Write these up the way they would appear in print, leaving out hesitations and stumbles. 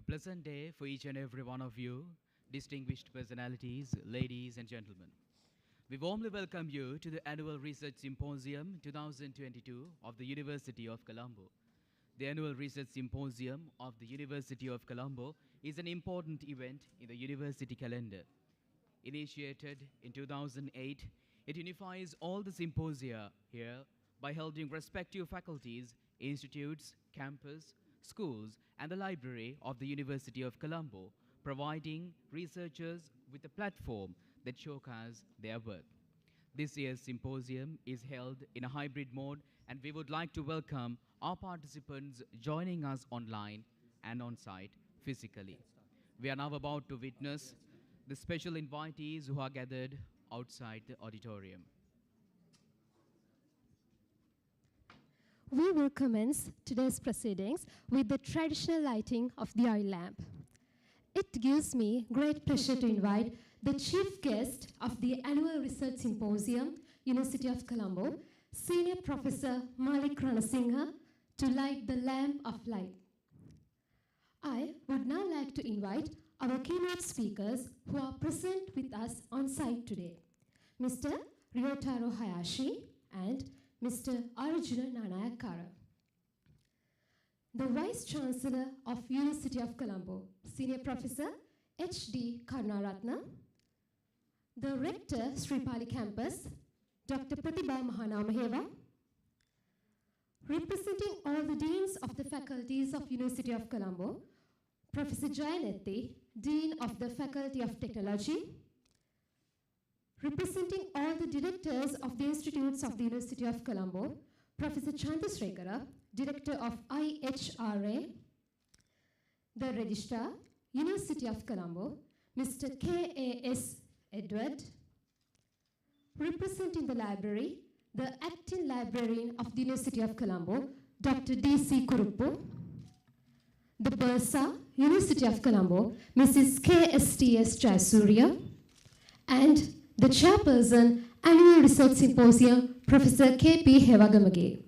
pleasant day for each and every one of you, distinguished personalities, ladies and gentlemen. We warmly welcome you to the Annual Research Symposium 2022 of the University of Colombo. The Annual Research Symposium of the University of Colombo is an important event in the university calendar. Initiated in 2008, it unifies all the symposia here by holding respective faculties, institutes, campus, schools, and the library of the University of Colombo, providing researchers with a platform that showcases their work. This year's symposium is held in a hybrid mode, and we would like to welcome our participants joining us online and on-site physically. We are now about to witness the special invitees who are gathered outside the auditorium. We will commence today's proceedings with the traditional lighting of the oil lamp. It gives me great pleasure to invite the chief guest of the Annual Research Symposium, University of Colombo, Senior Professor Malik Ranasinghe, to light the lamp of light. I would now like to invite our keynote speakers who are present with us on site today, Mr. Ryotaro Hayashi and Mr. Arjuna Nanayakara. The Vice Chancellor of University of Colombo, Senior Professor H.D. Karunaratne, the Rector, Sripali Campus, Dr. Pratibha Mahanamaheva, representing all the Deans of the Faculties of University of Colombo, Professor Jayanetti, Dean of the Faculty of Technology, representing all the directors of the institutes of the University of Colombo, Professor Chandrasekhara, Director of IHRA, the Registrar, University of Colombo, Mr. K.A.S. Edward, representing the library, the acting librarian of the University of Colombo, Dr. D.C. Kuruppu, the Bursa, University of Colombo, Mrs. K.S.T.S. Jayasuriya, and the Chairperson, Annual Research Symposium, Professor K.P. Hewagamage.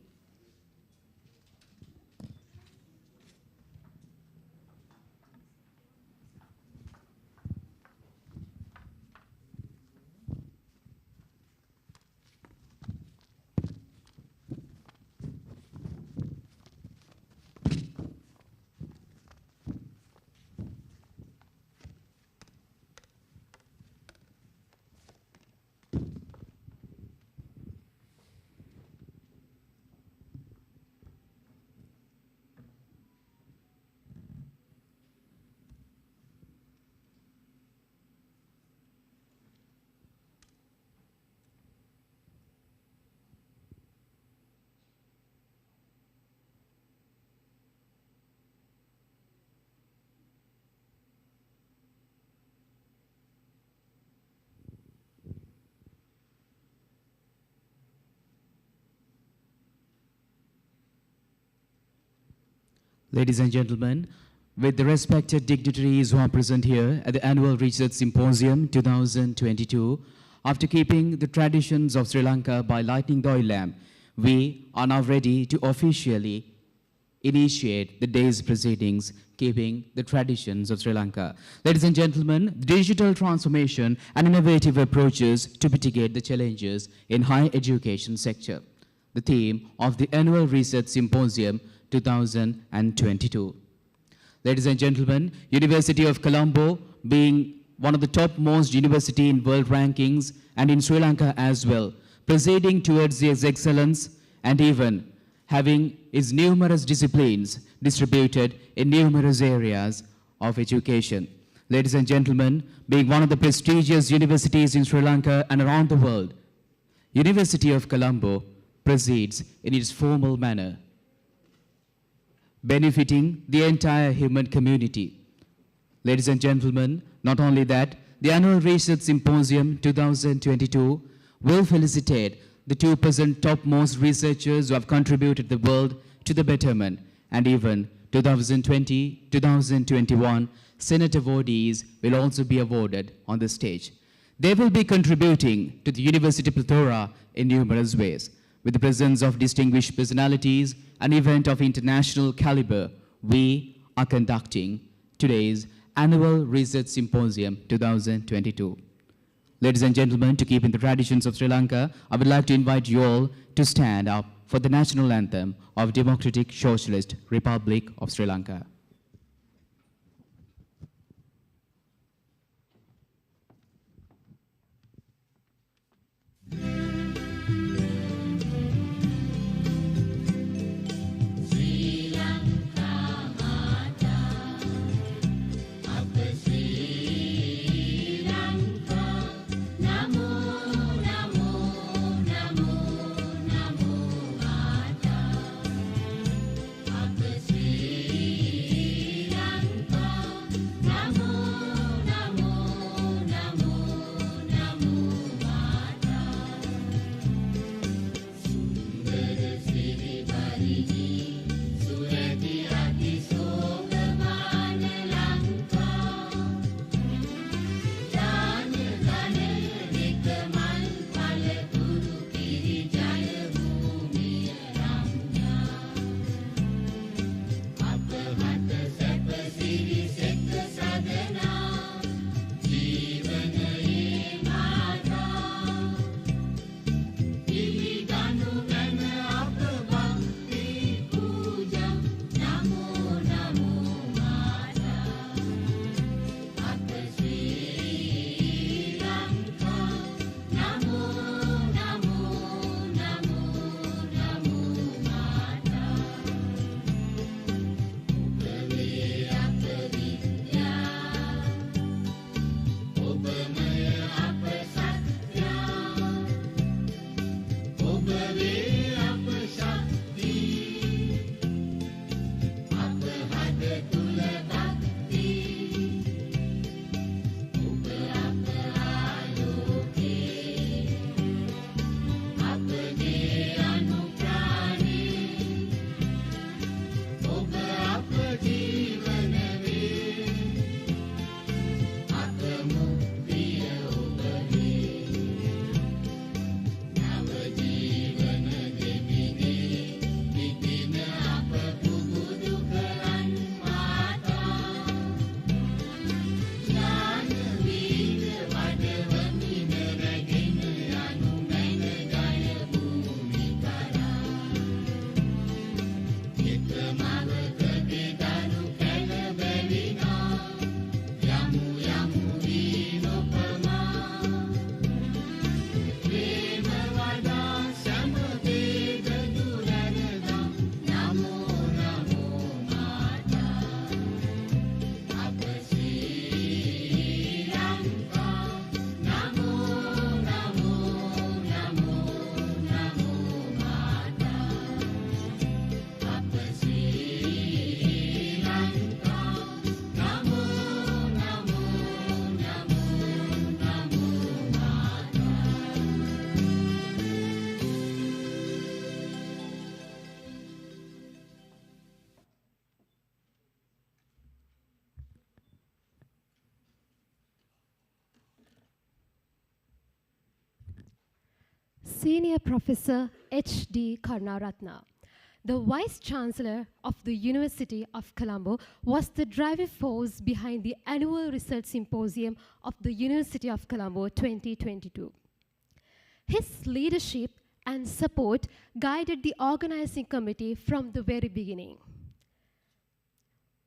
Ladies and gentlemen, with the respected dignitaries who are present here at the Annual Research Symposium 2022, after keeping the traditions of Sri Lanka by lighting the oil lamp, we are now ready to officially initiate the day's proceedings, keeping the traditions of Sri Lanka. Ladies and gentlemen, digital transformation and innovative approaches to mitigate the challenges in higher education sector. The theme of the Annual Research Symposium 2022. Ladies and gentlemen, University of Colombo, being one of the topmost university in world rankings and in Sri Lanka as well, proceeding towards its excellence and even having its numerous disciplines distributed in numerous areas of education. Ladies and gentlemen, being one of the prestigious universities in Sri Lanka and around the world, University of Colombo proceeds in its formal manner, benefiting the entire human community. Ladies and gentlemen, not only that, the Annual Research Symposium 2022 will felicitate the 2% topmost researchers who have contributed the world to the betterment, and even 2020-2021 Senate awardees will also be awarded on the stage. They will be contributing to the university plethora in numerous ways. With the presence of distinguished personalities, an event of international caliber, we are conducting today's Annual Research Symposium 2022. Ladies and gentlemen, to keep in the traditions of Sri Lanka, I would like to invite you all to stand up for the national anthem of Democratic Socialist Republic of Sri Lanka. Senior Professor H.D. Karnaratna, the Vice Chancellor of the University of Colombo, was the driving force behind the Annual Research Symposium of the University of Colombo 2022. His leadership and support guided the organizing committee from the very beginning.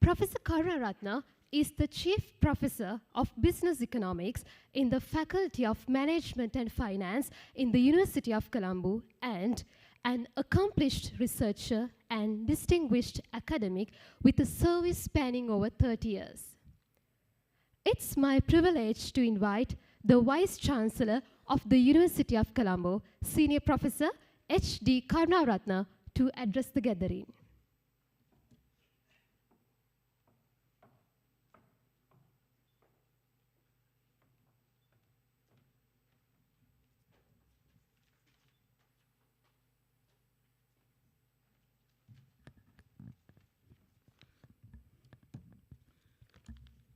Professor Karnaratna is the Chief Professor of Business Economics in the Faculty of Management and Finance in the University of Colombo and an accomplished researcher and distinguished academic with a service spanning over 30 years. It's my privilege to invite the Vice Chancellor of the University of Colombo, Senior Professor H.D. Karnaratna, to address the gathering.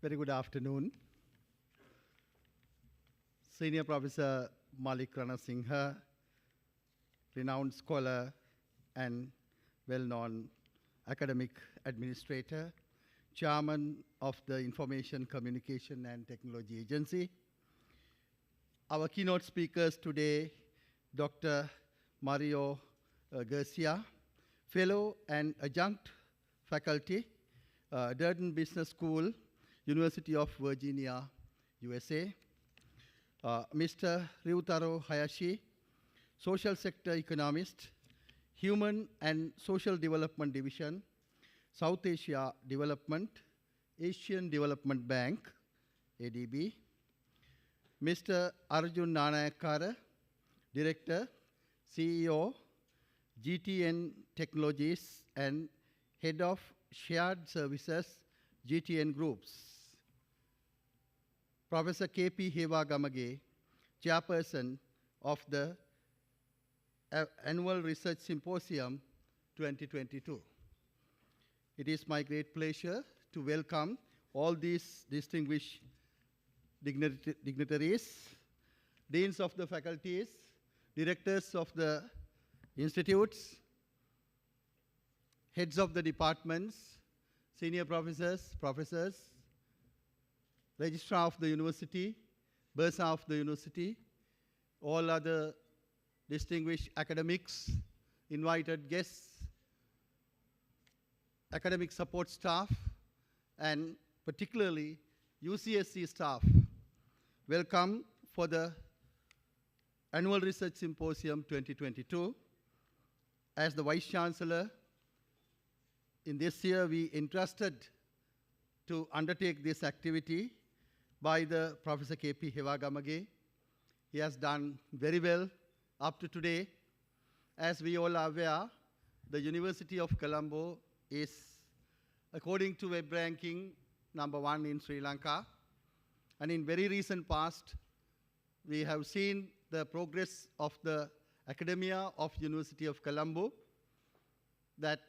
Very good afternoon. Senior Professor Malik Rana Singha, renowned scholar and well-known academic administrator, Chairman of the Information Communication and Technology Agency. Our keynote speakers today, Dr. Mario Garcia, Fellow and Adjunct Faculty, Durden Business School, University of Virginia, USA. Mr. Ryutaro Hayashi, Social Sector Economist, Human and Social Development Division, South Asia Development, Asian Development Bank, ADB. Mr. Arjun Nanayakara, Director, CEO, GTN Technologies and Head of Shared Services, GTN Groups. Professor K.P. Hewagamage, Chairperson of the Annual Research Symposium 2022. It is my great pleasure to welcome all these distinguished dignitaries, deans of the faculties, directors of the institutes, heads of the departments, senior professors, registrar of the university, bursar of the university, all other distinguished academics, invited guests, academic support staff, and particularly UCSC staff. Welcome for the Annual Research Symposium 2022. As the Vice Chancellor, in this year we entrusted to undertake this activity by the Professor K.P. Hewagamage. He has done very well up to today. As we all are aware, the University of Colombo is, according to web ranking, #1 in Sri Lanka. And in very recent past, we have seen the progress of the academia of University of Colombo, that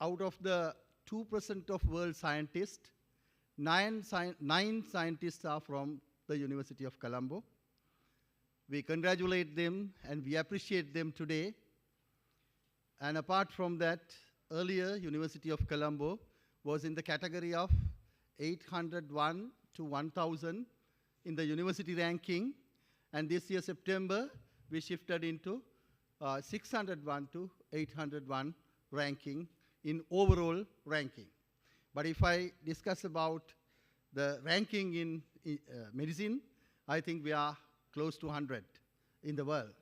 out of the 2% of world scientists, nine scientists are from the University of Colombo. We congratulate them and we appreciate them today. And apart from that, earlier University of Colombo was in the category of 801 to 1000 in the university ranking, and this year September we shifted into 601 to 801 ranking in overall ranking. But if I discuss about the ranking in medicine, I think we are close to 100 in the world.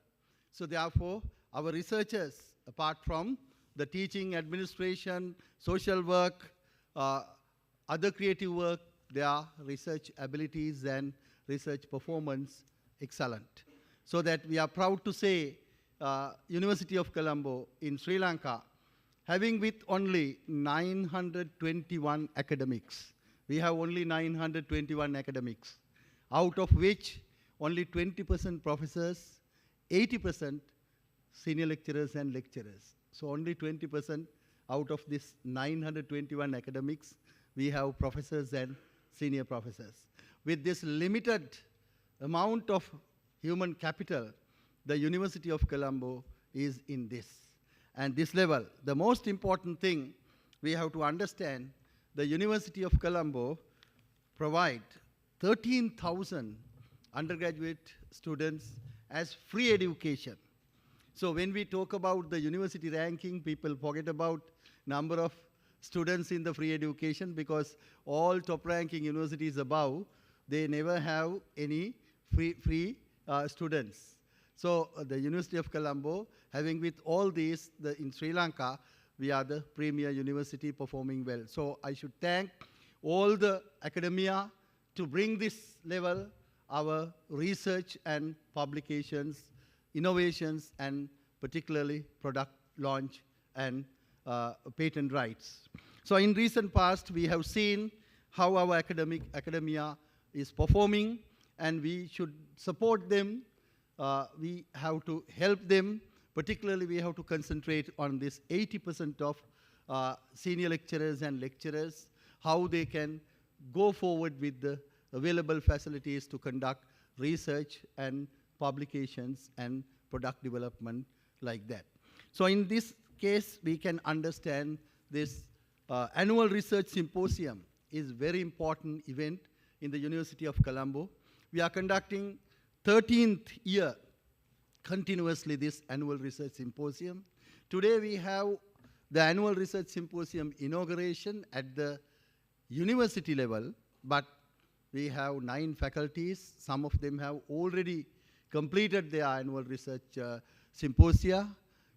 So therefore, our researchers, apart from the teaching, administration, social work, other creative work, their research abilities and research performance excellent. So that we are proud to say University of Colombo in Sri Lanka, having with only 921 academics. We have only 921 academics, out of which only 20% professors, 80% senior lecturers and lecturers. So only 20% out of this 921 academics, we have professors and senior professors. With this limited amount of human capital, the University of Colombo is in this. And this level, the most important thing we have to understand, the University of Colombo provide 13,000 undergraduate students as free education. So when we talk about the university ranking, people forget about number of students in the free education, because all top ranking universities above, they never have any free students. So the University of Colombo, having with all these, in Sri Lanka, we are the premier university performing well. So I should thank all the academia to bring this level, our research and publications, innovations, and particularly product launch and patent rights. So in recent past, we have seen how our academia is performing, and we should support them. We have to help them. Particularly, we have to concentrate on this 80% of senior lecturers and lecturers, how they can go forward with the available facilities to conduct research and publications and product development like that. So in this case, we can understand this Annual Research Symposium is very important event in the University of Colombo. We are conducting 13th year continuously this Annual Research Symposium. Today we have the Annual Research Symposium inauguration at the university level, but we have 9 faculties. Some of them have already completed their Annual Research Symposia.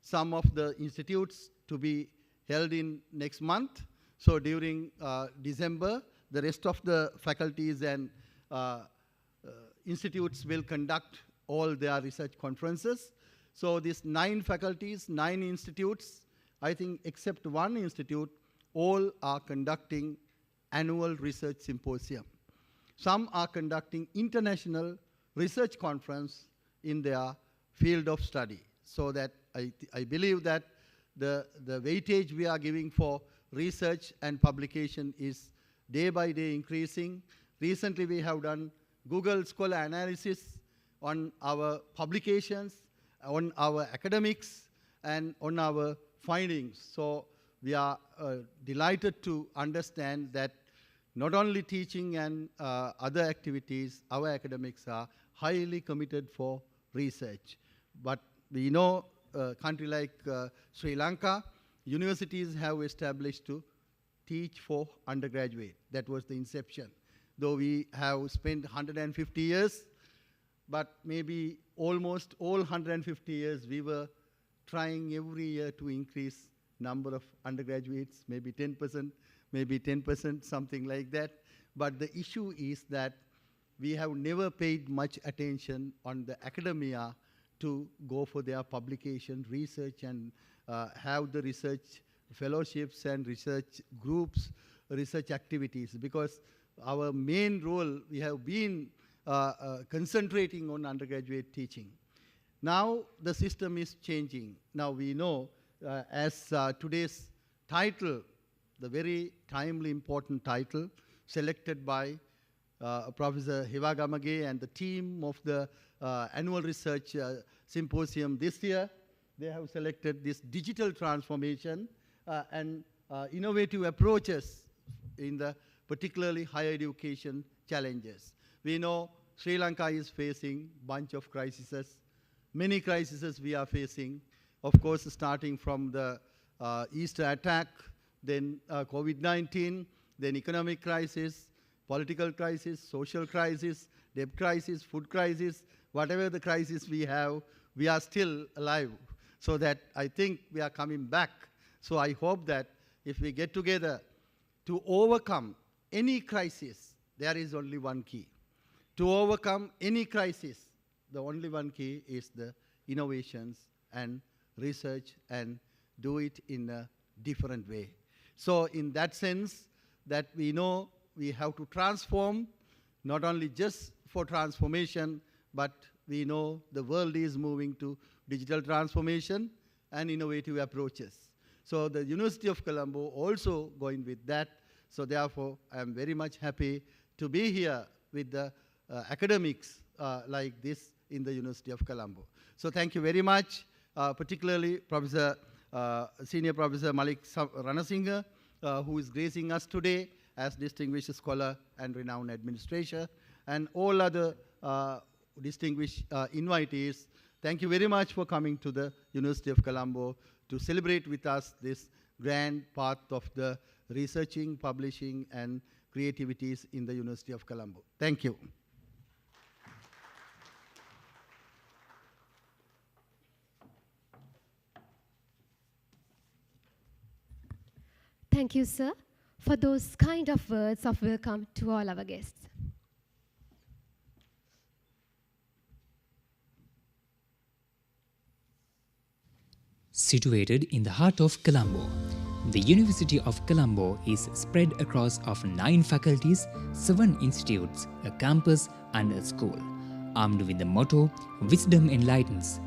Some of the institutes to be held in next month. So during December, the rest of the faculties and institutes will conduct all their research conferences. So these 9 faculties, 9 institutes, I think except one institute, all are conducting Annual Research Symposium. Some are conducting international research conference in their field of study. So that I believe that the weightage we are giving for research and publication is day by day increasing. Recently we have done Google Scholar analysis on our publications, on our academics, and on our findings. So we are delighted to understand that not only teaching and other activities, our academics are highly committed for research. But we know a country like Sri Lanka, universities have established to teach for undergraduate. That was the inception. Though we have spent 150 years, but maybe almost all 150 years we were trying every year to increase number of undergraduates, maybe 10%, something like that. But the issue is that we have never paid much attention on the academia to go for their publication, research, and have the research fellowships and research groups, research activities, because our main role, we have been concentrating on undergraduate teaching. Now the system is changing. Now we know, as today's title, the very timely important title selected by Professor Hivagamage and the team of the Annual Research Symposium this year, they have selected this digital transformation and innovative approaches in the particularly higher education challenges. We know Sri Lanka is facing bunch of crises, many crises we are facing, of course starting from the Easter attack, then COVID-19, then economic crisis, political crisis, social crisis, debt crisis, food crisis, whatever the crisis we have, we are still alive. So that I think we are coming back. So I hope that if we get together to overcome any crisis, there is only one key. To overcome any crisis, the only one key is the innovations and research, and do it in a different way. So in that sense, that we know we have to transform, not only just for transformation, but we know the world is moving to digital transformation and innovative approaches. So the University of Colombo also going with that. So therefore, I am very much happy to be here with the academics like this in the University of Colombo. So thank you very much, particularly Senior Professor Malik Ranasinghe, who is gracing us today as distinguished scholar and renowned administrator, and all other distinguished invitees. Thank you very much for coming to the University of Colombo to celebrate with us this grand path of the researching, publishing, and creativities in the University of Colombo. Thank you. Thank you, sir, for those kind of words of welcome to all our guests. Situated in the heart of Colombo, the University of Colombo is spread across of 9 faculties, 7 institutes, a campus and a school. Armed with the motto, "Wisdom enlightens,"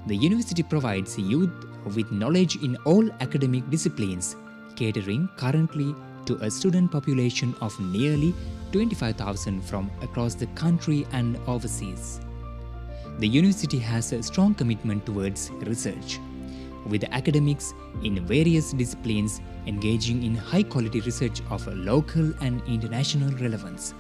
the university provides youth with knowledge in all academic disciplines, catering currently to a student population of nearly 25,000 from across the country and overseas. The university has a strong commitment towards research. with academics in various disciplines engaging in high-quality research of local and international relevance.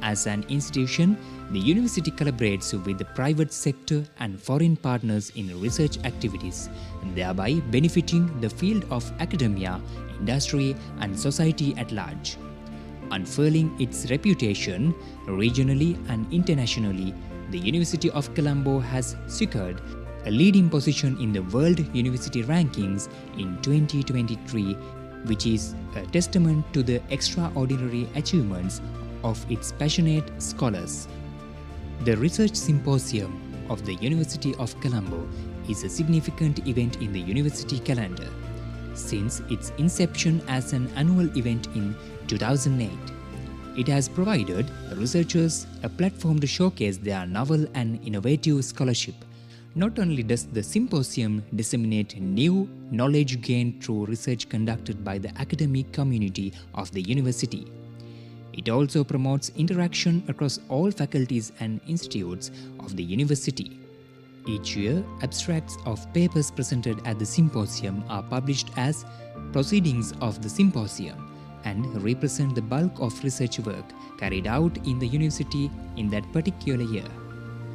As an institution, the university collaborates with the private sector and foreign partners in research activities, thereby benefiting the field of academia, industry, and society at large. Unfurling its reputation regionally and internationally, the University of Colombo has secured a leading position in the World University Rankings in 2023, which is a testament to the extraordinary achievements of its passionate scholars. The Research Symposium of the University of Colombo is a significant event in the university calendar. Since its inception as an annual event in 2008, it has provided researchers a platform to showcase their novel and innovative scholarship. Not only does the symposium disseminate new knowledge gained through research conducted by the academic community of the university, it also promotes interaction across all faculties and institutes of the university. Each year, abstracts of papers presented at the symposium are published as proceedings of the symposium and represent the bulk of research work carried out in the university in that particular year.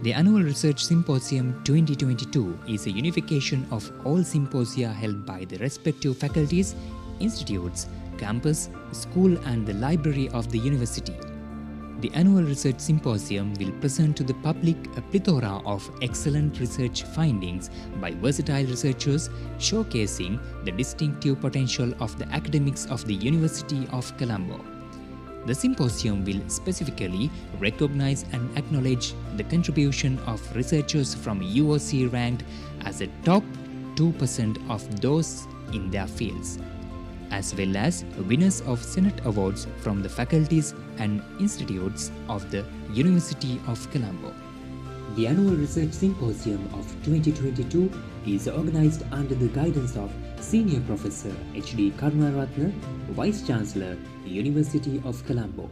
The Annual Research Symposium 2022 is a unification of all symposia held by the respective faculties, institutes, campus, school and the library of the university. The Annual Research Symposium will present to the public a plethora of excellent research findings by versatile researchers, showcasing the distinctive potential of the academics of the University of Colombo. The symposium will specifically recognize and acknowledge the contribution of researchers from UOC ranked as a top 2% of those in their fields, as well as winners of Senate Awards from the faculties and institutes of the University of Colombo. The Annual Research Symposium of 2022 is organized under the guidance of Senior Professor H.D. Karunaratne, Vice Chancellor, University of Colombo.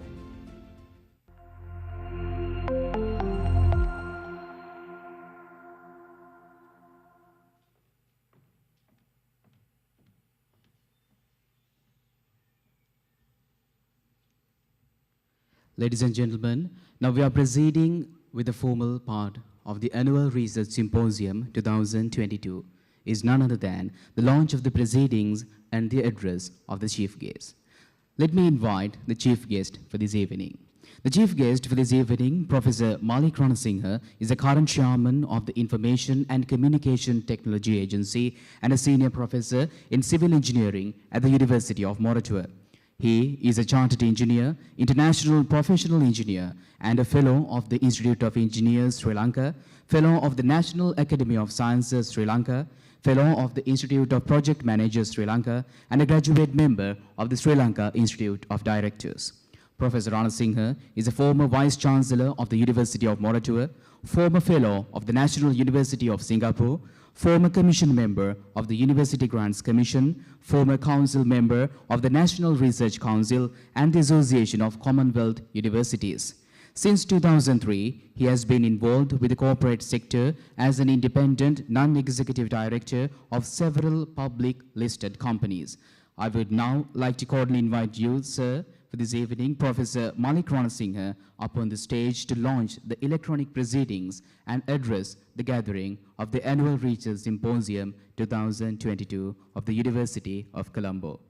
Ladies and gentlemen, now we are proceeding with the formal part of the Annual Research Symposium 2022. Is none other than the launch of the proceedings and the address of the chief guest. Let me invite the chief guest for this evening. The chief guest for this evening, Professor Malik Ranasinghe, is the current chairman of the Information and Communication Technology Agency and a senior professor in civil engineering at the University of Moratuwa. He is a chartered engineer, international professional engineer, and a fellow of the Institute of Engineers, Sri Lanka, fellow of the National Academy of Sciences, Sri Lanka, fellow of the Institute of Project Managers, Sri Lanka, and a graduate member of the Sri Lanka Institute of Directors. Professor Ranasinghe is a former Vice Chancellor of the University of Moratuwa, former fellow of the National University of Singapore, former commission member of the University Grants Commission, former council member of the National Research Council and the Association of Commonwealth Universities. Since 2003, he has been involved with the corporate sector as an independent, non-executive director of several public listed companies. I would now like to cordially invite you, sir, for this evening, Professor Malik Ranasinghe, up on the stage to launch the electronic proceedings and address the gathering of the Annual Research Symposium 2022 of the University of Colombo.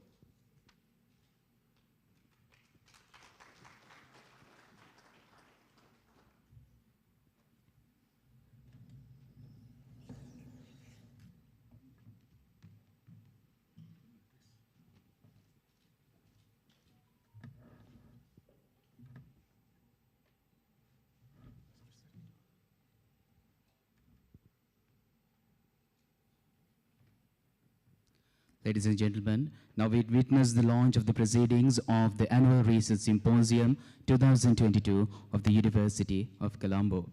Ladies and gentlemen, now we witness the launch of the proceedings of the Annual Research Symposium 2022 of the University of Colombo.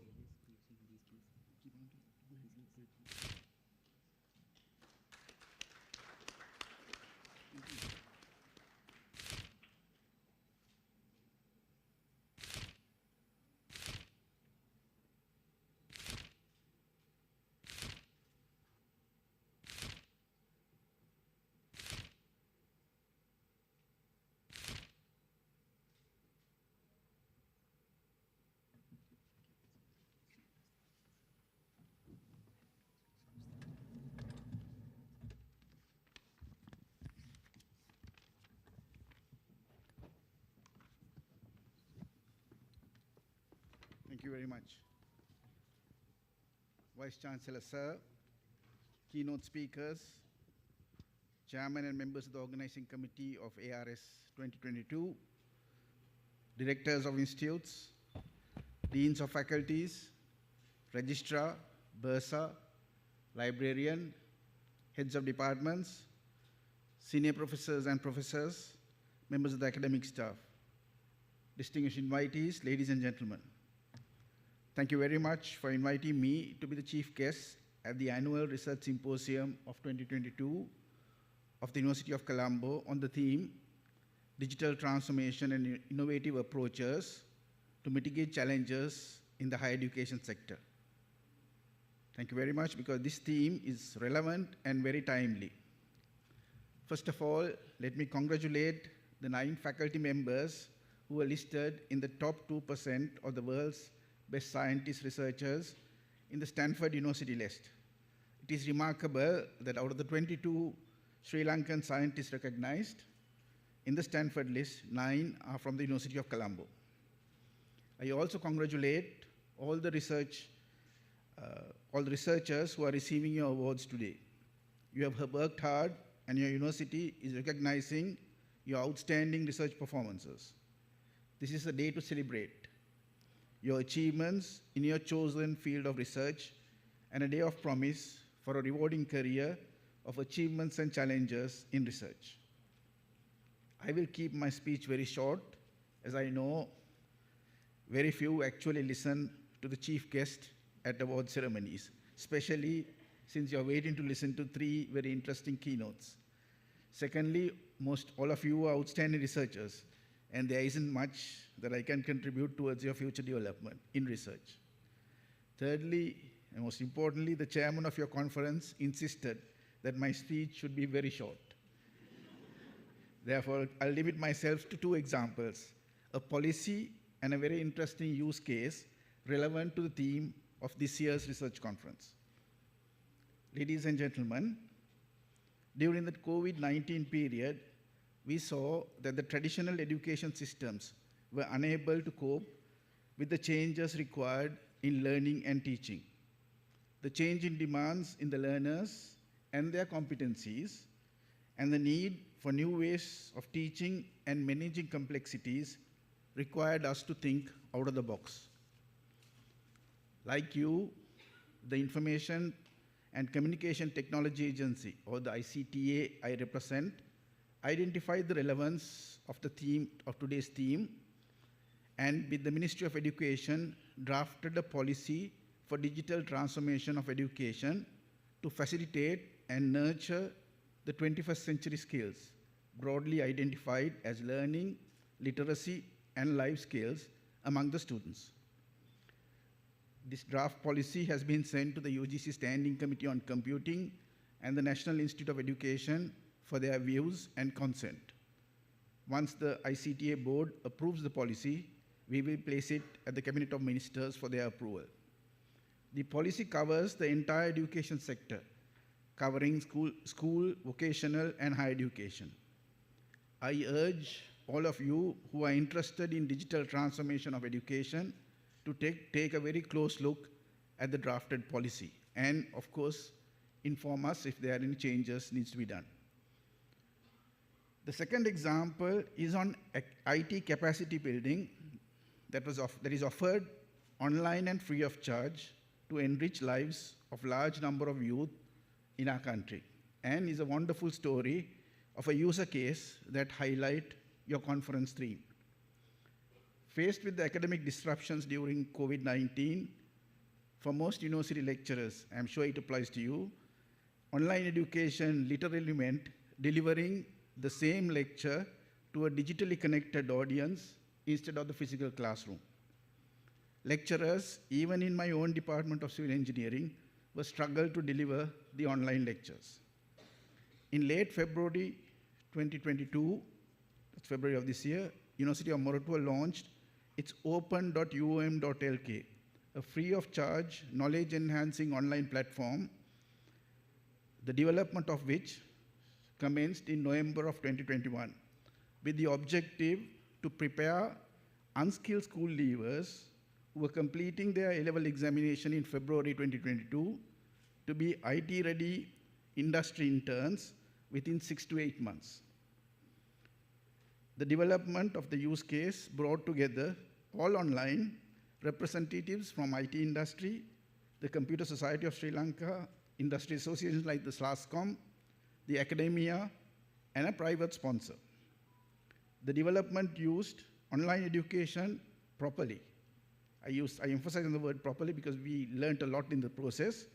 Thank you very much. Vice Chancellor, sir, keynote speakers, Chairman and members of the Organizing Committee of ARS 2022, Directors of Institutes, Deans of Faculties, Registrar, Bursar, Librarian, Heads of Departments, Senior Professors and Professors, members of the academic staff, distinguished invitees, ladies and gentlemen. Thank you very much for inviting me to be the chief guest at the Annual Research Symposium of 2022 of the University of Colombo on the theme, Digital Transformation and Innovative Approaches to Mitigate Challenges in the Higher Education Sector. Thank you very much, because this theme is relevant and very timely. First of all, let me congratulate the 9 faculty members who are listed in the top 2% of the world's best scientists researchers in the Stanford University list. It is remarkable that out of the 22 Sri Lankan scientists recognized in the Stanford list, 9 are from the University of Colombo. I also congratulate all the researchers who are receiving your awards today. You have worked hard, and your university is recognizing your outstanding research performances. This is a day to celebrate your achievements in your chosen field of research, and a day of promise for a rewarding career of achievements and challenges in research. I will keep my speech very short, as I know very few actually listen to the chief guest at award ceremonies, especially since you're waiting to listen to 3 very interesting keynotes. Secondly, most all of you are outstanding researchers, and there isn't much that I can contribute towards your future development in research. Thirdly, and most importantly, the chairman of your conference insisted that my speech should be very short. Therefore, I'll limit myself to 2 examples, a policy and a very interesting use case relevant to the theme of this year's research conference. Ladies and gentlemen, during the COVID-19 period, we saw that the traditional education systems were unable to cope with the changes required in learning and teaching. The change in demands in the learners and their competencies, and the need for new ways of teaching and managing complexities required us to think out of the box. Like you, the Information and Communication Technology Agency, or the ICTA I represent, identified the relevance of the theme of today's theme, and with the Ministry of Education drafted a policy for digital transformation of education to facilitate and nurture the 21st century skills, broadly identified as learning, literacy, and life skills among the students. This draft policy has been sent to the UGC Standing Committee on Computing and the National Institute of Education for their views and consent. Once the ICTA board approves the policy, we will place it at the Cabinet of Ministers for their approval. The policy covers the entire education sector, covering school, vocational, and higher education. I urge all of you who are interested in digital transformation of education to take a very close look at the drafted policy, and of course, inform us if there are any changes needs to be done. The second example is on IT capacity building that is offered online and free of charge to enrich lives of large number of youth in our country, and is a wonderful story of a user case that highlight your conference theme. Faced with the academic disruptions during COVID-19, for most university lecturers, I'm sure it applies to you, online education literally meant delivering the same lecture to a digitally connected audience instead of the physical classroom. Lecturers, even in my own department of civil engineering, were struggled to deliver the online lectures. In late February 2022, that's February of this year, University of Moratuwa launched its open.um.lk, a free of charge knowledge enhancing online platform, the development of which commenced in November of 2021, with the objective to prepare unskilled school leavers who were completing their A-level examination in February 2022 to be IT-ready industry interns within 6 to 8 months. The development of the use case brought together all online representatives from IT industry, the Computer Society of Sri Lanka, industry associations like the SLASCOM, the academia, and a private sponsor. The development used online education properly. I emphasize on the word properly because we learned a lot in the process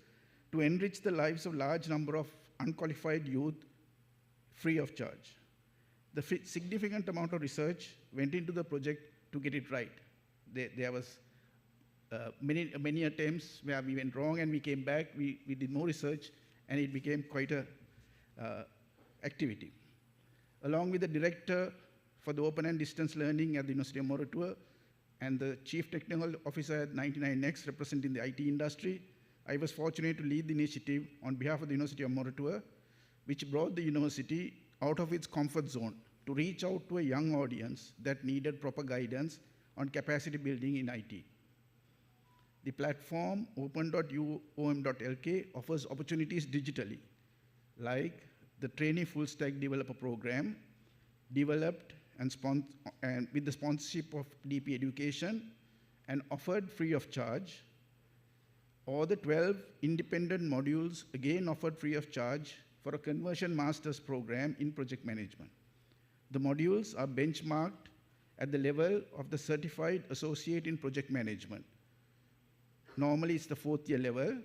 to enrich the lives of large number of unqualified youth free of charge. The significant amount of research went into the project to get it right. There was many attempts where we went wrong and we came back, we did more research, and it became quite a activity. Along with the director for the open and distance learning at the University of Moratuwa and the chief technical officer at 99X representing the IT industry, I was fortunate to lead the initiative on behalf of the University of Moratuwa, which brought the university out of its comfort zone to reach out to a young audience that needed proper guidance on capacity building in IT. The platform open.uom.lk offers opportunities digitally, like the trainee full stack developer program, developed and with the sponsorship of DP Education and offered free of charge, or the 12 independent modules again offered free of charge for a conversion master's program in project management. The modules are benchmarked at the level of the certified associate in project management. Normally it's the 4th year level,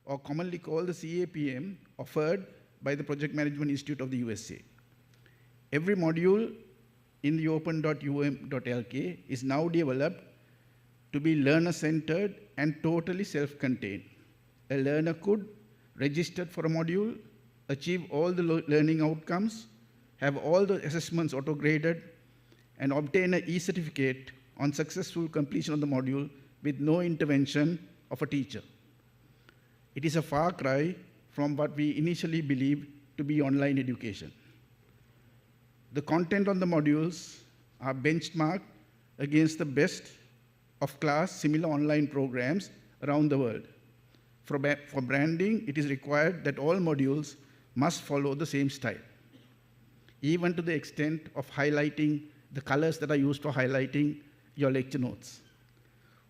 or commonly called the CAPM, offered by the Project Management Institute of the USA. Every module in the open.um.lk is now developed to be learner-centered and totally self-contained. A learner could register for a module, achieve all the learning outcomes, have all the assessments auto-graded, and obtain an e-certificate on successful completion of the module with no intervention of a teacher. It is a far cry from what we initially believed to be online education. The content on the modules are benchmarked against the best of class similar online programs around the world. For branding, it is required that all modules must follow the same style, even to the extent of highlighting the colors that are used for highlighting your lecture notes.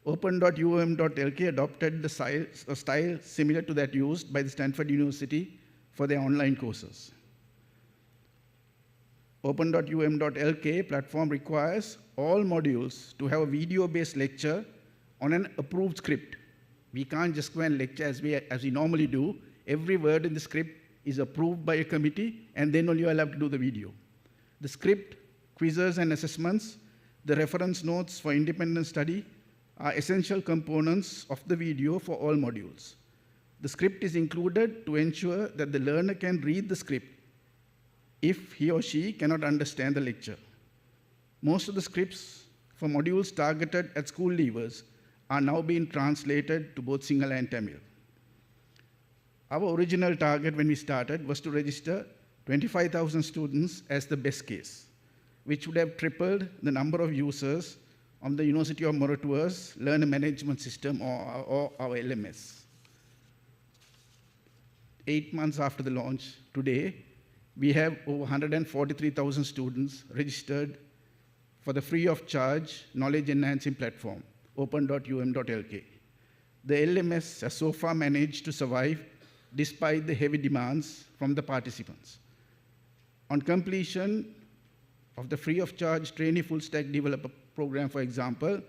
Open.um.lk adopted the style similar to that used by the Stanford University for their online courses. Open.um.lk platform requires all modules to have a video-based lecture on an approved script. We can't just go and lecture as we normally do. Every word in the script is approved by a committee, and then only you'll have to do the video. The script, quizzes and assessments, the reference notes for independent study are essential components of the video for all modules. The script is included to ensure that the learner can read the script if he or she cannot understand the lecture. Most of the scripts for modules targeted at school leavers are now being translated to both Sinhala and Tamil. Our original target when we started was to register 25,000 students as the best case, which would have tripled the number of users on the University of Moratuwa's Learner Management System, or our LMS. 8 months after the launch, today, we have over 143,000 students registered for the free of charge knowledge enhancing platform, open.um.lk. The LMS has so far managed to survive despite the heavy demands from the participants. On completion of the free of charge trainee full stack developer program, for example,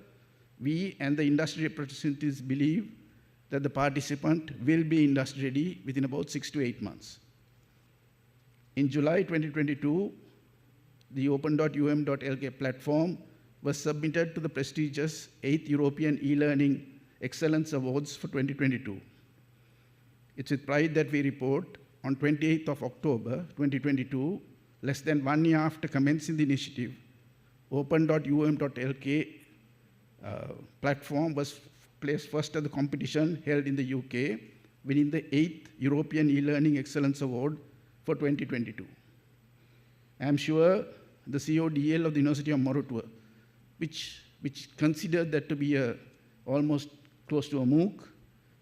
we and the industry representatives believe that the participant will be industry ready within about 6 to 8 months. In July 2022, the open.um.lk platform was submitted to the prestigious 8th European e-learning Excellence Awards for 2022. It's with pride that we report on 28th of October 2022, less than 1 year after commencing the initiative, open.um.lk platform was placed first at the competition held in the UK, winning the 8th European e-learning Excellence Award for 2022. I'm sure the CODL of the University of Moratuwa, which considered that to be an almost close to a MOOC,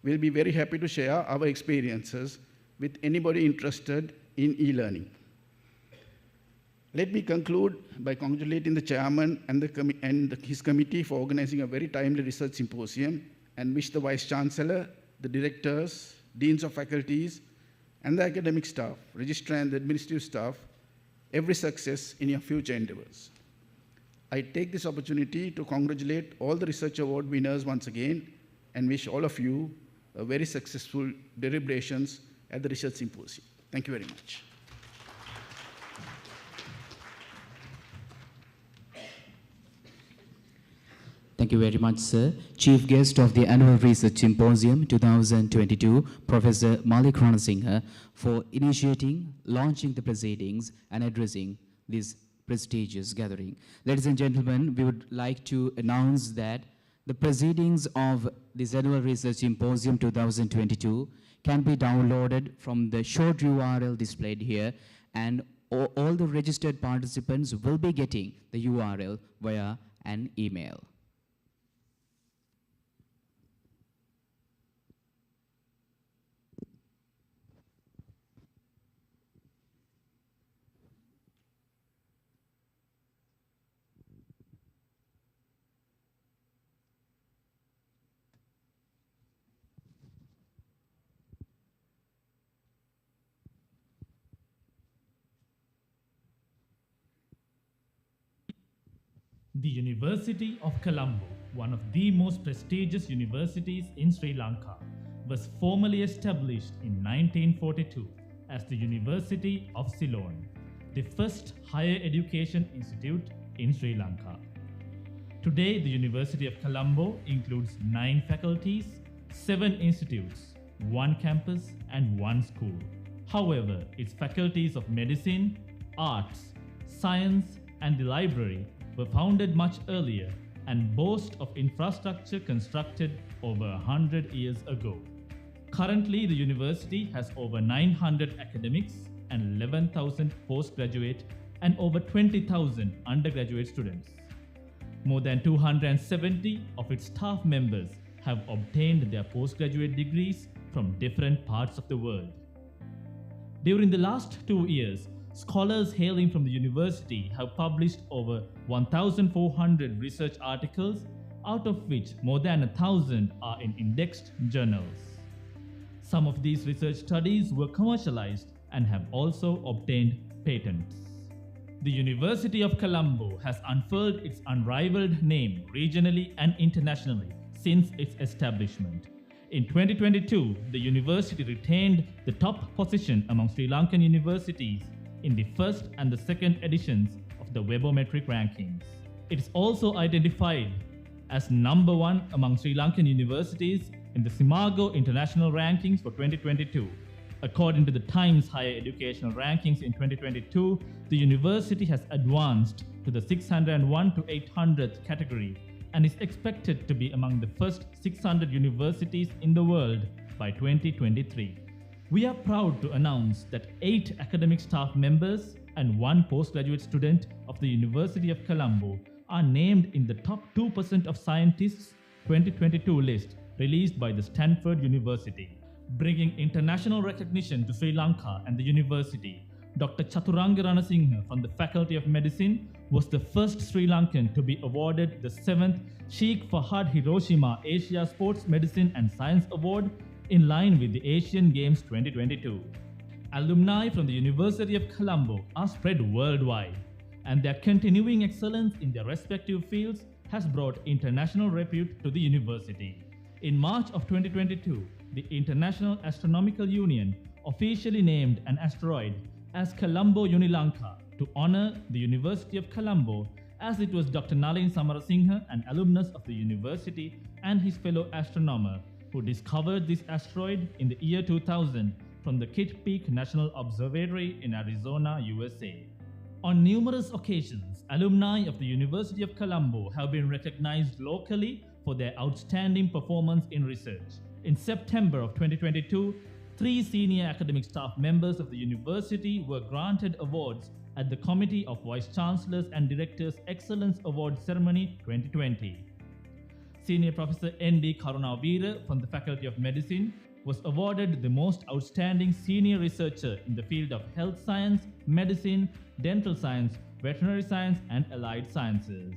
we'll be very happy to share our experiences with anybody interested in e-learning. Let me conclude by congratulating the chairman and, his committee for organizing a very timely research symposium, and wish the Vice Chancellor, the directors, deans of faculties, and the academic staff, registrar and the administrative staff, every success in your future endeavors. I take this opportunity to congratulate all the research award winners once again, and wish all of you a very successful deliberations at the research symposium. Thank you very much. Thank you very much, sir. Chief guest of the Annual Research Symposium 2022, Professor Malik Ranasinghe, for initiating, launching the proceedings, and addressing this prestigious gathering. Ladies and gentlemen, we would like to announce that the proceedings of this Annual Research Symposium 2022 can be downloaded from the short URL displayed here, and all the registered participants will be getting the URL via an email. The University of Colombo, one of the most prestigious universities in Sri Lanka, was formally established in 1942 as the University of Ceylon, the first higher education institute in Sri Lanka. Today, the University of Colombo includes 9 faculties, 7 institutes, 1 campus, and 1 school. However, its faculties of medicine, arts, science, and the library were founded much earlier and boast of infrastructure constructed over 100 years ago. Currently, the university has over 900 academics and 11,000 postgraduate and over 20,000 undergraduate students. More than 270 of its staff members have obtained their postgraduate degrees from different parts of the world. During the last 2 years, scholars hailing from the university have published over 1,400 research articles, out of which more than 1,000 are in indexed journals. Some of these research studies were commercialized and have also obtained patents. The University of Colombo has unfurled its unrivaled name regionally and internationally since its establishment. In 2022, the university retained the top position among Sri Lankan universities in the first and the second editions of the Webometric rankings. It is also identified as number 1 among Sri Lankan universities in the Simago International Rankings for 2022. According to the Times Higher Educational Rankings in 2022, the university has advanced to the 601 to 800th category and is expected to be among the first 600 universities in the world by 2023. We are proud to announce that 8 academic staff members and 1 postgraduate student of the University of Colombo are named in the top 2% of scientists 2022 list released by the Stanford University. Bringing international recognition to Sri Lanka and the university, Dr. Chaturanga Ranasinghe from the Faculty of Medicine was the first Sri Lankan to be awarded the 7th Sheikh Fahad Hiroshima Asia Sports Medicine and Science Award in line with the Asian Games 2022. Alumni from the University of Colombo are spread worldwide, and their continuing excellence in their respective fields has brought international repute to the university. In March of 2022, the International Astronomical Union officially named an asteroid as Colombo Unilanka to honor the University of Colombo, as it was Dr. Nalin Samaranayake, an alumnus of the university, and his fellow astronomer who discovered this asteroid in the year 2000 from the Kitt Peak National Observatory in Arizona, USA. On numerous occasions, alumni of the University of Colombo have been recognized locally for their outstanding performance in research. In September of 2022, 3 senior academic staff members of the university were granted awards at the Committee of Vice Chancellors and Directors Excellence Award Ceremony 2020. Senior Professor N.D. Karunavira from the Faculty of Medicine was awarded the most outstanding senior researcher in the field of health science, medicine, dental science, veterinary science, and allied sciences.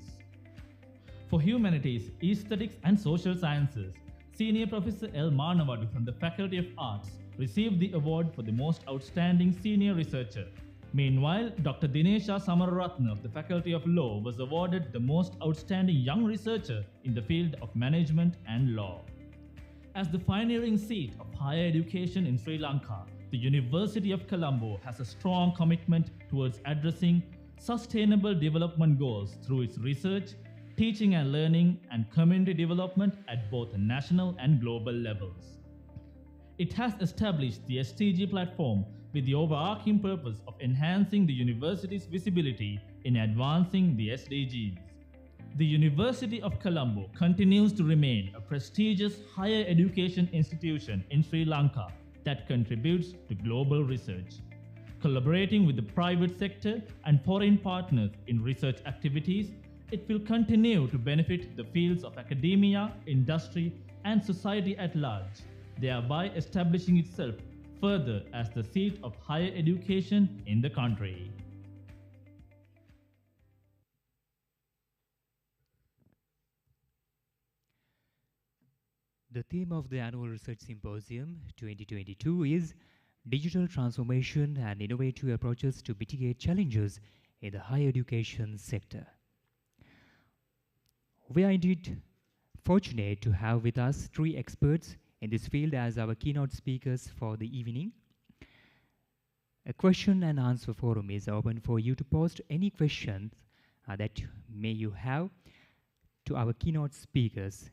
For humanities, aesthetics, and social sciences, Senior Professor L. Manavadu from the Faculty of Arts received the award for the most outstanding senior researcher. Meanwhile, Dr. Dinesha Samararatna of the Faculty of Law was awarded the most outstanding young researcher in the field of management and law. As the pioneering seat of higher education in Sri Lanka, the University of Colombo has a strong commitment towards addressing sustainable development goals through its research, teaching and learning, and community development at both national and global levels. It has established the SDG platform with the overarching purpose of enhancing the university's visibility in advancing the SDGs. The University of Colombo continues to remain a prestigious higher education institution in Sri Lanka that contributes to global research. Collaborating with the private sector and foreign partners in research activities, it will continue to benefit the fields of academia, industry, and society at large, thereby establishing itself further as the seat of higher education in the country. The theme of the Annual Research Symposium 2022 is Digital Transformation and Innovative Approaches to Mitigate Challenges in the Higher Education Sector. We are indeed fortunate to have with us 3 experts in this field as our keynote speakers for the evening. A question and answer forum is open for you to post any questions that may you have to our keynote speakers.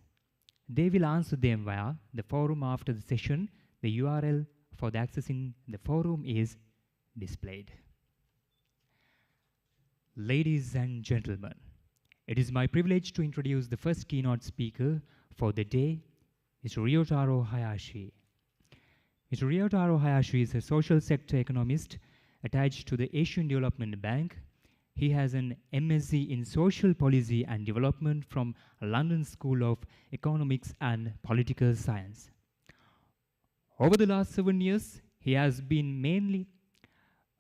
They will answer them via the forum after the session. The URL for the accessing the forum is displayed. Ladies and gentlemen, it is my privilege to introduce the first keynote speaker for the day, Mr. Ryotaro Hayashi. Mr. Ryotaro Hayashi is a social sector economist attached to the Asian Development Bank. He has an MSc in Social Policy and Development from London School of Economics and Political Science. Over the last 7 years, he has been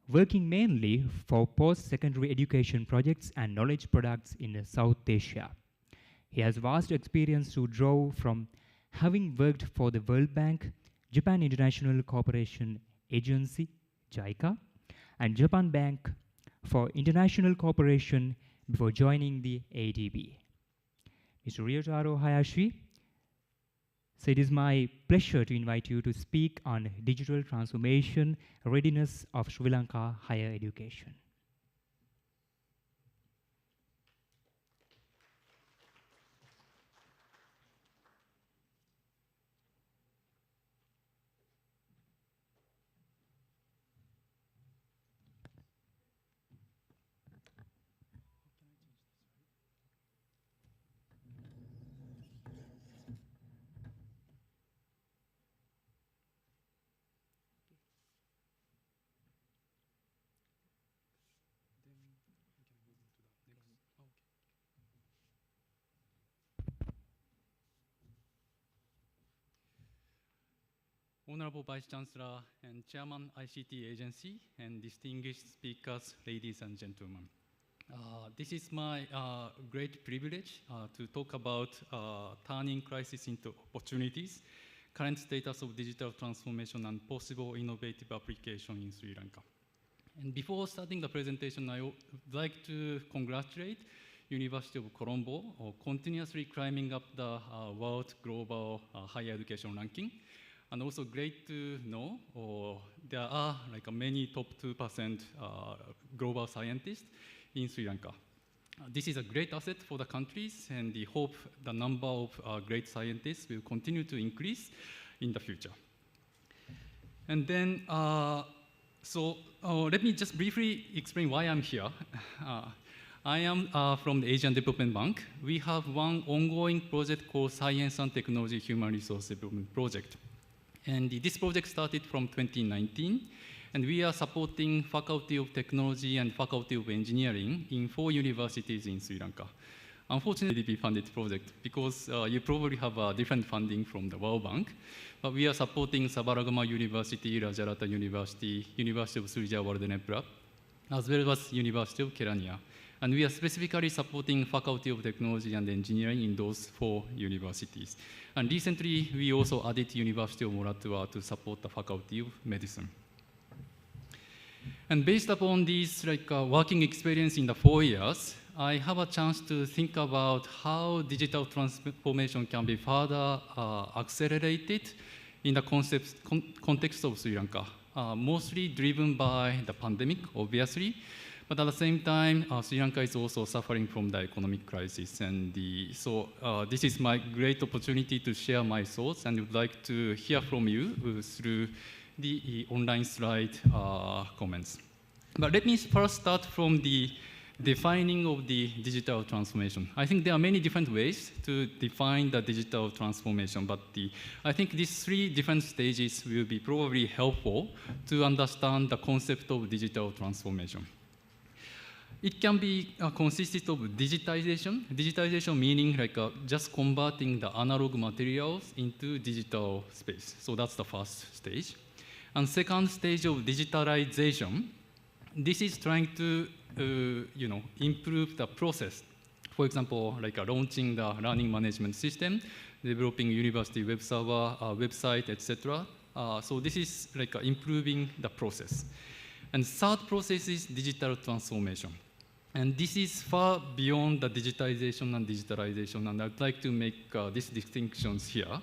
working mainly for post-secondary education projects and knowledge products in South Asia. He has vast experience to draw from, having worked for the World Bank, Japan International Cooperation Agency, JICA, and Japan Bank for International Cooperation before joining the ADB. Mr. Ryotaro Hayashi, so it is my pleasure to invite you to speak on digital transformation readiness of Sri Lanka higher education. Honorable Vice Chancellor and Chairman ICT Agency and distinguished speakers, ladies and gentlemen. This is my great privilege to talk about turning crisis into opportunities, current status of digital transformation and possible innovative application in Sri Lanka. And before starting the presentation, I would like to congratulate University of Colombo for continuously climbing up the world global higher education ranking. And also great to know there are like many top 2% global scientists in Sri Lanka. This is a great asset for the countries, and we hope the number of great scientists will continue to increase in the future. And then, let me just briefly explain why I'm here. I am from the Asian Development Bank. We have one ongoing project called Science and Technology Human Resource Development Project. And this project started from 2019, and we are supporting Faculty of Technology and Faculty of Engineering in 4 universities in Sri Lanka. unfortunately, ADB funded project because you probably have different funding from the World Bank. But we are supporting Sabaragama University, Rajarata University, University of Sriwijaya-World as well as University of Kelaniya. And we are specifically supporting Faculty of Technology and Engineering in those 4 universities. And recently, we also added University of Moratuwa to support the Faculty of Medicine. And based upon this working experience in the 4 years, I have a chance to think about how digital transformation can be further accelerated in the context of Sri Lanka, mostly driven by the pandemic, obviously, but at the same time, Sri Lanka is also suffering from the economic crisis. And so this is my great opportunity to share my thoughts, and would like to hear from you through the online slide comments. But let me first start from the defining of the digital transformation. I think there are many different ways to define the digital transformation, but I think these 3 different stages will be probably helpful to understand the concept of digital transformation. It can be consisted of digitization. Digitization meaning just converting the analog materials into digital space. So that's the first stage. And second stage of digitalization, this is trying to improve the process. For example, launching the learning management system, developing university web server, website, etc. So this is improving the process. And third process is digital transformation. And this is far beyond the digitization and digitalization, and I'd like to make these distinctions here.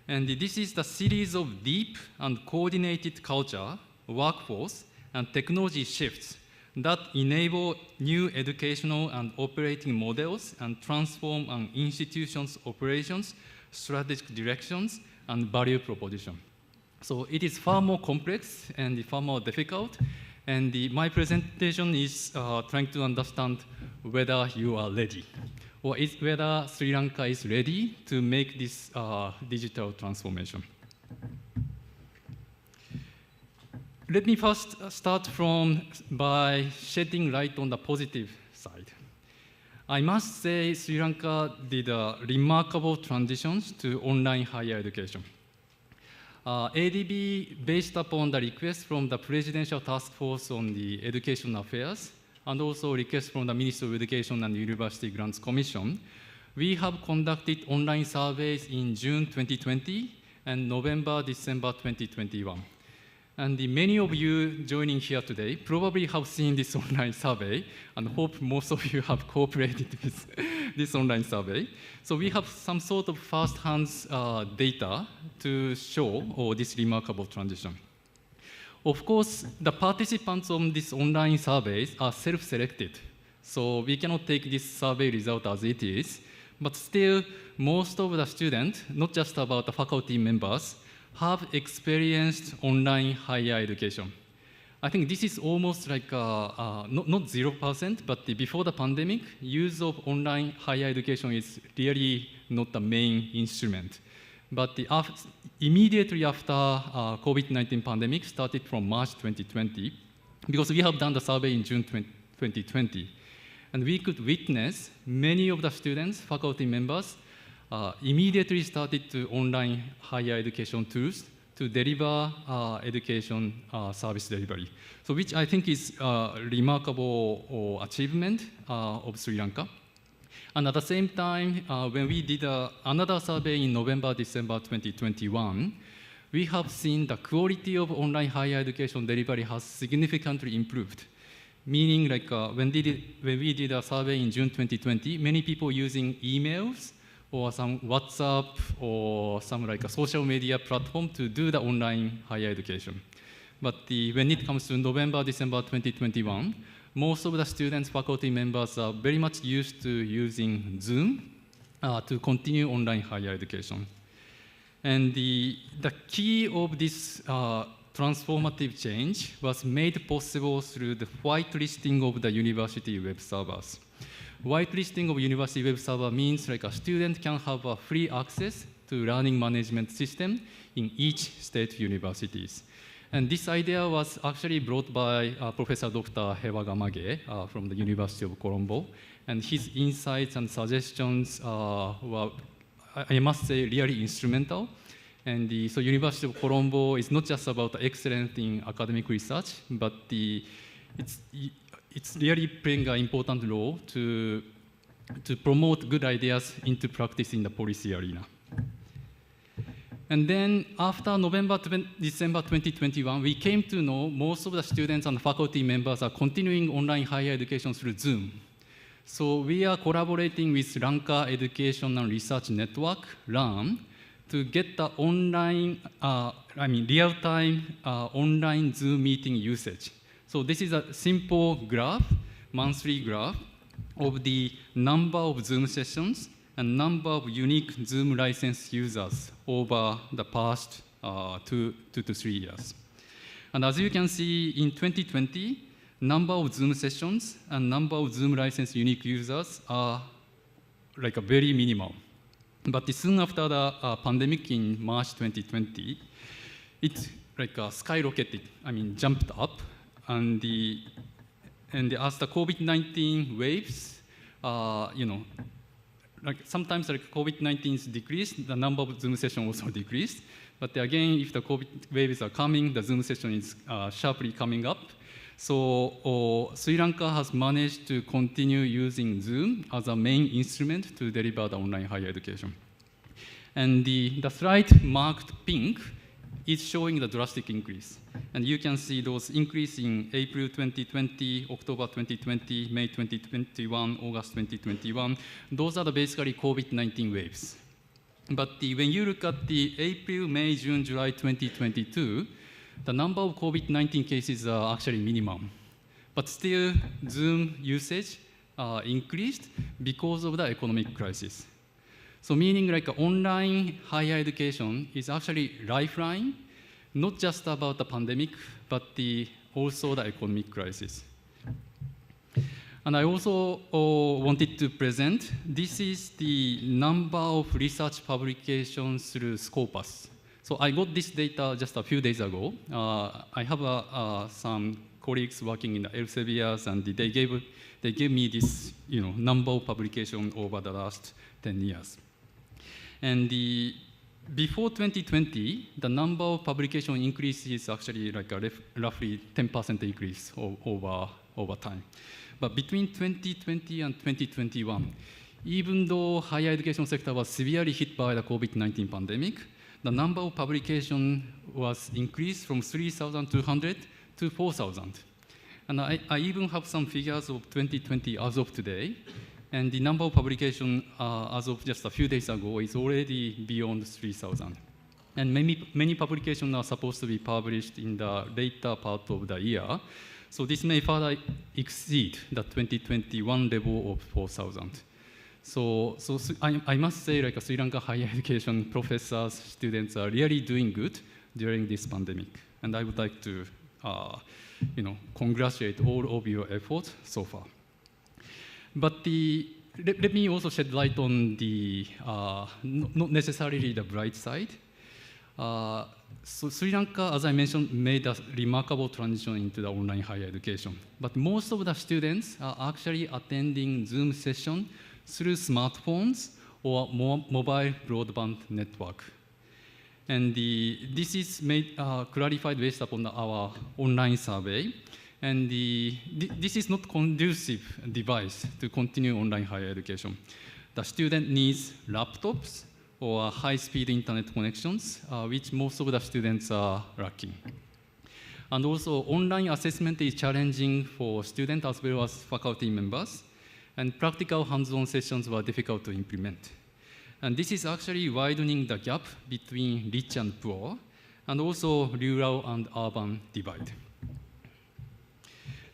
And this is the series of deep and coordinated culture, workforce, and technology shifts that enable new educational and operating models and transform an institution's operations, strategic directions, and value proposition. So it is far more complex and far more difficult. And my presentation is trying to understand whether you are ready, or whether Sri Lanka is ready to make this digital transformation. Let me first start by shedding light on the positive side. I must say Sri Lanka did remarkable transitions to online higher education. ADB, based upon the request from the Presidential Task Force on the Education Affairs, and also request from the Ministry of Education and University Grants Commission, we have conducted online surveys in June 2020 and November, December 2021. And many of you joining here today probably have seen this online survey, and hope most of you have cooperated with this online survey. So we have some sort of first-hand data to show this remarkable transition. Of course, the participants on this online surveys are self-selected. So we cannot take this survey result as it is, but still most of the students, not just about the faculty members, have experienced online higher education. I think this is almost not 0%, but before the pandemic, use of online higher education is really not the main instrument. But immediately after COVID-19 pandemic started from March 2020, because we have done the survey in June 2020, and we could witness many of the students, faculty members, immediately started to online higher education tools to deliver education service delivery. So which I think is a remarkable achievement of Sri Lanka. And at the same time, when we did another survey in November, December 2021, we have seen the quality of online higher education delivery has significantly improved. Meaning when we did a survey in June 2020, many people using emails or some WhatsApp or some a social media platform to do the online higher education. But when it comes to November, December 2021, most of the students, faculty members are very much used to using Zoom to continue online higher education. And the key of this transformative change was made possible through the whitelisting of the university web servers. Whitelisting of university web server means a student can have a free access to learning management system in each state universities. And this idea was actually brought by Professor Dr. Hewagamage from the University of Colombo. and his insights and suggestions were, I must say, really instrumental. And so University of Colombo is not just about excellence in academic research, but it's really playing an important role to promote good ideas into practice in the policy arena. And then after December 2021, we came to know most of the students and faculty members are continuing online higher education through Zoom. So we are collaborating with Lanka Education and Research Network, LEARN, to get the online, real-time online Zoom meeting usage. So this is a simple graph, monthly graph, of the number of Zoom sessions and number of unique Zoom license users over the past 2 to 3 years. And as you can see, in 2020, number of Zoom sessions and number of Zoom license unique users are like a very minimal. But soon after the pandemic in March 2020, it like skyrocketed, jumped up. And as the COVID-19 waves, sometimes COVID-19 is decreased, the number of Zoom sessions also decreased. But again, if the COVID waves are coming, the Zoom session is sharply coming up. So Sri Lanka has managed to continue using Zoom as a main instrument to deliver the online higher education. And the slide marked pink is showing the drastic increase. And you can see those increase in April 2020, October 2020, May 2021, August 2021. Those are basically COVID-19 waves. But when you look at the April, May, June, July 2022, the number of COVID-19 cases are actually minimum. But still, Zoom usage increased because of the economic crisis. So meaning like online higher education is actually lifeline, not just about the pandemic, but also the economic crisis. And I also wanted to present, this is the number of research publications through Scopus. So I got this data just a few days ago. I have some colleagues working in the Elsevier's, and they gave me this number of publications over the last 10 years. And before 2020, the number of publication increase is actually like a roughly 10% increase over time. But between 2020 and 2021, even though higher education sector was severely hit by the COVID-19 pandemic, the number of publication was increased from 3,200 to 4,000. And I even have some figures of 2020 as of today. And the number of publications as of just a few days ago is already beyond 3,000. And many publications are supposed to be published in the later part of the year. So this may further exceed the 2021 level of 4,000. So I must say, like Sri Lanka higher education professors, students are really doing good during this pandemic. And I would like to congratulate all of your efforts so far. But let me also shed light on the not necessarily the bright side. So Sri Lanka, as I mentioned, made a remarkable transition into the online higher education. But most of the students are actually attending Zoom session through smartphones or mobile broadband network. And this is clarified based upon our online survey. And this is not conducive device to continue online higher education. The student needs laptops or high-speed internet connections, which most of the students are lacking. And also, online assessment is challenging for students as well as faculty members, and practical hands-on sessions were difficult to implement. And this is actually widening the gap between rich and poor, and also rural and urban divide.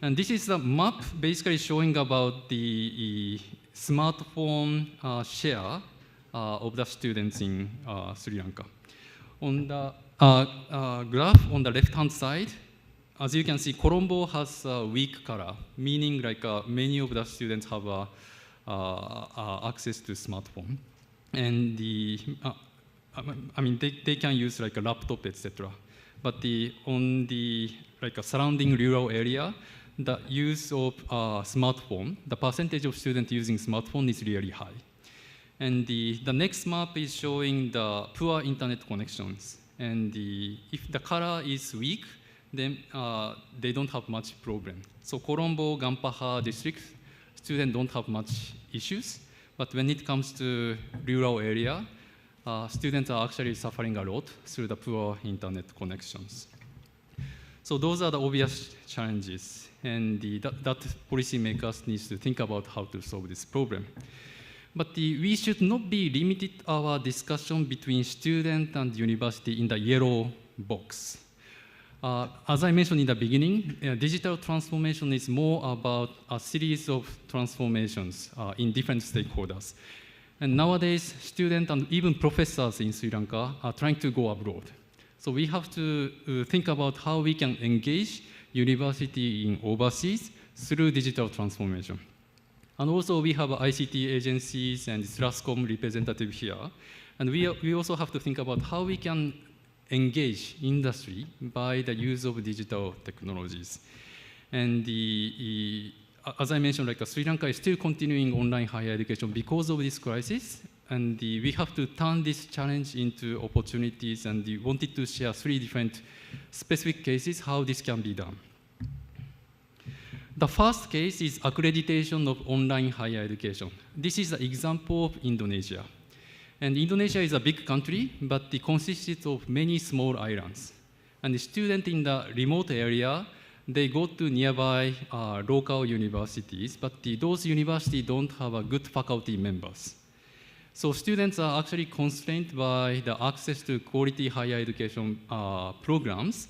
And this is a map basically showing about the smartphone share of the students in Sri Lanka. On the graph on the left-hand side, as you can see, Colombo has a weak color, meaning like many of the students have access to smartphone. And they can use like a laptop, etc. But on the surrounding rural area, the use of smartphone, the percentage of students using smartphone is really high. And the next map is showing the poor internet connections. And if the color is weak, then they don't have much problem. So Colombo, Gampaha district, students don't have much issues. But when it comes to rural area, students are actually suffering a lot through the poor internet connections. So those are the obvious challenges, and that policymakers need to think about how to solve this problem. But we should not be limited our discussion between student and university in the yellow box. As I mentioned in the beginning, digital transformation is more about a series of transformations in different stakeholders. And nowadays, students and even professors in Sri Lanka are trying to go abroad. So we have to think about how we can engage university in overseas through digital transformation. And also we have ICT agencies and SLASCOM representative here. And we also have to think about how we can engage industry by the use of digital technologies. And as I mentioned, Sri Lanka is still continuing online higher education because of this crisis. And we have to turn this challenge into opportunities, and we wanted to share 3 different specific cases how this can be done. The first case is accreditation of online higher education. This is an example of Indonesia. And Indonesia is a big country, but it consists of many small islands. And the students in the remote area, they go to nearby local universities, but those universities don't have a good faculty members. So students are actually constrained by the access to quality higher education programs.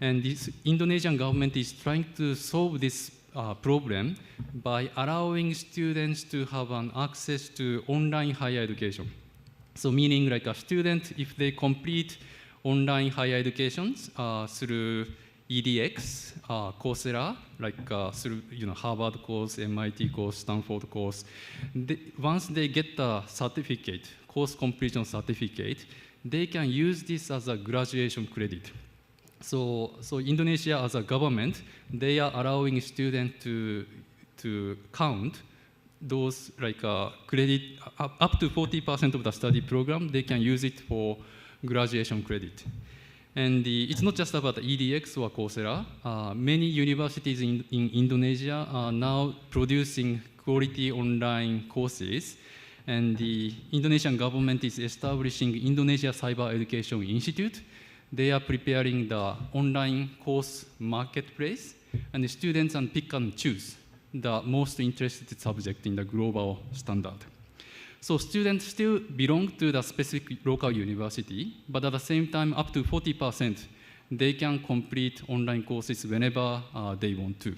And this Indonesian government is trying to solve this problem by allowing students to have an access to online higher education. So meaning a student, if they complete online higher educations through EDX, Coursera, through Harvard course, MIT course, Stanford course, once they get the certificate, course completion certificate, they can use this as a graduation credit. So Indonesia as a government, they are allowing students to count those credit, up to 40% of the study program, they can use it for graduation credit. And it's not just about the EDX or Coursera. Many universities in Indonesia are now producing quality online courses. And the Indonesian government is establishing Indonesia Cyber Education Institute. They are preparing the online course marketplace, and the students can pick and choose the most interested subject in the global standard. So students still belong to the specific local university, but at the same time, up to 40%, they can complete online courses whenever they want to.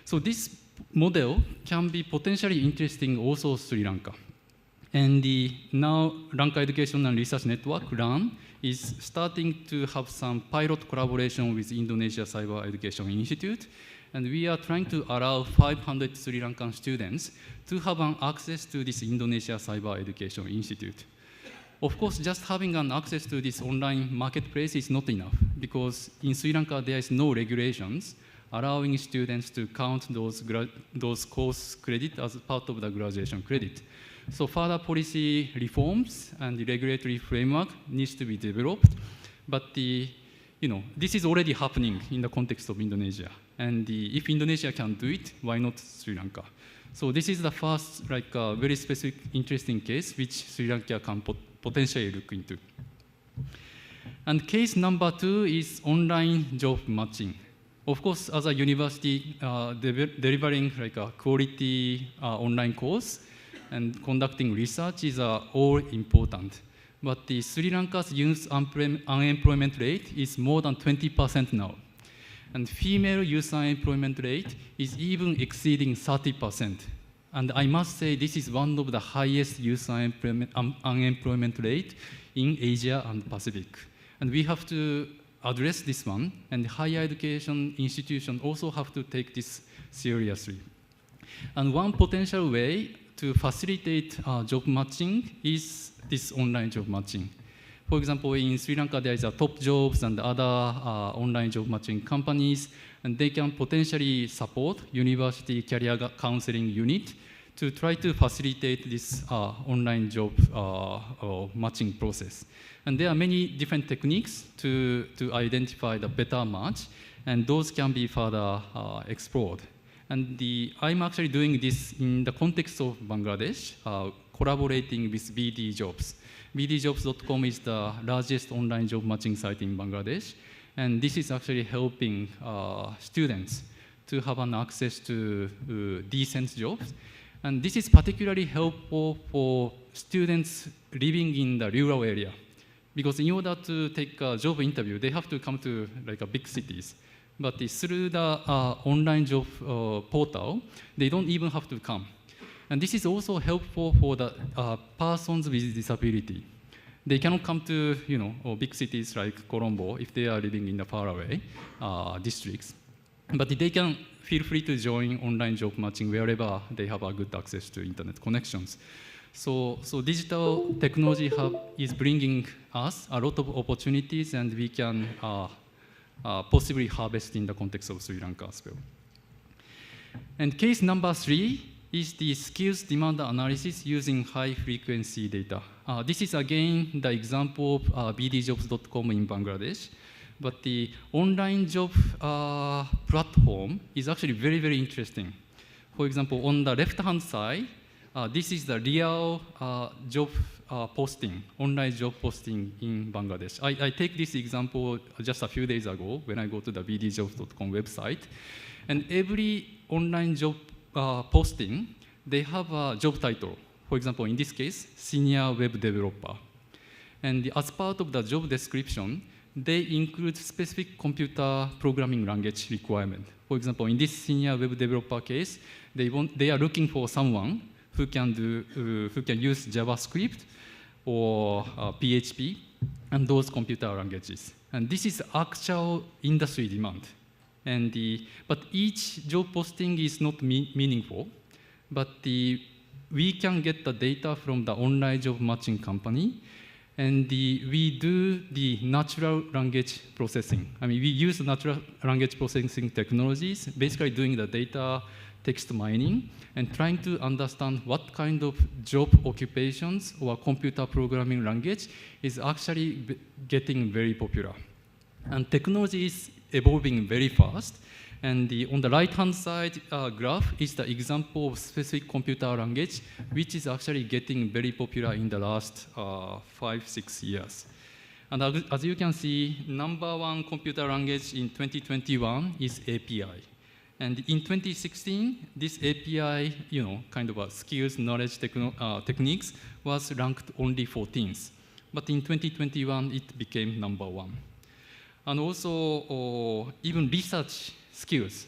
So this model can be potentially interesting also Sri Lanka. And now Lanka Education and Research Network, LAN, is starting to have some pilot collaboration with Indonesia Cyber Education Institute. And we are trying to allow 500 Sri Lankan students to have an access to this Indonesia Cyber Education Institute. Of course, just having an access to this online marketplace is not enough, because in Sri Lanka there is no regulations allowing students to count those course credit as part of the graduation credit. So further policy reforms and the regulatory framework needs to be developed, but this is already happening in the context of Indonesia. And if Indonesia can do it, why not Sri Lanka? So this is the first very specific, interesting case which Sri Lanka can potentially look into. And case number 2 is online job matching. Of course, as a university delivering a quality online course and conducting research is all important. But the Sri Lanka's youth unemployment rate is more than 20% now. And female youth unemployment rate is even exceeding 30%. And I must say this is one of the highest youth unemployment rate in Asia and Pacific. And we have to address this one, and higher education institutions also have to take this seriously. And one potential way to facilitate job matching is this online job matching. For example, in Sri Lanka, there is a Top Jobs and other online job matching companies, and they can potentially support university career counseling unit to try to facilitate this online job matching process. And there are many different techniques to identify the better match, and those can be further explored. And I'm actually doing this in the context of Bangladesh, collaborating with BD Jobs. BDjobs.com is the largest online job matching site in Bangladesh, and this is actually helping students to have an access to decent jobs. And this is particularly helpful for students living in the rural area, because in order to take a job interview, they have to come to like a big cities. But through the online job portal, they don't even have to come. And this is also helpful for the persons with disability. They cannot come to big cities like Colombo if they are living in the faraway districts. But they can feel free to join online job matching wherever they have a good access to internet connections. So digital technology hub is bringing us a lot of opportunities, and we can possibly harvest in the context of Sri Lanka as well. And case number 3 is the skills demand analysis using high frequency data. This is again the example of bdjobs.com in Bangladesh. But the online job platform is actually very, very interesting. For example, on the left-hand side, this is the real job posting, online job posting in Bangladesh. I take this example just a few days ago when I go to the bdjobs.com website. And every online job posting, they have a job title. For example, in this case, senior web developer. And as part of the job description, they include specific computer programming language requirement. For example, in this senior web developer case, they are looking for someone who can use JavaScript or PHP and those computer languages. And this is actual industry demand. And but each job posting is not meaningful, but we can get the data from the online job matching company, and we do the natural language processing. I mean, we use natural language processing technologies, basically doing the data text mining and trying to understand what kind of job occupations or computer programming language is actually getting very popular. And technology is evolving very fast. And on the right-hand side graph is the example of specific computer language, which is actually getting very popular in the last 5-6 years. And as you can see, #1 computer language in 2021 is API. And in 2016, this API, kind of a skills, knowledge, techniques was ranked only 14th. But in 2021, it became #1. And also, even research skills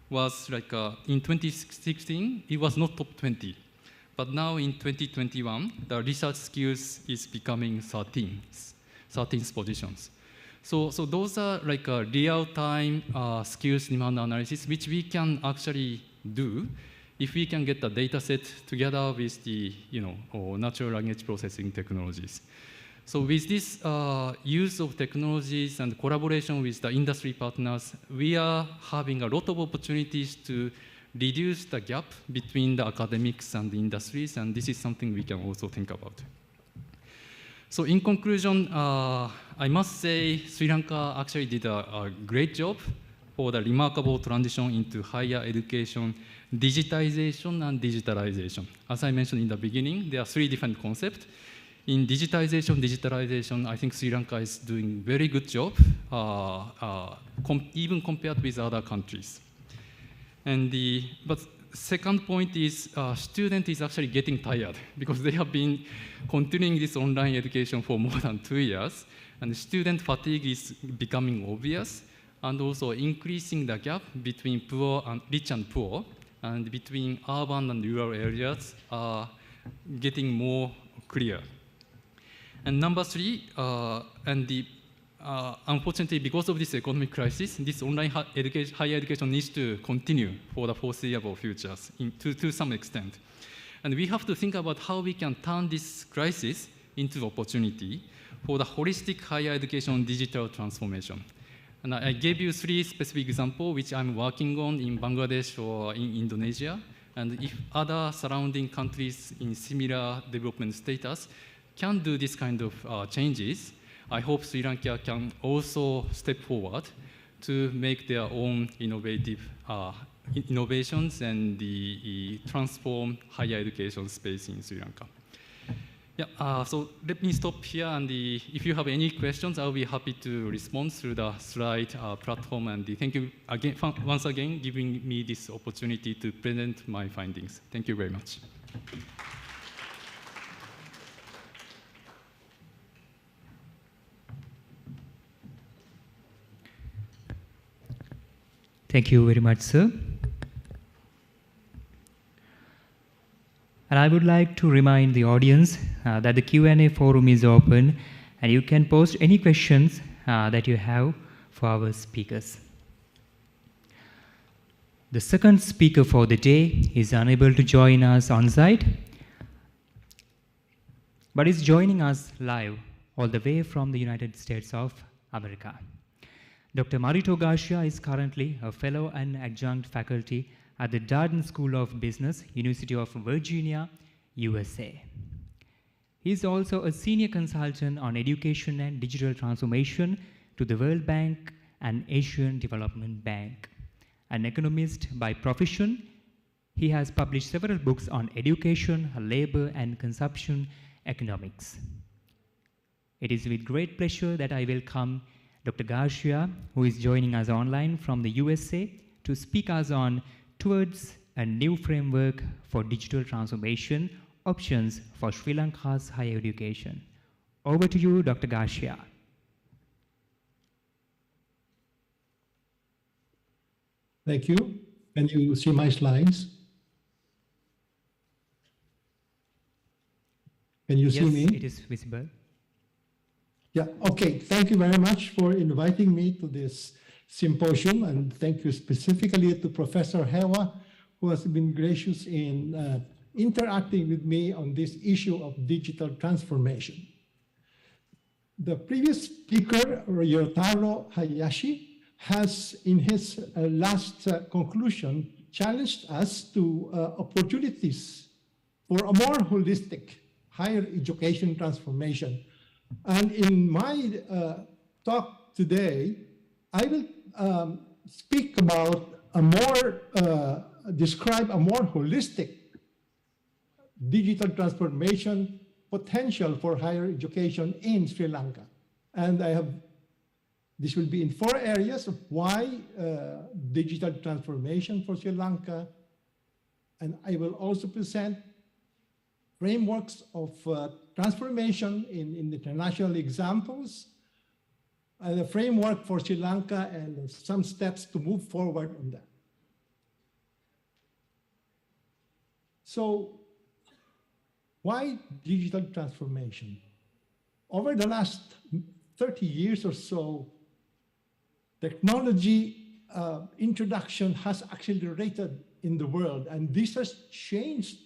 was like, in 2016, it was not top 20. But now in 2021, the research skills is becoming 13th positions. So those are like a real-time skills demand analysis, which we can actually do if we can get the data set together with the natural language processing technologies. So with this use of technologies and collaboration with the industry partners, we are having a lot of opportunities to reduce the gap between the academics and the industries, and this is something we can also think about. So in conclusion, I must say Sri Lanka actually did a great job for the remarkable transition into higher education, digitization and digitalization. As I mentioned in the beginning, there are 3 different concepts. In digitalization, I think Sri Lanka is doing very good job, even compared with other countries. And but second point is student is actually getting tired because they have been continuing this online education for more than 2 years, and student fatigue is becoming obvious, and also increasing the gap between rich and poor, and between urban and rural areas are getting more clear. And number 3, unfortunately, because of this economic crisis, this online higher education needs to continue for the foreseeable futures to some extent. And we have to think about how we can turn this crisis into opportunity. for the holistic higher education digital transformation. And I gave you 3 specific examples which I'm working on in Bangladesh or in Indonesia. And if other surrounding countries in similar development status can do this kind of changes, I hope Sri Lanka can also step forward to make their own innovative innovations and transform higher education space in Sri Lanka. Yeah, so let me stop here, and if you have any questions, I'll be happy to respond through the slide platform. And thank you again, once again, giving me this opportunity to present my findings. Thank you very much. Thank you very much, sir. And I would like to remind the audience that the Q&A forum is open, and you can post any questions that you have for our speakers. The second speaker for the day is unable to join us on site, but is joining us live all the way from the United States of America. Dr. Marito Garcia is currently a fellow and adjunct faculty at the Darden School of Business, University of Virginia, USA. He is also a senior consultant on education and digital transformation to the World Bank and Asian Development Bank. An economist by profession, he has published several books on education, labor, and consumption economics. It is with great pleasure that I welcome Dr. Garcia, who is joining us online from the USA, to speak us on Towards a New Framework for Digital Transformation, Options for Sri Lanka's Higher Education. Over to you, Dr. Garcia. Thank you. Can you see my slides? Can you see me? Yes, it is visible. Yeah, okay. Thank you very much for inviting me to this symposium, and thank you specifically to Professor Hewa, who has been gracious in interacting with me on this issue of digital transformation. The previous speaker, Ryotaro Hayashi, has in his last conclusion challenged us to opportunities for a more holistic higher education transformation. And in my talk today, I will speak about describe a more holistic digital transformation potential for higher education in Sri Lanka. And this will be in 4 areas of why digital transformation for Sri Lanka. And I will also present frameworks of transformation in international examples, and a framework for Sri Lanka, and some steps to move forward on that. So, why digital transformation? Over the last 30 years or so, technology introduction has accelerated in the world, and this has changed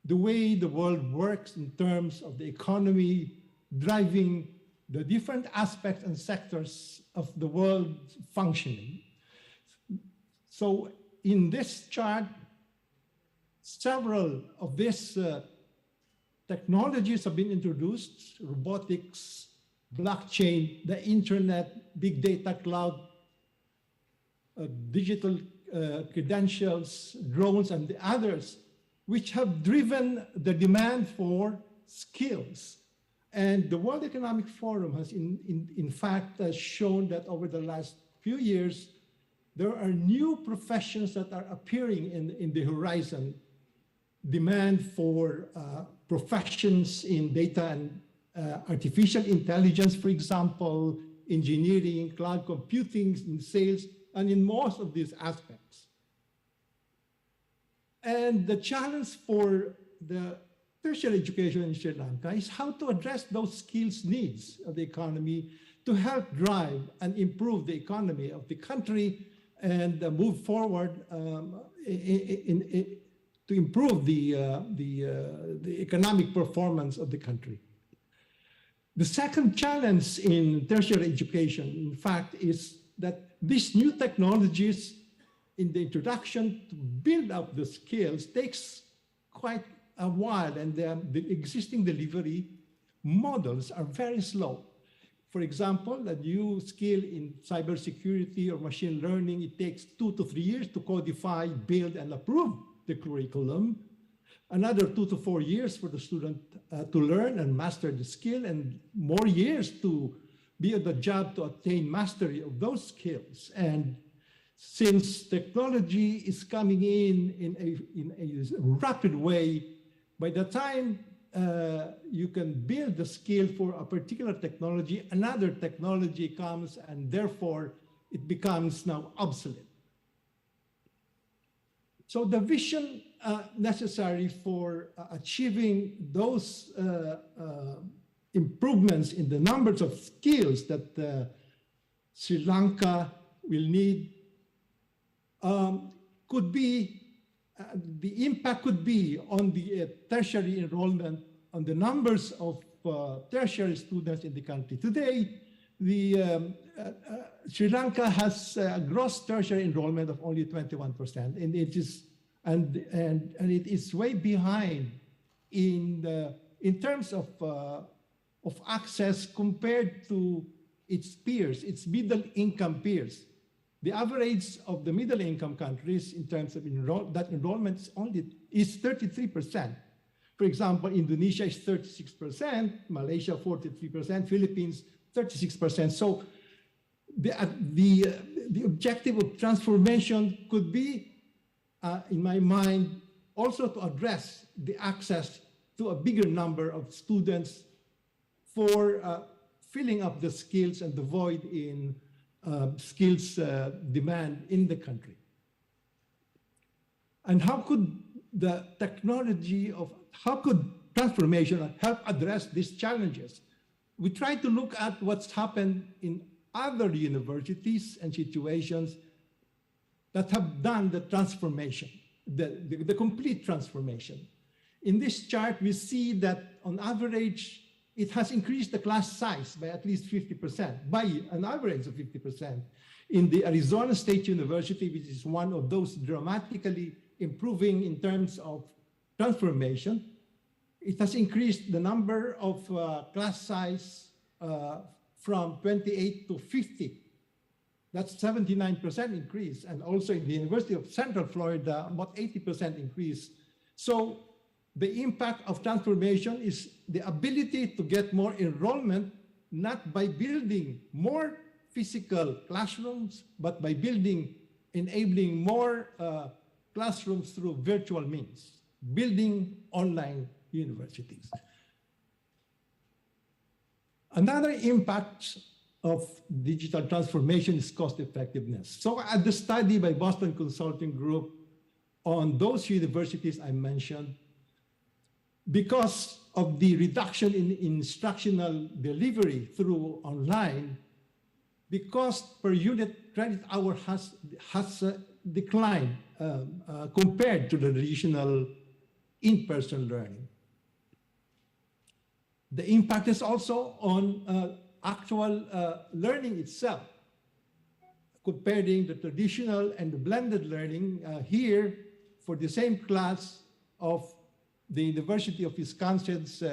the way the world works in terms of the economy, driving the different aspects and sectors of the world functioning. So in this chart, several of these technologies have been introduced: robotics, blockchain, the internet, big data, cloud, digital credentials, drones, and the others, which have driven the demand for skills. And the World Economic Forum has in fact shown that over the last few years, there are new professions that are appearing in the horizon. Demand for professions in data and artificial intelligence, for example, engineering, cloud computing, in sales, and in most of these aspects. And the challenge for the tertiary education in Sri Lanka is how to address those skills needs of the economy to help drive and improve the economy of the country and move forward to improve the economic performance of the country. The second challenge in tertiary education, in fact, is that these new technologies in the introduction to build up the skills takes quite a while, and the existing delivery models are very slow. For example, a new skill in cybersecurity or machine learning, it takes 2 to 3 years to codify, build, and approve the curriculum. Another 2 to 4 years for the student to learn and master the skill, and more years to be on the job to attain mastery of those skills. And since technology is coming in a rapid way, by the time you can build the skill for a particular technology, another technology comes, and therefore it becomes now obsolete. So the vision necessary for achieving those improvements in the numbers of skills that Sri Lanka will need could be, the impact could be on the tertiary enrollment, on the numbers of tertiary students in the country. Today, Sri Lanka has a gross tertiary enrollment of only 21%, and it is way behind in terms of access compared to its peers, its middle-income peers. The average of the middle-income countries in terms of that enrollment is 33%. For example, Indonesia is 36%, Malaysia 43%, Philippines 36%. So the objective of transformation could be, in my mind, also to address the access to a bigger number of students for filling up the skills and the void in skills demand in the country. And how could the technology how could transformation help address these challenges? We try to look at what's happened in other universities and situations that have done the transformation, the complete transformation. In this chart, we see that on average, it has increased the class size by at least 50%, by an average of 50%. In the Arizona State University, which is one of those dramatically improving in terms of transformation, it has increased the number of class size from 28 to 50. That's 79% increase. And also in the University of Central Florida, about 80% increase. So the impact of transformation is the ability to get more enrollment, not by building more physical classrooms, but by enabling more classrooms through virtual means, building online universities. Another impact of digital transformation is cost effectiveness. So at the study by Boston Consulting Group on those universities I mentioned, because of the reduction in instructional delivery through online, the cost per unit credit hour has declined compared to the traditional in-person learning. The impact is also on actual learning itself. Comparing the traditional and the blended learning here for the same class of the University of Wisconsin's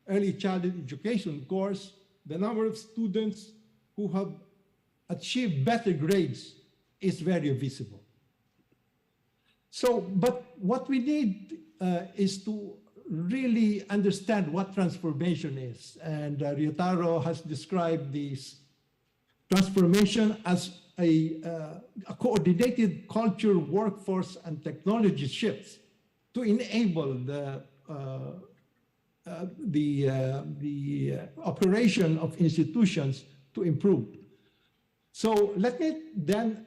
early childhood education course, the number of students who have achieved better grades is very visible. So, but what we need is to really understand what transformation is. And Ryotaro has described this transformation as a coordinated culture, workforce, and technology shifts to enable the operation of institutions to improve. So let me then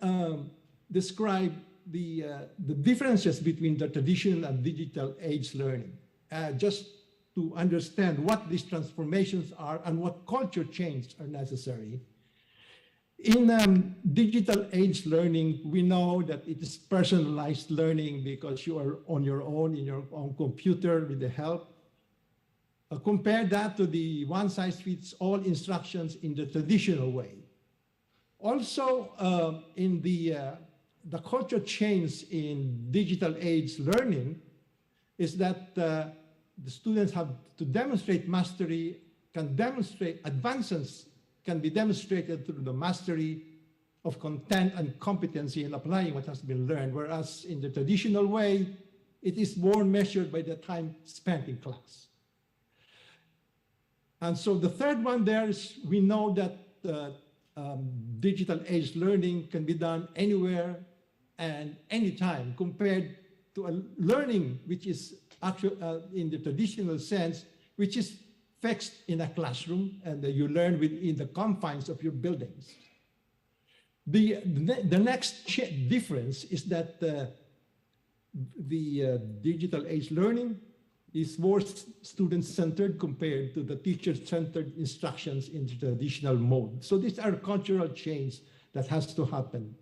describe the differences between the traditional and digital age learning, just to understand what these transformations are and what culture changes are necessary. In digital age learning, we know that it is personalized learning because you are on your own, in your own computer with the help. Compare that to the one-size-fits-all instructions in the traditional way. Also, in the culture change in digital age learning is that the students have to demonstrate mastery, advances can be demonstrated through the mastery of content and competency in applying what has been learned, whereas in the traditional way, it is more measured by the time spent in class. And so the third one there is we know that digital age learning can be done anywhere and anytime compared to a learning which is actually in the traditional sense, which is fixed in a classroom and you learn within the confines of your buildings. The next difference is that the digital age learning is more student-centered compared to the teacher-centered instructions in the traditional mode. So these are cultural changes that has to happen.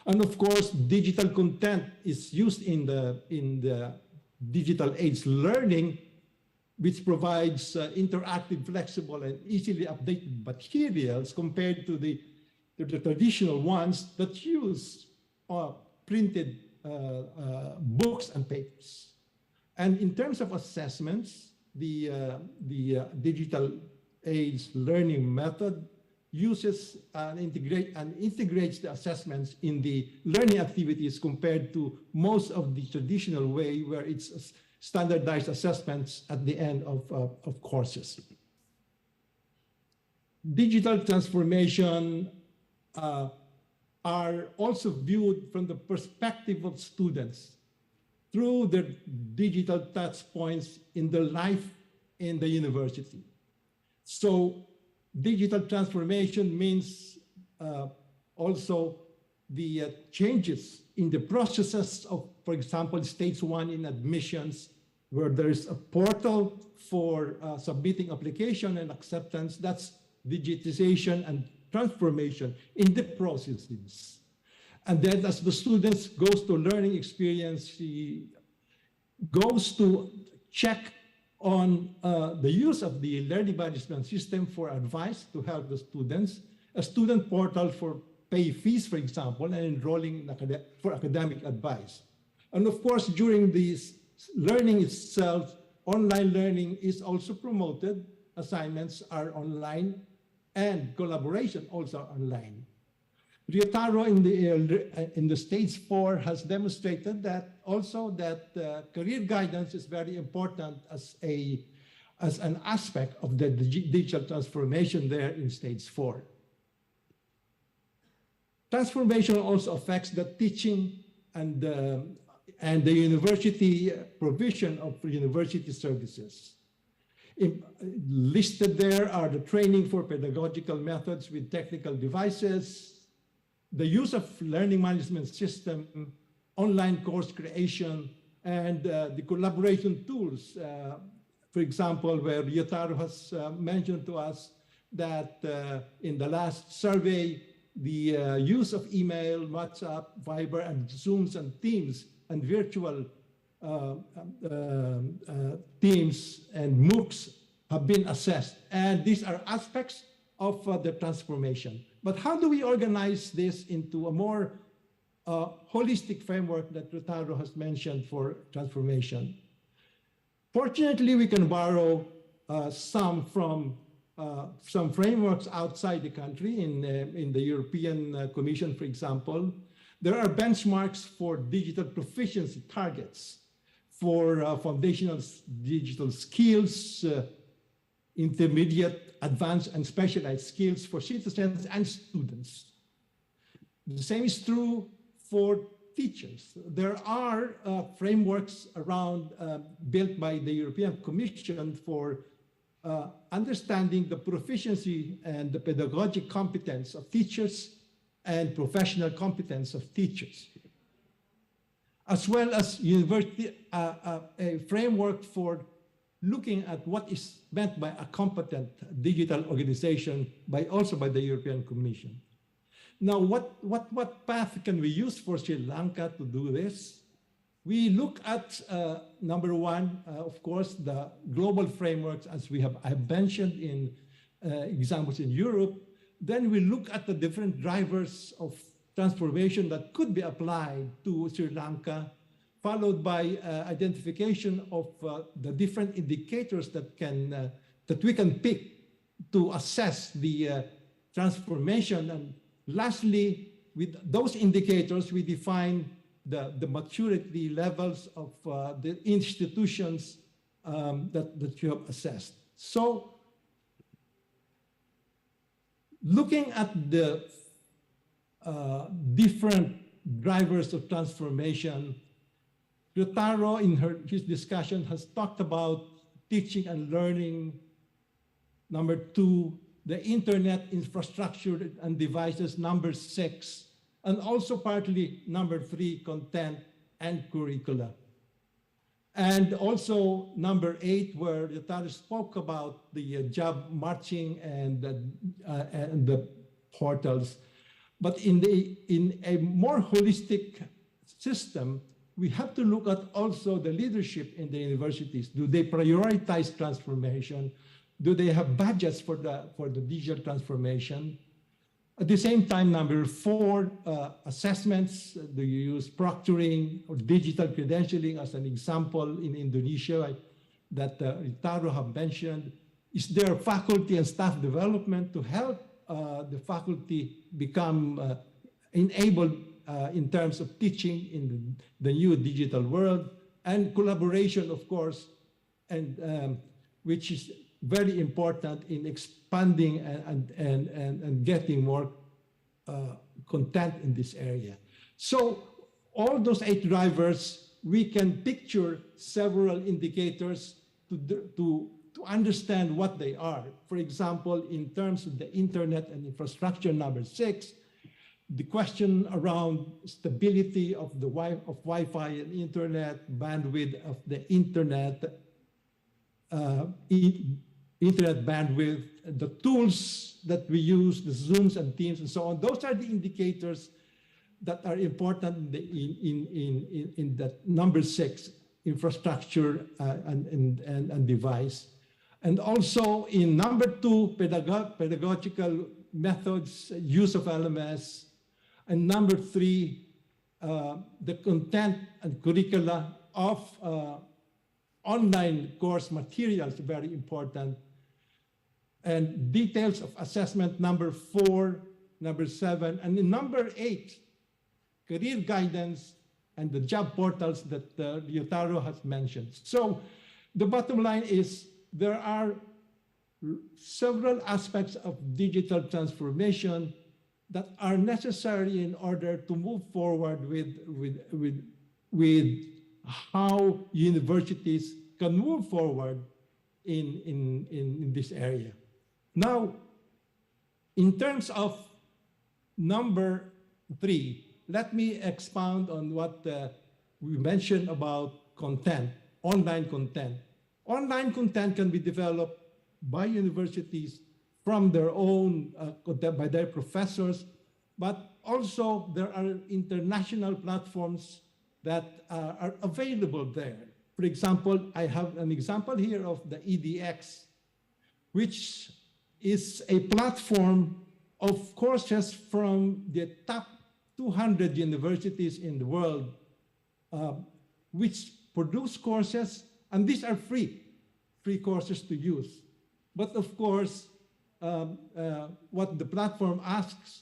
And of course, digital content is used in the digital age learning, which provides interactive, flexible, and easily updated materials compared to the traditional ones that use printed books and papers. And in terms of assessments, the digital age learning method uses and integrates the assessments in the learning activities compared to most of the traditional way where it's standardized assessments at the end of courses. Digital transformation are also viewed from the perspective of students through their digital touch points in their life in the university. So digital transformation means also the changes in the processes of, for example, stage 1 in admissions, where there's a portal for submitting application and acceptance. That's digitization and transformation in the processes. And then as the students goes to learning experience, he goes to check on the use of the learning management system for advice to help the students, a student portal for pay fees, for example, and enrolling for academic advice. And of course, during this learning itself, online learning is also promoted. Assignments are online and collaboration also online. Ryotaro in the stage 4 has demonstrated that also that career guidance is very important as an aspect of the digital transformation there in stage 4. Transformation also affects the teaching and the university provision of university services. Listed there are the training for pedagogical methods with technical devices, the use of learning management system, online course creation, and the collaboration tools. For example, where Ryotaro has mentioned to us that in the last survey, the use of email, WhatsApp, Viber, and Zooms and Teams and virtual Teams and MOOCs have been assessed. And these are aspects of the transformation. But how do we organize this into a more holistic framework that Ryotaro has mentioned for transformation? Fortunately, we can borrow some from some frameworks outside the country. In the European Commission, for example, there are benchmarks for digital proficiency targets for foundational digital skills, intermediate, advanced, and specialized skills for citizens and students. The same is true for teachers. There are frameworks around built by the European Commission for understanding the proficiency and the pedagogic competence of teachers and professional competence of teachers, as well as a framework for looking at what is meant by a competent digital organization also by the European Commission. Now, what path can we use for Sri Lanka to do this? We look at, number one, of course, the global frameworks, as I have mentioned in examples in Europe. Then we look at the different drivers of transformation that could be applied to Sri Lanka, followed by identification of the different indicators that we can pick to assess the transformation. And lastly, with those indicators, we define the maturity levels of the institutions that you have assessed. So, looking at the different drivers of transformation, Ryotaro in his discussion has talked about teaching and learning. Number 2, the internet infrastructure and devices. Number 6, and also partly number 3, content and curricula. And also number 8, where Ryotaro spoke about the job matching and the portals. But in a more holistic system, we have to look at also the leadership in the universities. Do they prioritize transformation? Do they have budgets for the digital transformation? At the same time, number 4, assessments. Do you use proctoring or digital credentialing as an example in Indonesia that Ryotaro have mentioned? Is there faculty and staff development to help the faculty become enabled in terms of teaching in the new digital world? And collaboration, of course, and which is very important in expanding and getting more content in this area. So all those 8 drivers, we can picture several indicators to understand what they are. For example, in terms of the internet and infrastructure, number 6, the question around stability of Wi-Fi and internet, bandwidth of the internet, internet bandwidth, the tools that we use, the Zooms and Teams and so on. Those are the indicators that are important in that number 6, infrastructure and device. And also in number 2, pedagogical methods, use of LMS. And number 3, the content and curricula of online course materials, very important. And details of assessment, number 4, number 7, and in number 8, career guidance and the job portals that Ryotaro has mentioned. So the bottom line is there are several aspects of digital transformation that are necessary in order to move forward with how universities can move forward in this area. Now, in terms of number 3, let me expound on what we mentioned about content, online content. Online content can be developed by universities from their own, by their professors, but also there are international platforms that are available there. For example, I have an example here of the EDX, which is a platform of courses from the top 200 universities in the world, which produce courses, and these are free courses to use. But of course, what the platform asks,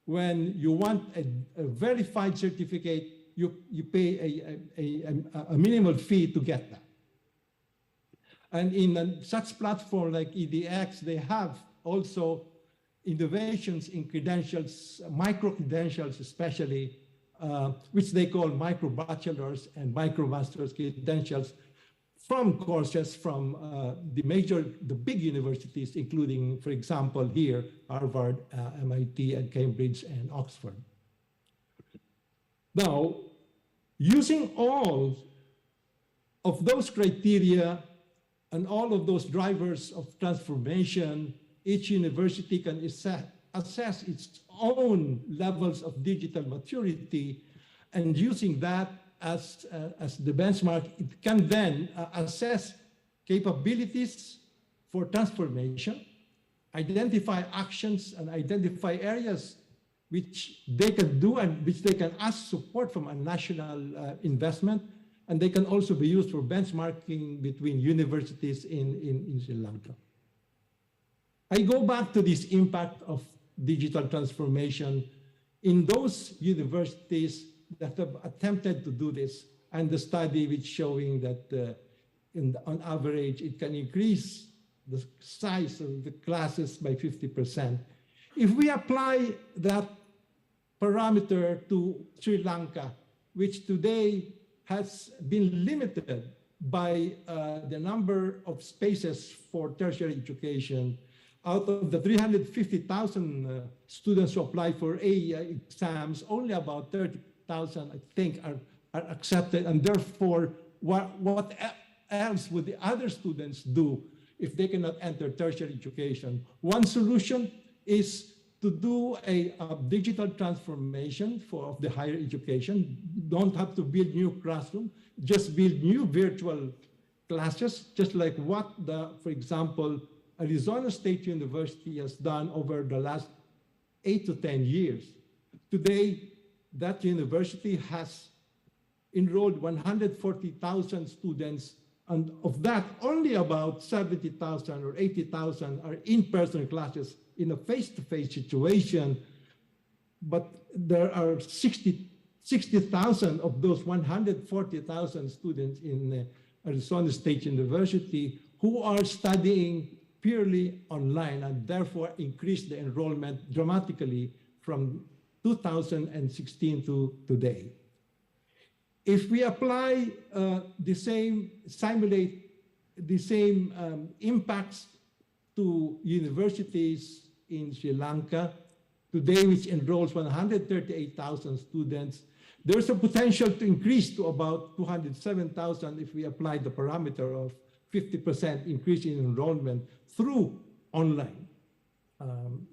when you want a verified certificate, you pay a minimal fee to get that. And in such platform like EDX, they have also innovations in credentials, micro-credentials especially, which they call micro-bachelors and micro-masters credentials from courses from the big universities, including, for example, here, Harvard, MIT, and Cambridge, and Oxford. Now, using all of those criteria and all of those drivers of transformation, each university can assess its own levels of digital maturity, and using that, as the benchmark, it can then assess capabilities for transformation, identify actions and identify areas which they can do and which they can ask support from a national investment, and they can also be used for benchmarking between universities in Sri Lanka. I go back to this impact of digital transformation in those universities that have attempted to do this, and the study which showing that on average it can increase the size of the classes by 50%. If we apply that parameter to Sri Lanka, which today has been limited by the number of spaces for tertiary education, out of the 350,000 students who apply for AEI exams, only about 30,000, I think, are accepted. And therefore, what else would the other students do if they cannot enter tertiary education? One solution is to do a digital transformation of the higher education. You don't have to build new classroom, just build new virtual classes, just like what for example, Arizona State University has done over the last 8 to 10 years. Today, that university has enrolled 140,000 students, and of that, only about 70,000 or 80,000 are in-person classes in a face-to-face situation, but there are 60,000 of those 140,000 students in Arizona State University who are studying purely online, and therefore increased the enrollment dramatically from 2016 to today. If we apply simulate the same impacts to universities in Sri Lanka, today which enrolls 138,000 students, there's a potential to increase to about 207,000 if we apply the parameter of 50% increase in enrollment through online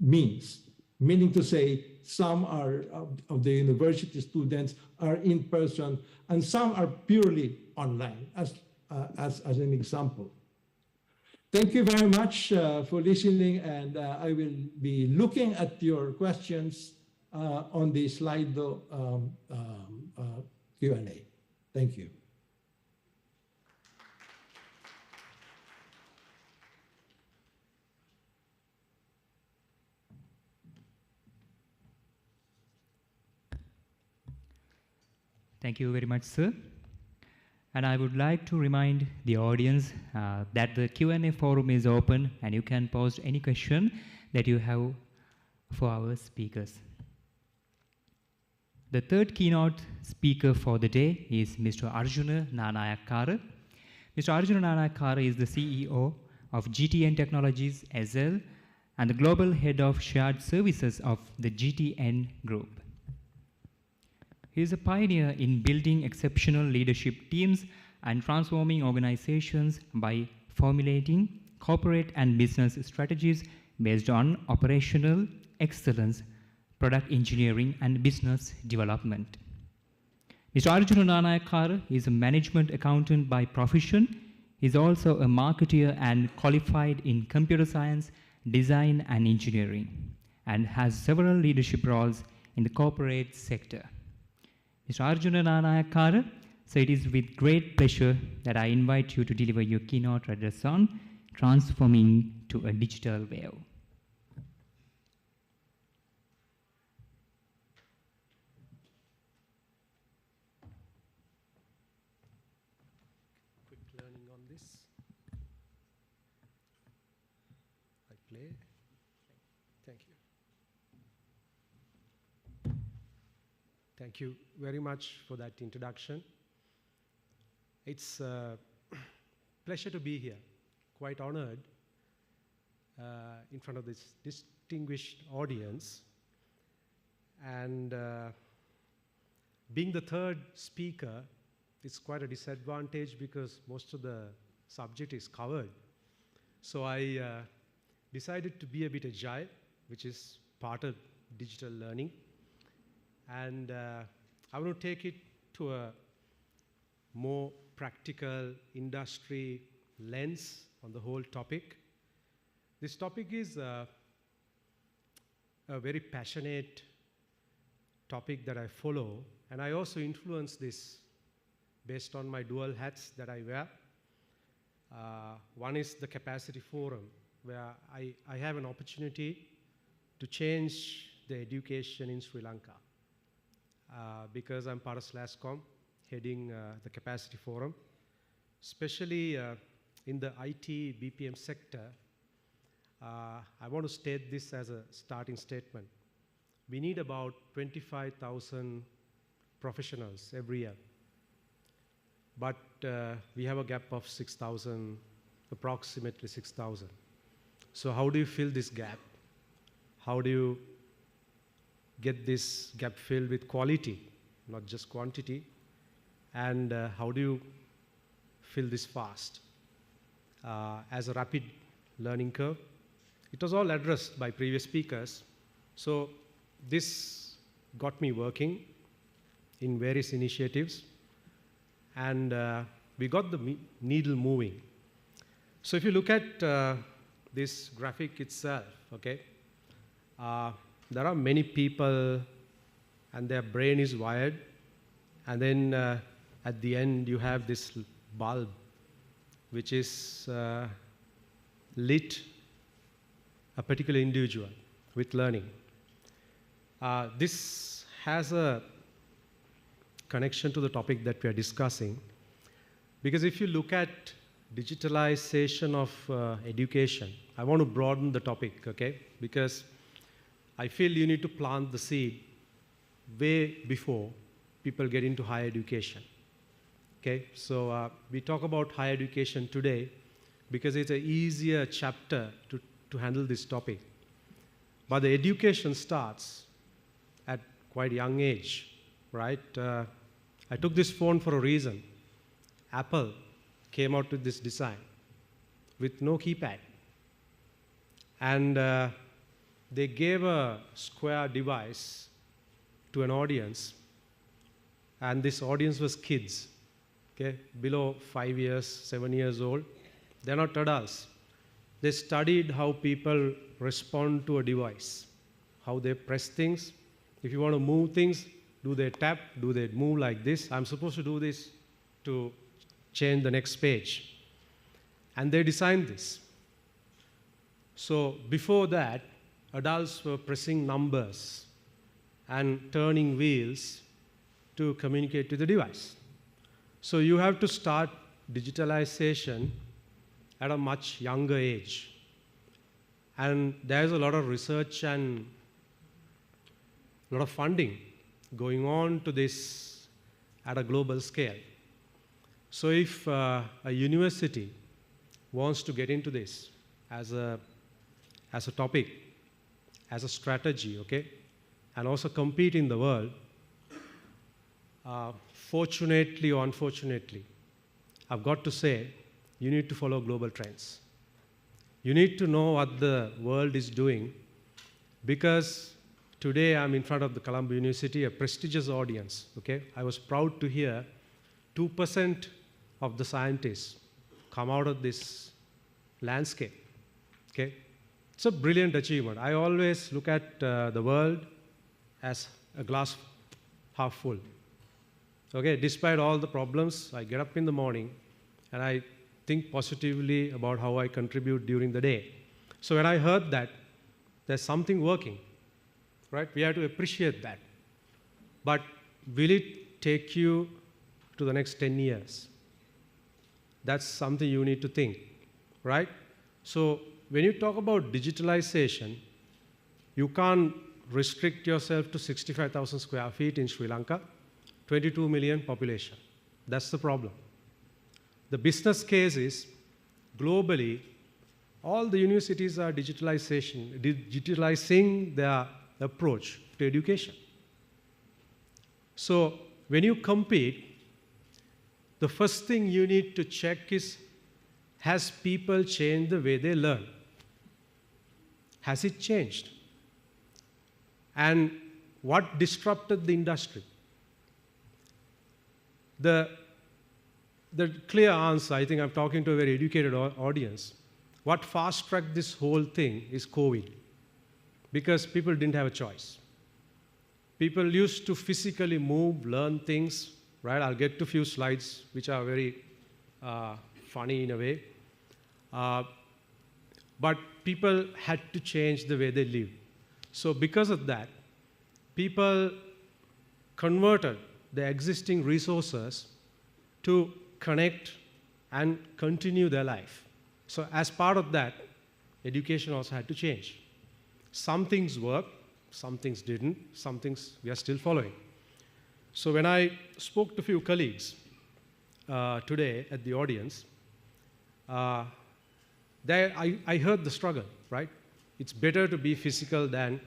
means, meaning to say some are of the university students are in person and some are purely online, as an example. Thank you very much for listening, and I will be looking at your questions on the Slido Q&A. Thank you. Thank you very much, sir. And I would like to remind the audience that the Q&A forum is open and you can post any question that you have for our speakers. The third keynote speaker for the day is Mr. Arjuna Nanayakara. Mr. Arjuna Nanayakara is the CEO of GTN Technologies SL and the Global Head of Shared Services of the GTN Group. He is a pioneer in building exceptional leadership teams and transforming organizations by formulating corporate and business strategies based on operational excellence, product engineering, and business development. Mr. Arjuna Nanayakara is a management accountant by profession. He is also a marketer and qualified in computer science, design, and engineering, and has several leadership roles in the corporate sector. Mr. Arjuna Nanayakara, so it is with great pleasure that I invite you to deliver your keynote address on transforming to a digital wave. Quick learning on this. I play. Thank you. Thank you very much for that introduction. It's a pleasure to be here, quite honored in front of this distinguished audience. And being the third speaker, it's quite a disadvantage because most of the subject is covered. So I decided to be a bit agile, which is part of digital learning. And I want to take it to a more practical industry lens on the whole topic. This topic is a very passionate topic that I follow, and I also influence this based on my dual hats that I wear. One is the Capacity Forum, where I have an opportunity to change the education in Sri Lanka. Because I'm part of SLASCOM, heading the Capacity Forum, especially in the IT BPM sector. I want to state this as a starting statement. We need about 25,000 professionals every year. But we have a gap of 6,000, approximately 6,000. So how do you fill this gap? How do you get this gap filled with quality, not just quantity? And how do you fill this fast? As a rapid learning curve. It was all addressed by previous speakers. So this got me working in various initiatives, and we got the needle moving. So if you look at this graphic itself, okay, there are many people and their brain is wired, and then at the end you have this bulb which is lit a particular individual with learning. This has a connection to the topic that we are discussing, because if you look at digitalization of education, I want to broaden the topic, okay, because I feel you need to plant the seed way before people get into higher education. Okay, so we talk about higher education today because it's an easier chapter to handle this topic. But the education starts at quite a young age, right? I took this phone for a reason. Apple came out with this design with no keypad. And they gave a square device to an audience, and this audience was kids, okay, below 5 years, 7 years old. They're not adults. They studied how people respond to a device, how they press things. If you want to move things, do they tap? Do they move like this? I'm supposed to do this to change the next page. And they designed this. So before that, adults were pressing numbers and turning wheels to communicate to the device. So you have to start digitalization at a much younger age. And there's a lot of research and a lot of funding going on to this at a global scale. So if a university wants to get into this as a topic, as a strategy, okay, and also compete in the world, fortunately or unfortunately, I've got to say, you need to follow global trends. You need to know what the world is doing, because today I'm in front of the Colombo University, a prestigious audience, okay? I was proud to hear 2% of the scientists come out of this landscape, okay? It's a brilliant achievement. I always look at the world as a glass half full. Okay, despite all the problems, I get up in the morning and I think positively about how I contribute during the day. So when I heard that, there's something working, right? We have to appreciate that. But will it take you to the next 10 years? That's something you need to think, right? So when you talk about digitalization, you can't restrict yourself to 65,000 square feet in Sri Lanka, 22 million population. That's the problem. The business case is, globally, all the universities are digitalizing their approach to education. So when you compete, the first thing you need to check is, has people changed the way they learn? Has it changed? And what disrupted the industry? The the clear answer, I think I'm talking to a very educated audience. What fast-tracked this whole thing is COVID, because people didn't have a choice. People used to physically move, learn things, right? I'll get to a few slides which are very funny in a way. But people had to change the way they live. So because of that, people converted the existing resources to connect and continue their life. So as part of that, education also had to change. Some things worked, some things didn't, some things we are still following. So when I spoke to a few colleagues today at the audience, I heard the struggle, right? It's better to be physical than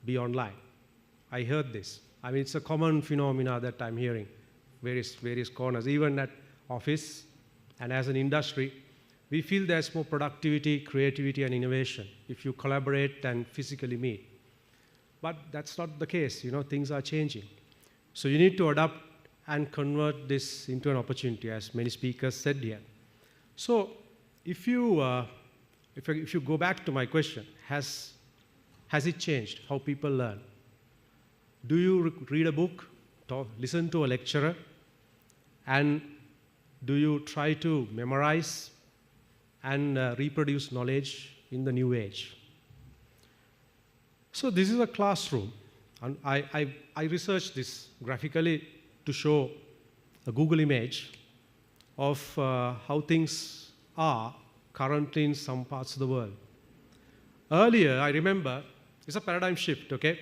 be online. I heard this. I mean, it's a common phenomena that I'm hearing, various corners, even at office and as an industry. We feel there's more productivity, creativity, and innovation if you collaborate and physically meet. But that's not the case, things are changing. So you need to adapt and convert this into an opportunity, as many speakers said here. So if you go back to my question, has it changed how people learn? Do you read a book, listen to a lecturer, and do you try to memorize and reproduce knowledge in the new age? So this is a classroom. And I researched this graphically to show a Google image of how things are currently in some parts of the world. Earlier, I remember, it's a paradigm shift, okay?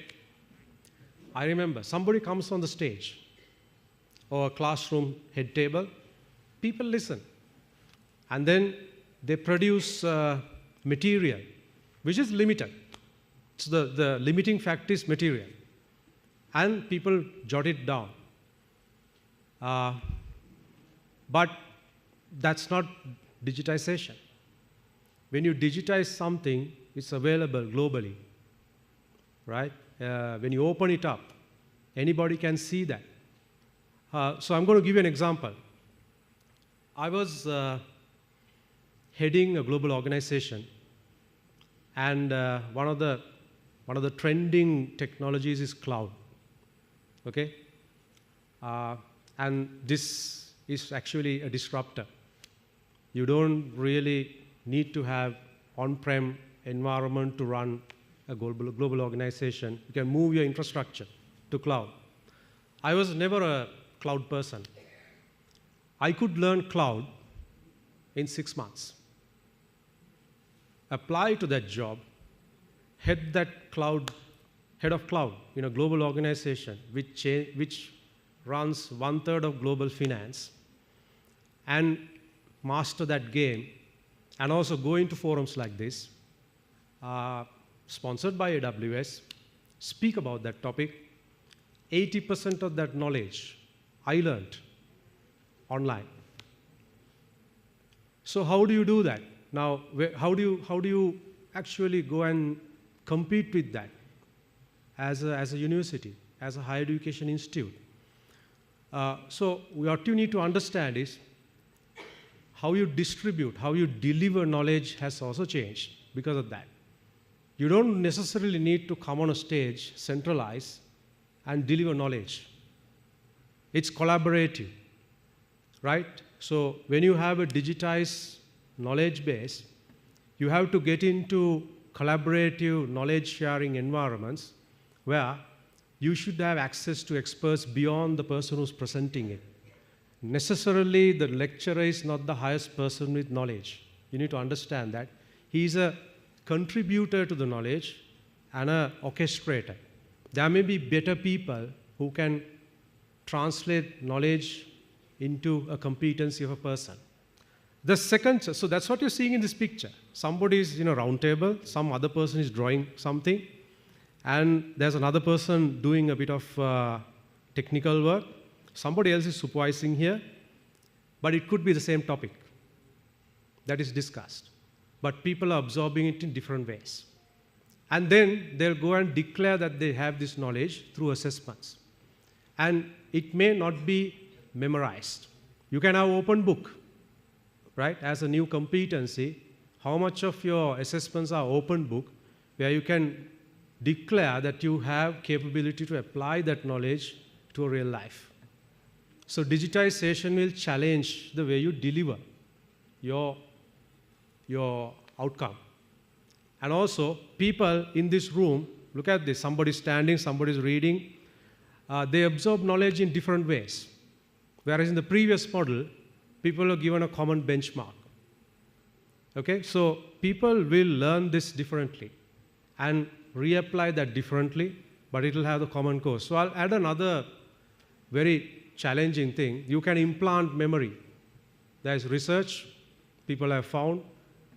I remember somebody comes on the stage or a classroom head table, people listen, and then they produce material which is limited. So the limiting factor is material, and people jot it down. But that's not digitization. When you digitize something, it's available globally, right? When you open it up, anybody can see that. So I'm going to give you an example. I was heading a global organization, and one of the trending technologies is cloud. Okay, and this is actually a disruptor. You don't really need to have on-prem environment to run a global organization. You can move your infrastructure to cloud. I was never a cloud person. I could learn cloud in 6 months. Apply to that job, head of cloud in a global organization which runs 1/3 of global finance, and master that game, and also go into forums like this, sponsored by AWS, speak about that topic. 80% of that knowledge I learned online. So how do you do that? Now, how do you actually go and compete with that as a university, as a higher education institute? So what you need to understand is how you distribute, how you deliver knowledge has also changed because of that. You don't necessarily need to come on a stage, centralize, and deliver knowledge. It's collaborative, right? So when you have a digitized knowledge base, you have to get into collaborative knowledge sharing environments where you should have access to experts beyond the person who's presenting it. Necessarily, the lecturer is not the highest person with knowledge. You need to understand that. He's a contributor to the knowledge and an orchestrator. There may be better people who can translate knowledge into a competency of a person. The second, so that's what you're seeing in this picture. Somebody is in a round table, some other person is drawing something, and there's another person doing a bit of technical work. Somebody else is supervising here, but it could be the same topic that is discussed. But people are absorbing it in different ways. And then they'll go and declare that they have this knowledge through assessments. And it may not be memorized. You can have open book, right, as a new competency. How much of your assessments are open book, where you can declare that you have capability to apply that knowledge to a real life. So digitization will challenge the way you deliver your outcome. And also, people in this room, look at this, somebody's standing, somebody's reading, they absorb knowledge in different ways. Whereas in the previous model, people are given a common benchmark. Okay, so people will learn this differently and reapply that differently, but it will have the common course. So I'll add another very challenging thing. You can implant memory. There's research people have found.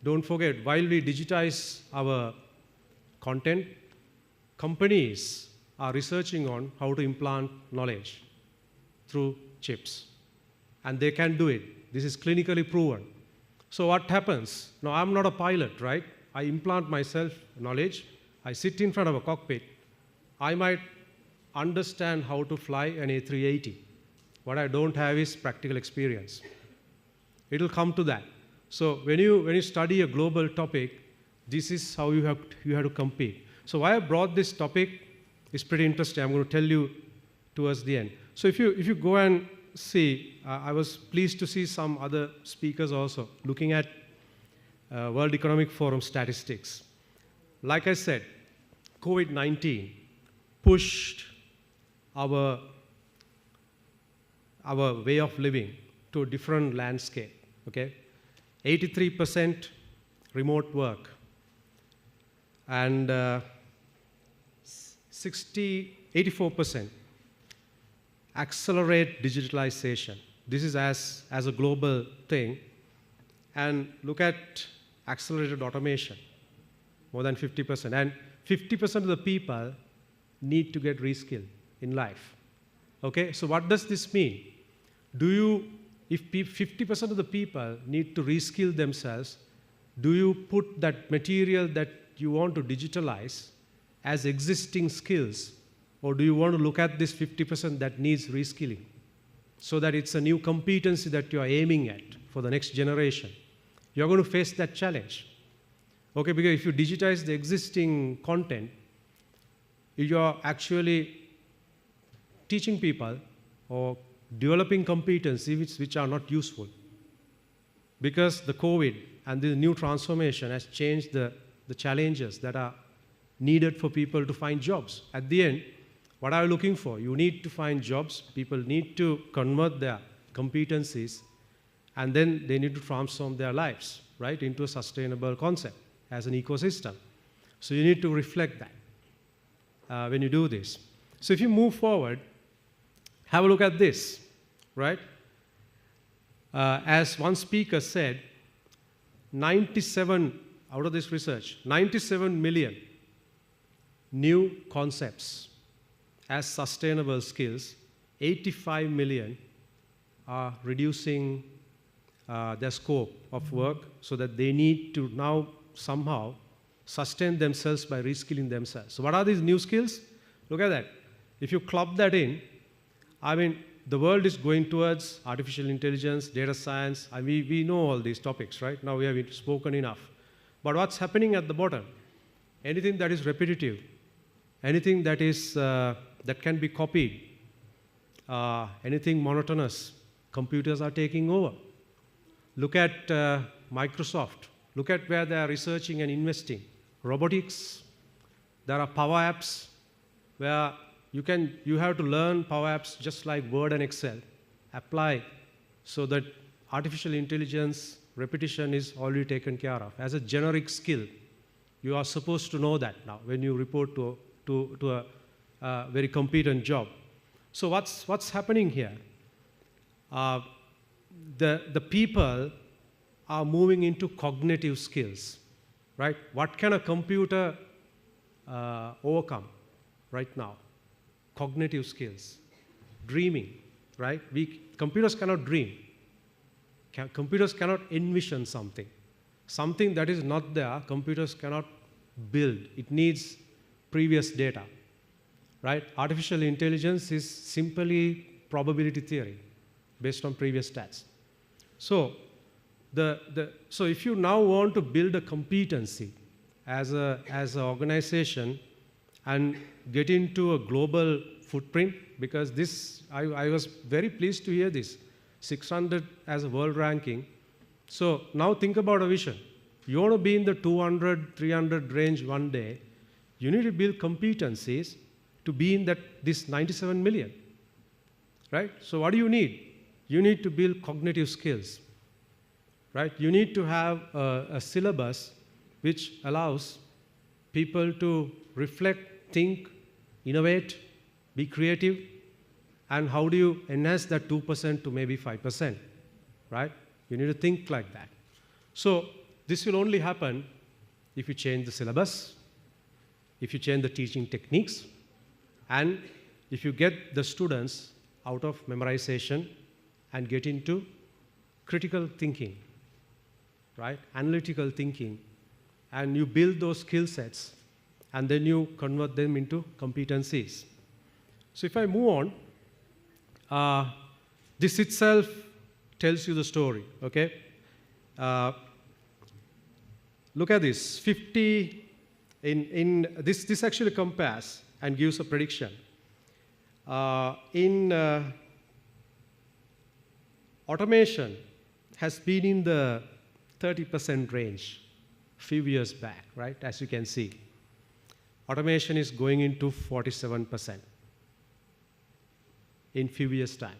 Don't forget, while we digitize our content, companies are researching on how to implant knowledge through chips. And they can do it. This is clinically proven. So what happens? Now, I'm not a pilot, right? I implant myself knowledge. I sit in front of a cockpit. I might understand how to fly an A380. What I don't have is practical experience. It'll come to that. So when you study a global topic, this is how you have to compete. So why I brought this topic is pretty interesting. I'm going to tell you towards the end. So if you go and see, I was pleased to see some other speakers also looking at World Economic Forum statistics. Like I said, COVID-19 pushed our way of living to a different landscape, okay? 83% remote work, and 84% accelerate digitalization. This is as a global thing. And look at accelerated automation, more than 50%. And 50% of the people need to get reskilled in life. Okay, so what does this mean? If 50% of the people need to reskill themselves, do you put that material that you want to digitalize as existing skills, or do you want to look at this 50% that needs reskilling so that it's a new competency that you are aiming at for the next generation? You're going to face that challenge. Okay, because if you digitize the existing content, you're actually teaching people or developing competencies which are not useful. Because the COVID and the new transformation has changed the challenges that are needed for people to find jobs. At the end, what are you looking for? You need to find jobs. People need to convert their competencies, and then they need to transform their lives, right, into a sustainable concept as an ecosystem. So you need to reflect that when you do this. So if you move forward, have a look at this, right? As one speaker said, 97, out of this research, 97 million new concepts as sustainable skills, 85 million are reducing their scope of work so that they need to now somehow sustain themselves by reskilling themselves. So what are these new skills? Look at that. If you club that in, I mean, the world is going towards artificial intelligence, data science. We know all these topics, right? Now we have spoken enough. But what's happening at the bottom? Anything that is repetitive, anything that is that can be copied, anything monotonous, computers are taking over. Look at Microsoft. Look at where they are researching and investing. Robotics. There are Power Apps where you have to learn Power Apps just like Word and Excel, apply so that artificial intelligence repetition is already taken care of. As a generic skill, you are supposed to know that now when you report to a very competent job. So what's happening here? The people are moving into cognitive skills, right? What can a computer overcome right now? Cognitive skills, dreaming, right? Computers cannot dream. Computers cannot envision something. Something that is not there, computers cannot build. It needs previous data, right? Artificial intelligence is simply probability theory. based on previous stats. So, so if you now want to build a competency as an organization and get into a global footprint, because this, I was very pleased to hear this, 600 as a world ranking. So now think about a vision. You want to be in the 200, 300 range one day, you need to build competencies to be in this 97 million, right? So what do you need? You need to build cognitive skills, right? You need to have a syllabus which allows people to reflect, think, innovate, be creative, and how do you enhance that 2% to maybe 5%, right? You need to think like that. So this will only happen if you change the syllabus, if you change the teaching techniques, and if you get the students out of memorization and get into critical thinking, right? Analytical thinking, and you build those skill sets, and then you convert them into competencies. So if I move on, this itself tells you the story, okay? Look at this, 50, this actually compares and gives a prediction. Automation has been in the 30% range a few years back, right? As you can see. Automation is going into 47% in few years' time.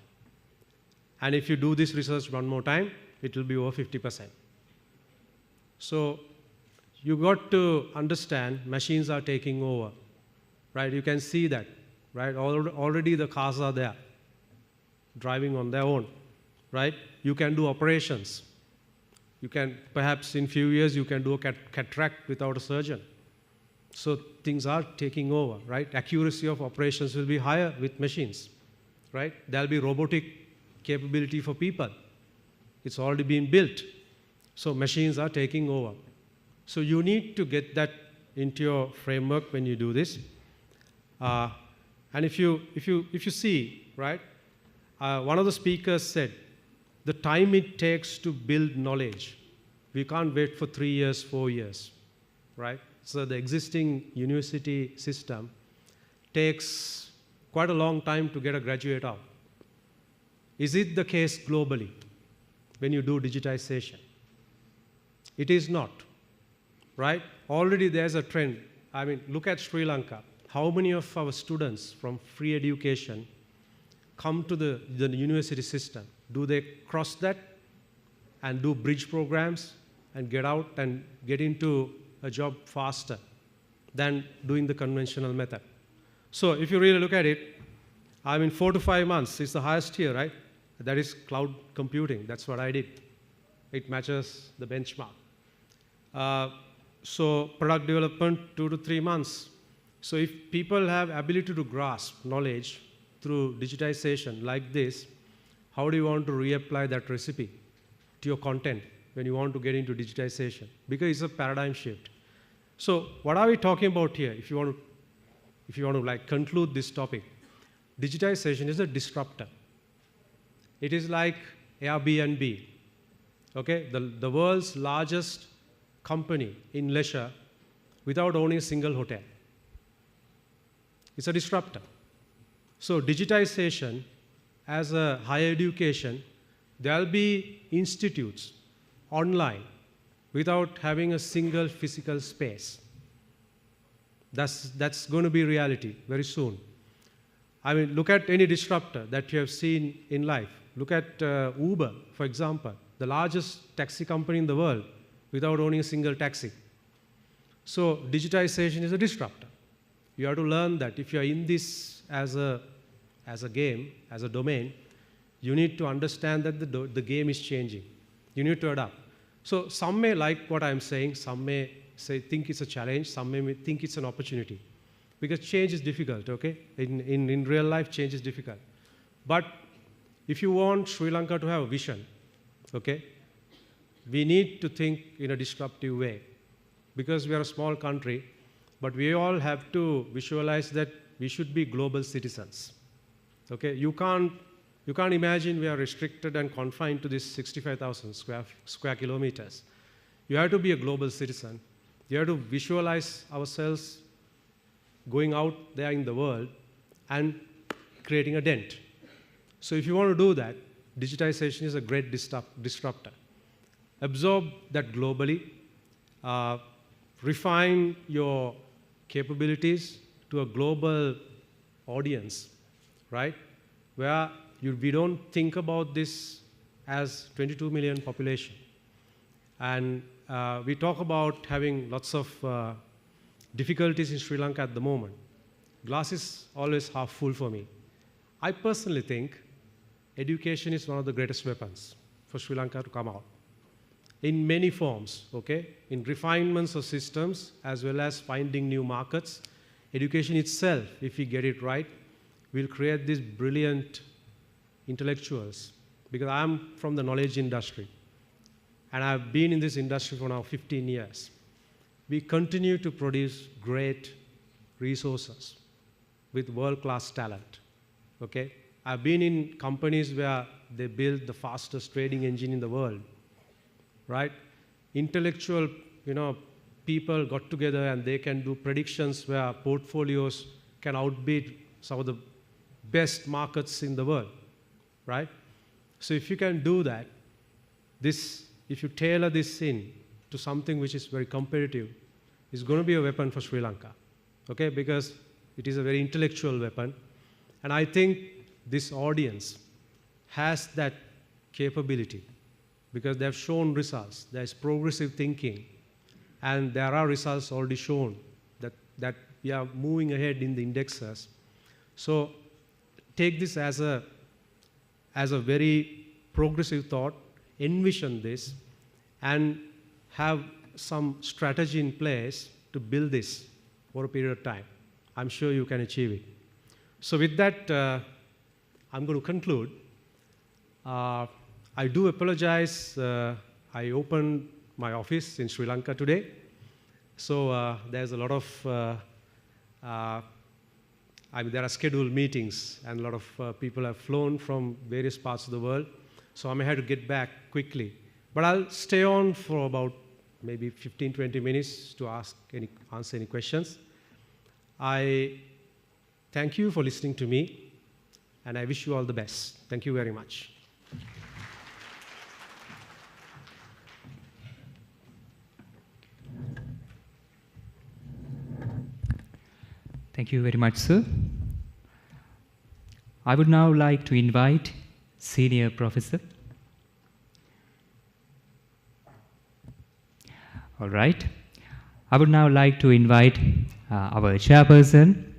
And if you do this research one more time, it will be over 50%. So you got to understand machines are taking over, right? You can see that, right? Already the cars are there, driving on their own, right? You can do operations. You can, perhaps in few years, you can do a cataract without a surgeon. So things are taking over, right? Accuracy of operations will be higher with machines, right? There'll be robotic capability for people. It's already been built. So machines are taking over. So you need to get that into your framework when you do this. And if you see, right, one of the speakers said, the time it takes to build knowledge, we can't wait for 3 years, 4 years, right? So the existing university system takes quite a long time to get a graduate out. Is it the case globally when you do digitization? It is not, right? Already there's a trend. I mean, look at Sri Lanka. How many of our students from free education come to the university system? Do they cross that and do bridge programs and get out and get into a job faster than doing the conventional method? So if you really look at it, I mean, 4 to 5 months is the highest here, right? That is cloud computing. That's what I did. It matches the benchmark. So product development, 2 to 3 months. So if people have ability to grasp knowledge through digitization like this, how do you want to reapply that recipe to your content when you want to get into digitization? Because it's a paradigm shift. So what are we talking about here? If you want to like conclude this topic, digitization is a disruptor. It is like Airbnb, okay? The world's largest company in leisure without owning a single hotel. It's a disruptor. So digitization as a higher education, there'll be institutes online without having a single physical space. That's going to be reality very soon. I mean, look at any disruptor that you have seen in life. Look at Uber, for example, the largest taxi company in the world without owning a single taxi. So digitization is a disruptor. You have to learn that if you're in this as a game, as a domain, you need to understand that the game is changing. You need to adapt. So some may like what I'm saying, some may think it's a challenge, some may think it's an opportunity. Because change is difficult, okay? In real life, change is difficult. But if you want Sri Lanka to have a vision, okay, we need to think in a disruptive way. Because we are a small country, but we all have to visualize that we should be global citizens. Okay, you can't You can't imagine we are restricted and confined to this 65,000 square kilometers. You have to be a global citizen. You have to visualize ourselves going out there in the world and creating a dent. So if you want to do that, digitization is a great disruptor. Absorb that globally, refine your capabilities to a global audience, right? Where we don't think about this as 22 million population. And we talk about having lots of difficulties in Sri Lanka at the moment. Glass is always half full for me. I personally think education is one of the greatest weapons for Sri Lanka to come out. In many forms, okay? In refinements of systems, as well as finding new markets. Education itself, if we get it right, will create these brilliant intellectuals. Because I'm from the knowledge industry, and I've been in this industry for now 15 years. We continue to produce great resources with world-class talent, okay? I've been in companies where they build the fastest trading engine in the world, right? Intellectual, people got together and they can do predictions where portfolios can outbid some of the best markets in the world, right? So if you can do that, if you tailor this in to something which is very competitive, it's going to be a weapon for Sri Lanka, okay? Because it is a very intellectual weapon. And I think this audience has that capability because they have shown results. There's progressive thinking. And there are results already shown that we are moving ahead in the indexes. So take this as a very progressive thought, envision this, and have some strategy in place to build this for a period of time. I'm sure you can achieve it. So with that, I'm going to conclude. I do apologize. I opened my office in Sri Lanka today. So there's a lot of, there are scheduled meetings and a lot of people have flown from various parts of the world. So I may have to get back quickly. But I'll stay on for about maybe 15, 20 minutes to answer any questions. I thank you for listening to me, and I wish you all the best. Thank you very much. Thank you very much, sir. I would now like to invite Senior Professor. All right. I would now like to invite our chairperson,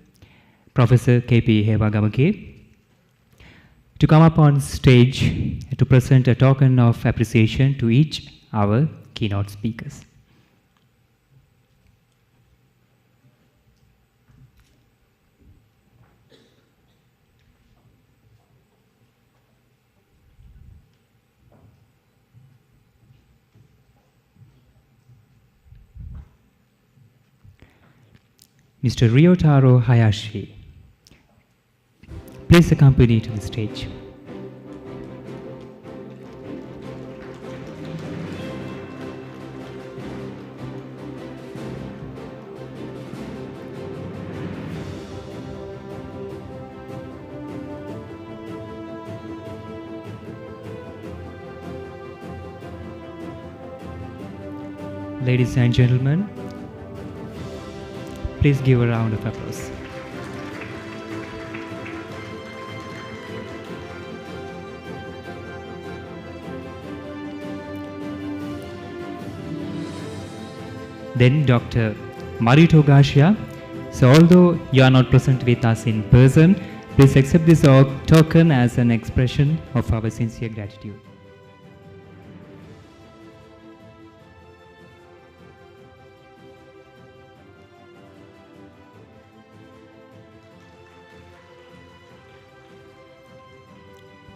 Professor K.P. Hewagamake, to come up on stage to present a token of appreciation to each our keynote speakers. Mr. Ryotaro Hayashi, please accompany to the stage. Ladies and gentlemen, please give a round of applause. Then Dr. Marito Garcia. So although you are not present with us in person, please accept this token as an expression of our sincere gratitude.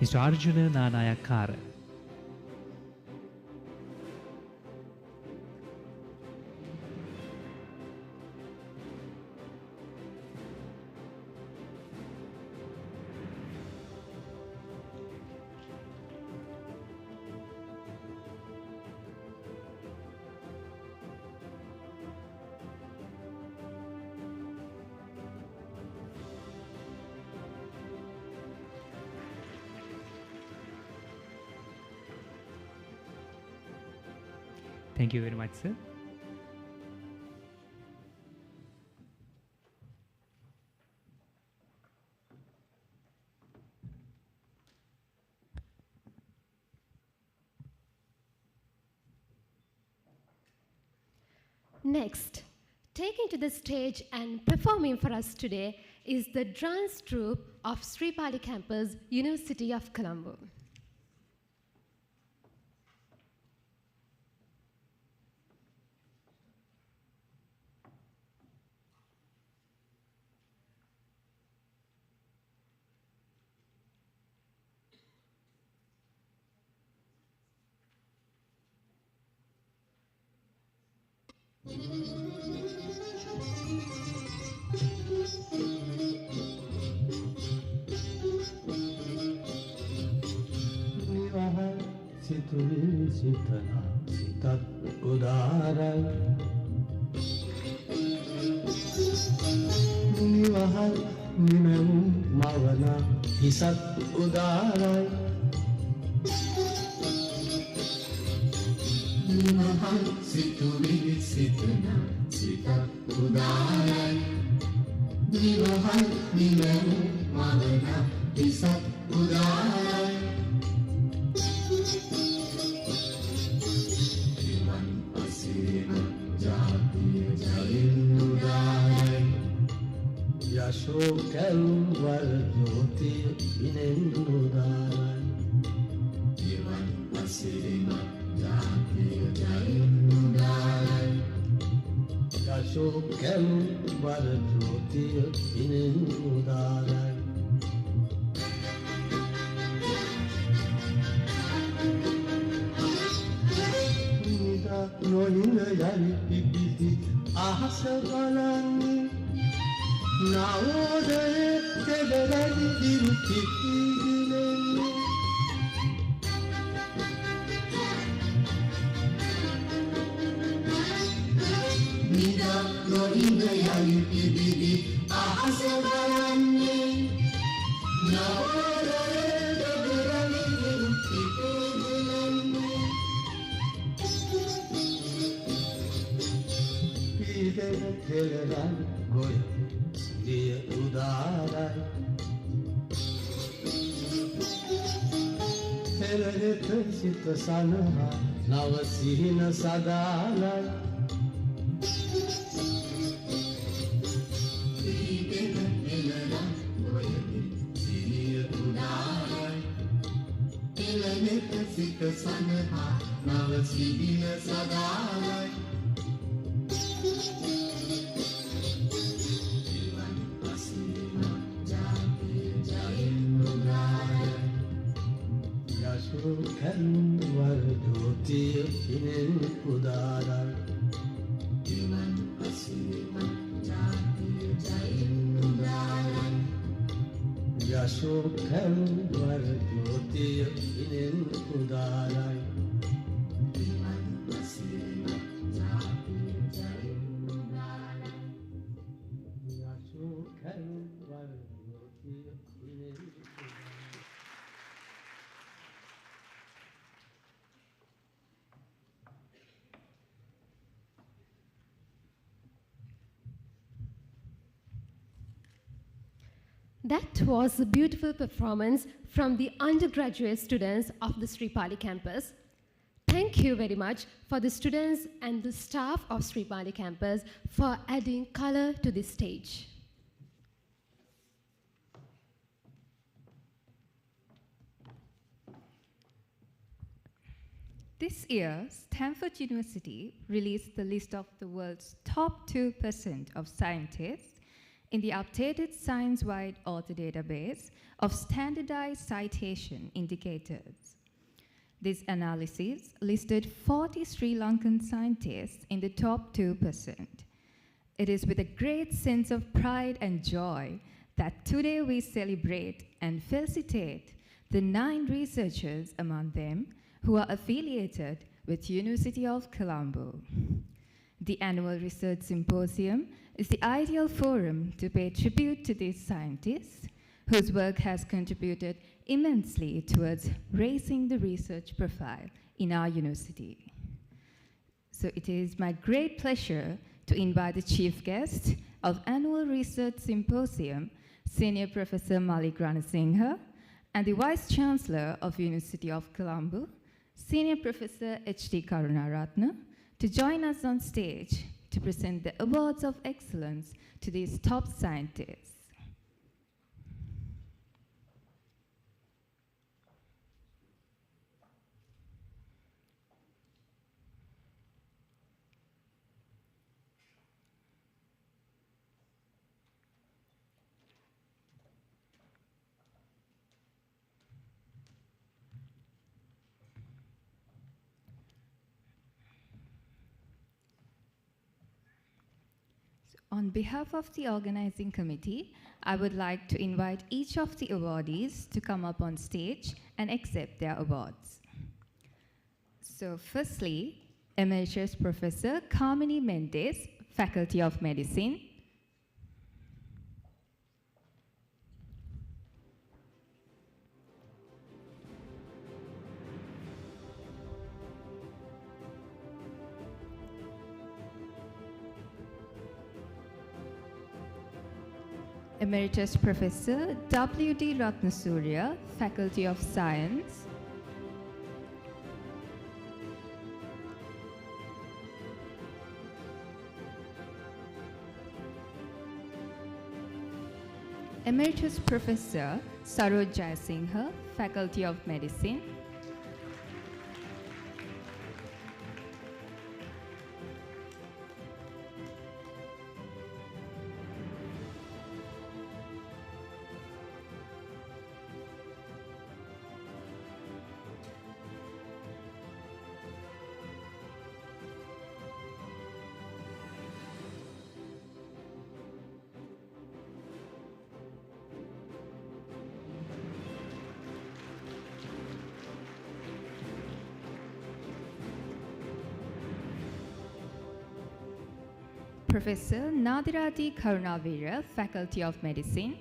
Mr. Arjuna Nanayakara. Thank you very much, sir. Next, taking to the stage and performing for us today is the dance troupe of Sri Pali campus, University of Colombo. Situli sitana sitat udarai Niwahal nimemu mavana hisat udarai Niwahal situli sitana sitat udarai Niwahal nimemu mavana hisat udarai Yasho kalwar jyoti inendudarai Ivan asirima jati jaindudarai Yasho kalwar jyoti inendudarai Nida nohinda yari pipiti ahasa balani Navodaya kedaradi dirupitidilenu Nida nohinda yayutibidi ahasabayanni Navodaya kedaradi dirupitidilenu Pidera kelaran goya Dia udarai Helare sita sanaha Navasihina sadalai Dia udarai Helare sita sanaha Navasihina sadalai Kalwar jyoti inen udarai Iman asima jati jaindudarai Yasho kalwar jyoti inen udarai Iman asima jati jaindudarai Yasho kalwar jyoti inen udarai That was a beautiful performance from the undergraduate students of the Sri Pali campus. Thank you very much for the students and the staff of Sri Pali campus for adding color to this stage. This year, Stanford University released the list of the world's top 2% of scientists in the updated science-wide author database of standardized citation indicators. This analysis listed 40 Sri Lankan scientists in the top 2%. It is with a great sense of pride and joy that today we celebrate and felicitate the 9 researchers among them who are affiliated with University of Colombo. The Annual Research Symposium is the ideal forum to pay tribute to these scientists whose work has contributed immensely towards raising the research profile in our university. So it is my great pleasure to invite the chief guest of Annual Research Symposium, Senior Professor Malik Ranasinghe, and the Vice Chancellor of University of Colombo, Senior Professor H.D. Karunaratne, to join us on stage to present the awards of excellence to these top scientists. On behalf of the organizing committee, I would like to invite each of the awardees to come up on stage and accept their awards. So firstly, Emeritus Professor Carmini Mendes, Faculty of Medicine. Emeritus Professor W.D. Ratnasurya, Faculty of Science. Emeritus Professor Saroj Jayasinghe, Faculty of Medicine. Professor Nadirati Karunavira, Faculty of Medicine.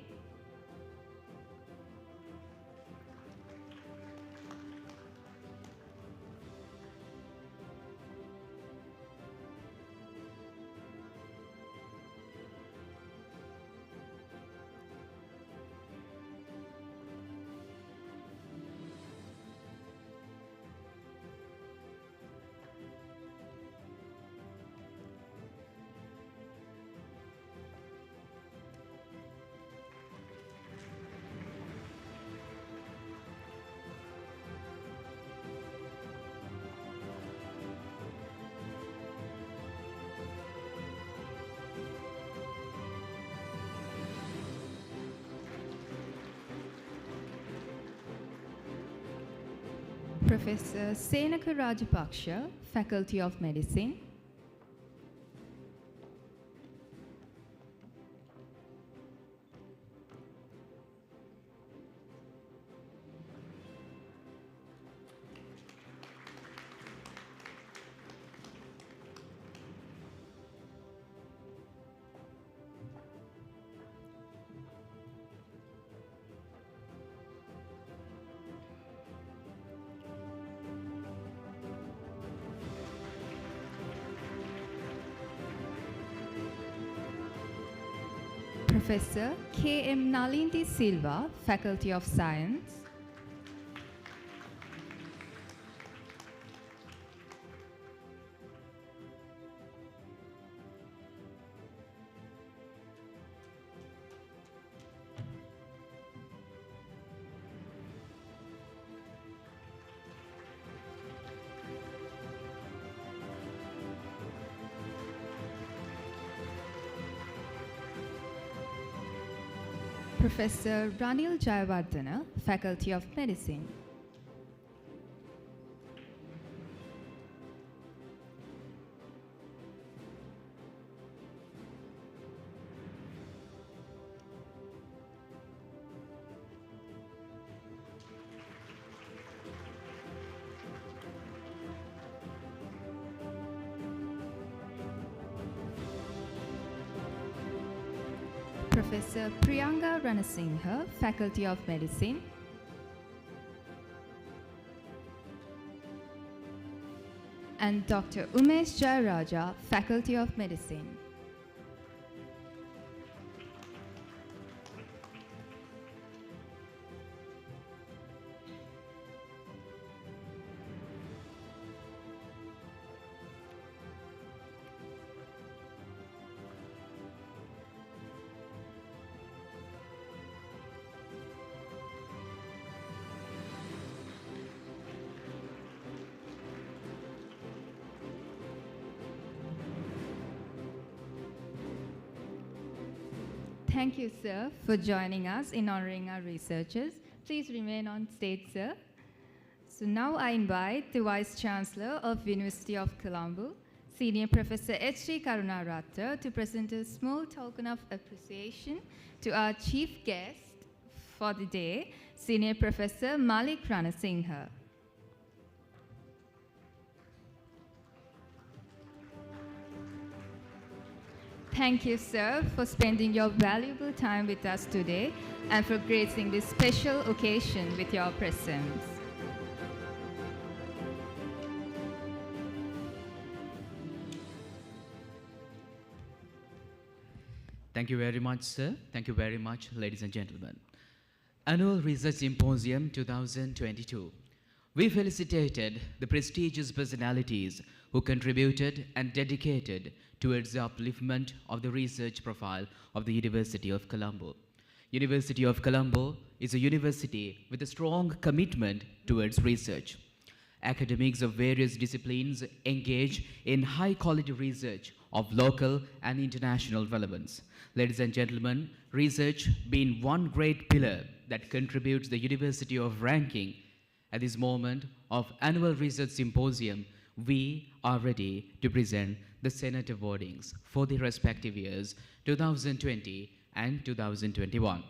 Professor Senaka Rajapaksha, Faculty of Medicine. Professor K.M. Nalindi Silva, Faculty of Science. Professor Ranil Jayawardena, Faculty of Medicine. Professor Priyanka Ranasinghe, Faculty of Medicine. and Dr. Umesh Jayaraja, Faculty of Medicine. Thank you, sir, for joining us in honoring our researchers. Please remain on stage, sir. So now I invite the Vice Chancellor of University of Colombo, Senior Professor H.D. Karunaratta, to present a small token of appreciation to our chief guest for the day, Senior Professor Malik Ranasinghe. Thank you, sir, for spending your valuable time with us today and for gracing this special occasion with your presence. Thank you very much, sir. Thank you very much, ladies and gentlemen. Annual Research Symposium 2022. We felicitated the prestigious personalities who contributed and dedicated towards the upliftment of the research profile of the University of Colombo. University of Colombo is a university with a strong commitment towards research. Academics of various disciplines engage in high-quality research of local and international relevance. Ladies and gentlemen, research being one great pillar that contributes the University of ranking. At this moment of Annual Research Symposium, we are ready to present the Senate awardings for the respective years 2020 and 2021.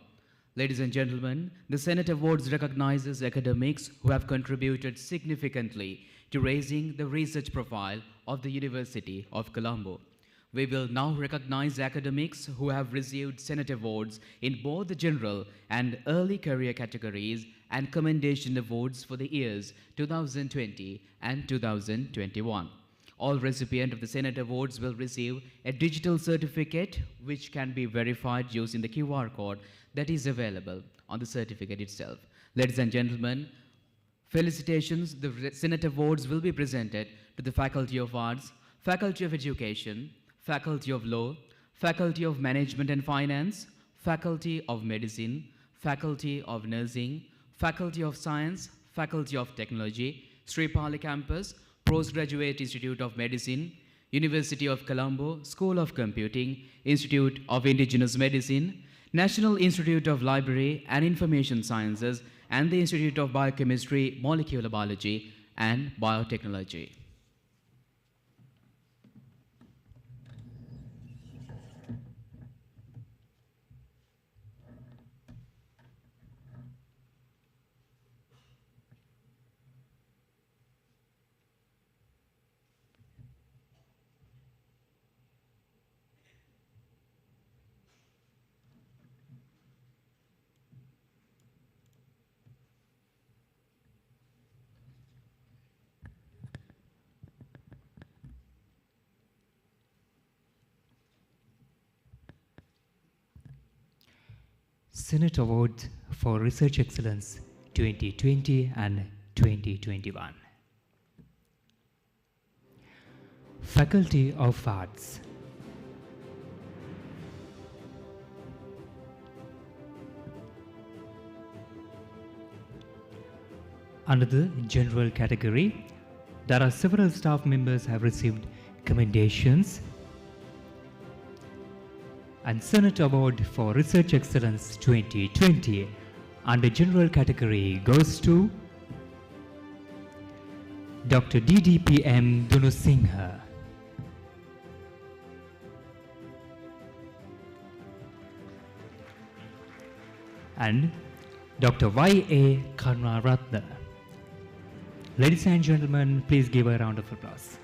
Ladies and gentlemen, the Senate Awards recognizes academics who have contributed significantly to raising the research profile of the University of Colombo. We will now recognize academics who have received Senate Awards in both the general and early career categories and commendation awards for the years 2020 and 2021. All recipients of the Senate Awards will receive a digital certificate which can be verified using the QR code that is available on the certificate itself. Ladies and gentlemen, felicitations. The Senate Awards will be presented to the Faculty of Arts, Faculty of Education, Faculty of Law, Faculty of Management and Finance, Faculty of Medicine, Faculty of Nursing, Faculty of Science, Faculty of Technology, Sri Pali Campus, Postgraduate Institute of Medicine, University of Colombo, School of Computing, Institute of Indigenous Medicine, National Institute of Library and Information Sciences, and the Institute of Biochemistry, Molecular Biology, and Biotechnology. Senate Award for Research Excellence 2020 and 2021. Faculty of Arts. Under the general category, there are several staff members have received commendations. And Senate Award for Research Excellence 2020 under general category goes to Dr. DDPM Dunusinghe. And Dr. Y.A. Karunaratta. Ladies and gentlemen, please give a round of applause.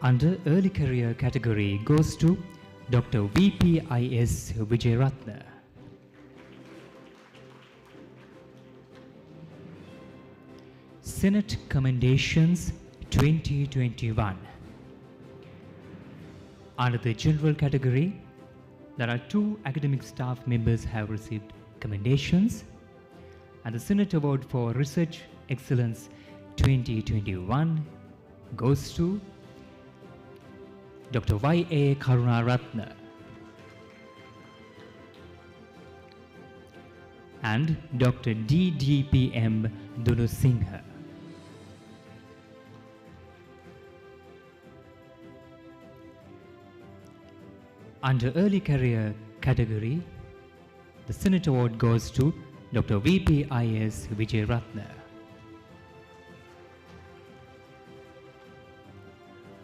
Under early career category goes to Dr. VPIS Vijayaratna. Senate Commendations 2021. Under the general category, there are 2 academic staff members have received commendations, and the Senate Award for Research Excellence 2021 goes to Dr. Y.A. Karunaratne and Dr. D.D.P.M. Dunusingha. Under Early Career category, the Senate Award goes to Dr. V.P.I.S. Vijayratne.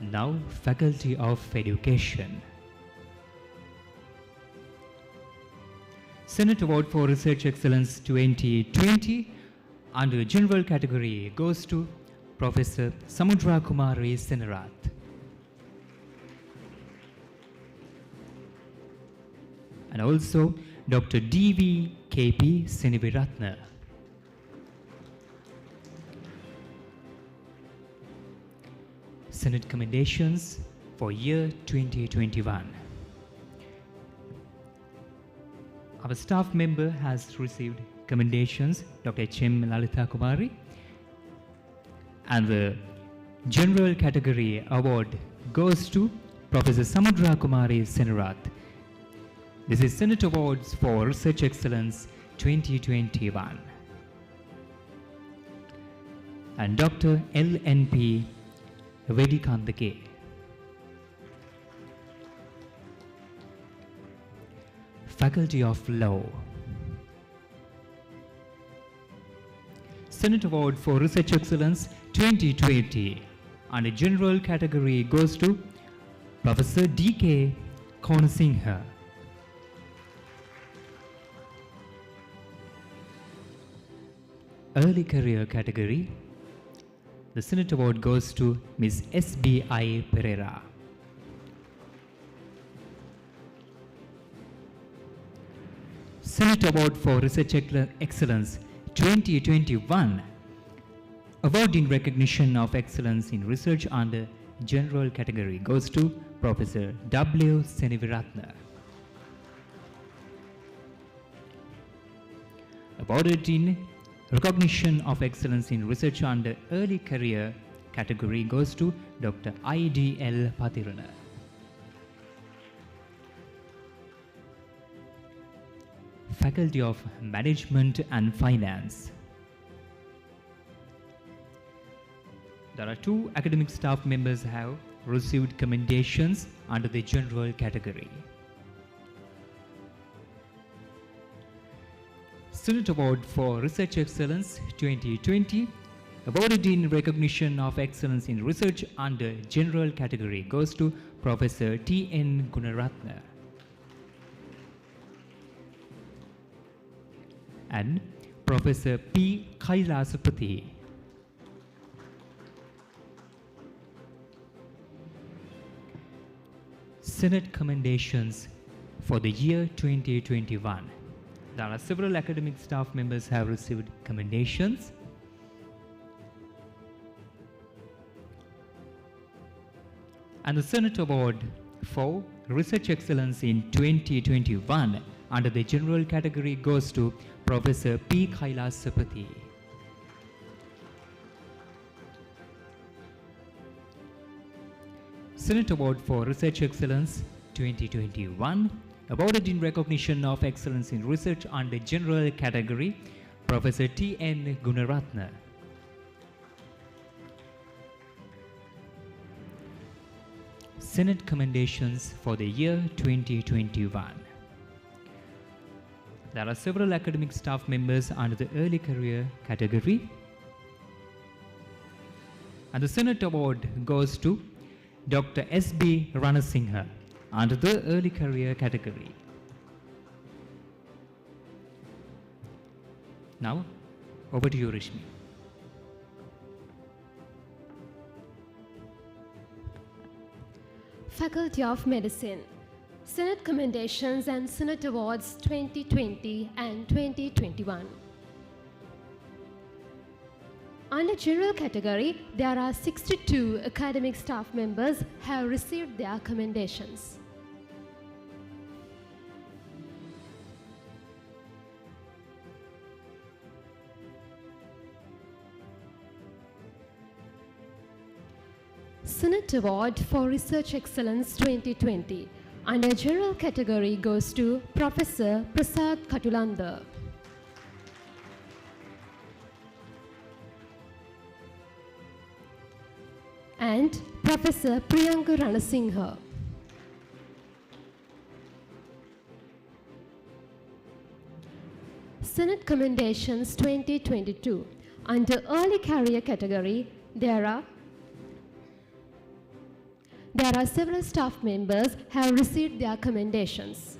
Now, Faculty of Education. Senate Award for Research Excellence 2020 under General category goes to Professor Samudra Kumari Senarath. And also Dr. D.V.K.P. Seniviratne. Senate Commendations for year 2021. Our staff member has received commendations, Dr. H.M. Lalitha Kumari, and the General Category Award goes to Professor Samudra Kumari Senarath. This is Senate Awards for Research Excellence 2021. And Dr. L.N.P. Vedikandake. Faculty of Law. Senate Award for Research Excellence 2020 and a general category goes to Professor D.K. Konasinghe. Early Career category, the Senate Award goes to Ms. S.B.I. Pereira. Senate Award for Research Excellence 2021, award in recognition of excellence in research under general category goes to Professor W. Seniviratne. Awarded in recognition of excellence in research under early career category goes to Dr. I.D.L. Pathirana. Faculty of Management and Finance. There are 2 academic staff members have received commendations under the general category. Senate Award for Research Excellence 2020, awarded in recognition of excellence in research under general category goes to Professor T.N. Gunaratne. And Professor P. Kailasapati. Senate Commendations for the year 2021. There are several academic staff members have received commendations. And the Senate Award for Research Excellence in 2021 under the general category goes to Professor P. Kailasapati. Senate Award for Research Excellence 2021, awarded in recognition of excellence in research under general category, Professor T.N. Gunaratne. Senate Commendations for the year 2021. There are several academic staff members under the early career category. And the Senate Award goes to Dr. S.B. Ranasinghe under the early career category. Now, over to you, Rishmi. Faculty of Medicine. Senate Commendations and Senate Awards 2020 and 2021. Under general category, there are 62 academic staff members have received their commendations. Senate Award for Research Excellence 2020 under general category goes to Professor Prasad Katulanda. And Professor Priyanka Ranasinghe. Senate Commendations 2022 under early career category, there are several staff members have received their commendations.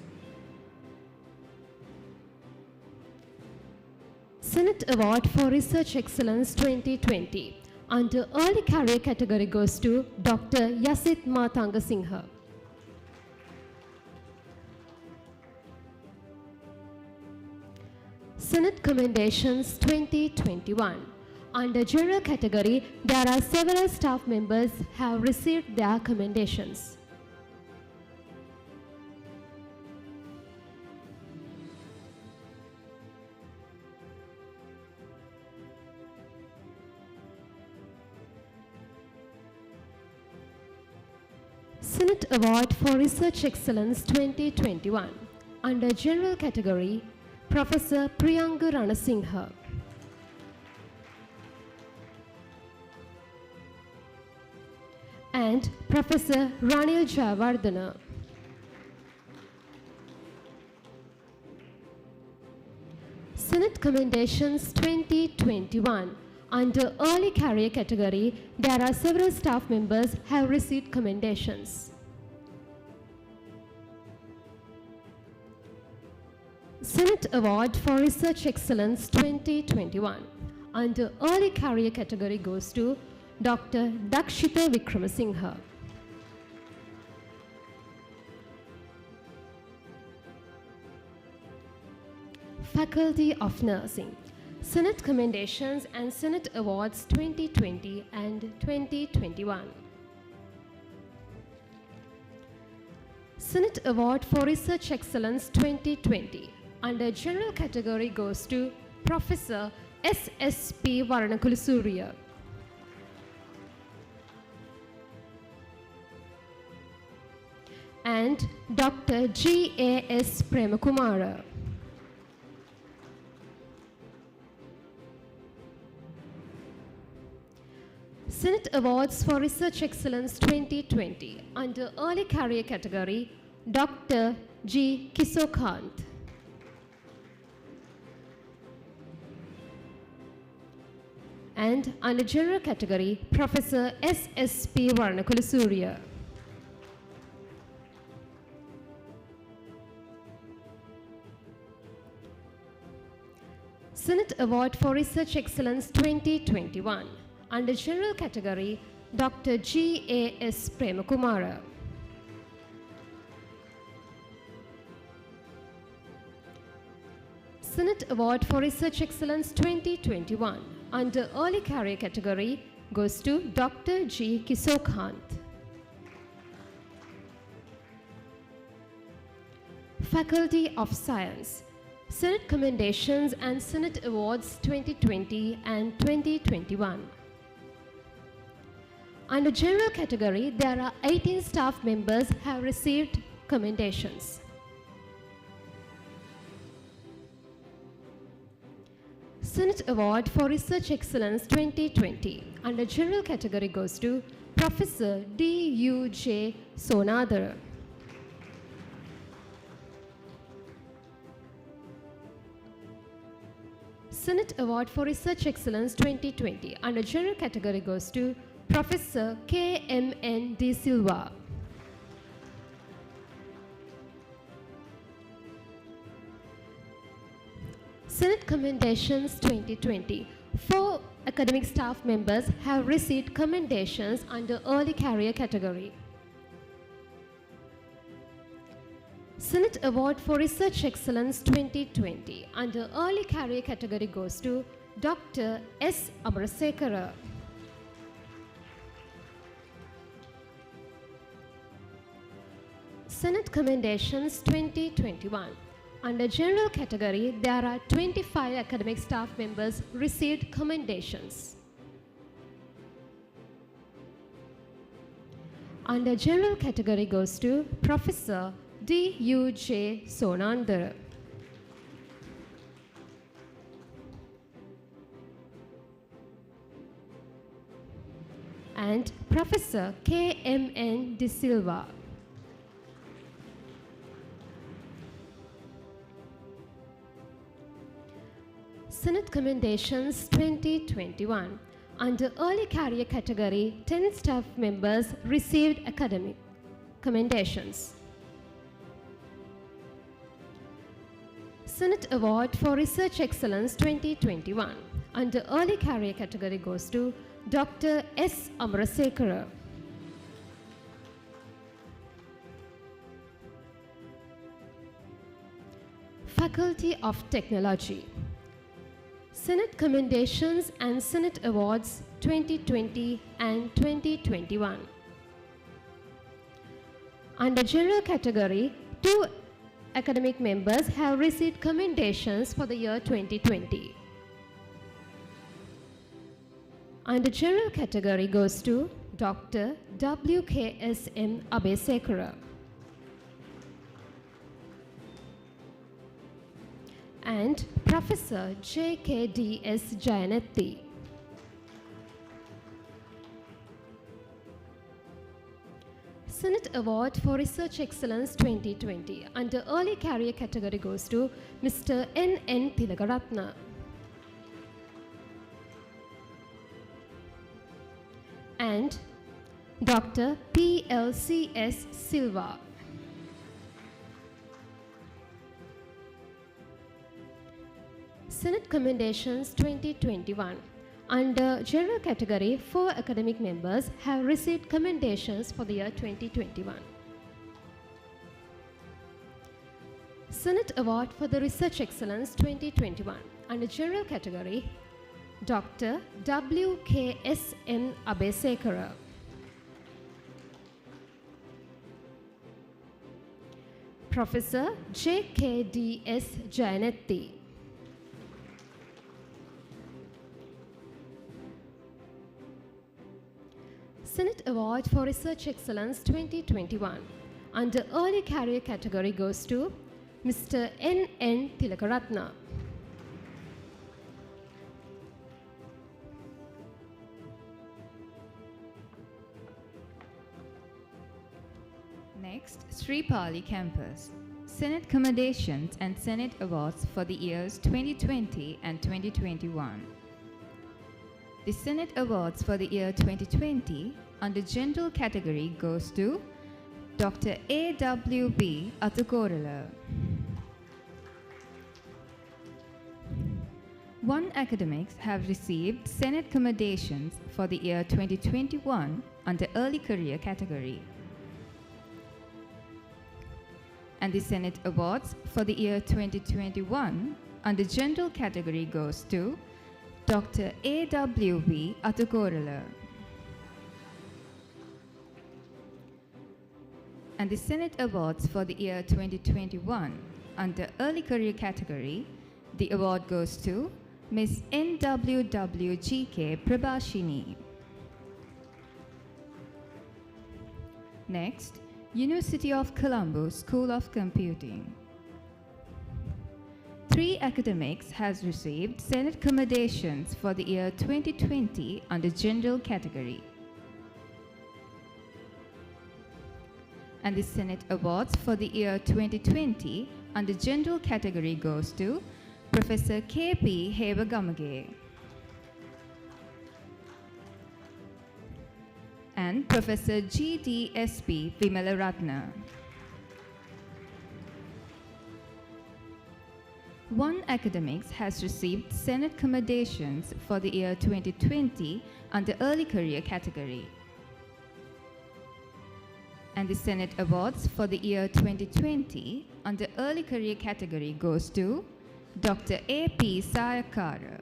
Senate Award for Research Excellence 2020 under early career category goes to Dr. Yasit Matanga Singha. Senate Commendations 2021 under general category, there are several staff members have received their commendations. Senate Award for Research Excellence 2021 under general category, Professor Priyanka Ranasinghe. And Professor Ranil Jayawardena. Senate Commendations 2021 under early career category, there are several staff members have received commendations. Senate Award for Research Excellence 2021 under early career category goes to Dr. Dakshita Vikramasinghe. Faculty of Nursing. Senate Commendations and Senate Awards 2020 and 2021. Senate Award for Research Excellence 2020 under general category goes to Professor S.S.P. Varanakulasuriya. And Dr. G.A.S. Premakumara. Senate Awards for Research Excellence 2020 under early career category, Dr. G. Kisokant. And under general category, Professor S.S.P. Varanakulasuriya. Senate Award for Research Excellence 2021 under general category, Dr. G.A.S. Premakumara. Senate Award for Research Excellence 2021 under early career category goes to Dr. G. Kisokant. Faculty of Science. Senate Commendations and Senate Awards 2020 and 2021. Under general category, there are 18 staff members have received commendations. Senate Award for Research Excellence 2020 under general category goes to Professor D.U.J. Sonadara. Senate Award for Research Excellence 2020 under general category goes to Professor K.M.N. De Silva. Senate Commendations 2020. 4 academic staff members have received commendations under early career category. Senate Award for Research Excellence 2020 under early career category goes to Dr. S. Amarasekara. Senate Commendations 2021. Under general category, there are 25 academic staff members received commendations. Under general category goes to Professor D.U.J. Sonandara. And Professor K.M.N. De Silva. Senate Commendations 2021. Under early career category, 10 staff members received academic commendations. Senate Award for Research Excellence 2021. Under early career category goes to Dr. S. Amarasekara. Faculty of Technology. Senate Commendations and Senate Awards 2020 and 2021. Under general category, 2 academic members have received commendations for the year 2020. Under general category goes to Dr. W.K.S.M. Abesekara. And Professor J.K.D.S. Jayanatti. Senate Award for Research Excellence 2020. Under early career category goes to Mr. N.N. Tilakaratna. And Dr. P.L.C.S. Silva. Senate Commendations 2021. Under general category, 4 academic members have received commendations for the year 2021. Senate Award for the Research Excellence 2021. Under general category, Dr. W.K.S.M. Abesekara. Professor J.K.D.S. Jayanatti. Senate Award for Research Excellence 2021. Under early career category goes to Mr. N.N. Tilakaratna. Next, Sri Pali Campus. Senate Commendations and Senate Awards for the years 2020 and 2021. The Senate Awards for the year 2020 under general category goes to Dr. A.W.B. Atukorala. 1 academics have received Senate Commendations for the year 2021 under early career category. And the Senate Awards for the year 2021 under general category goes to Dr. A.W.B. Atukorala. And the Senate Awards for the year 2021 under early career category, the award goes to Ms. N.W.W.G.K. Prabhashini. Next, University of Colombo School of Computing. 3 academics has received Senate Commendations for the year 2020 under general category. And the Senate Awards for the year 2020 under general category goes to Professor K.P. Hebagamage and Professor G.D.S.P. Vimalaratna. 1 academics has received Senate Commendations for the year 2020 under early career category. And the Senate Awards for the year 2020 under early career category goes to Dr. A.P. Sayakara.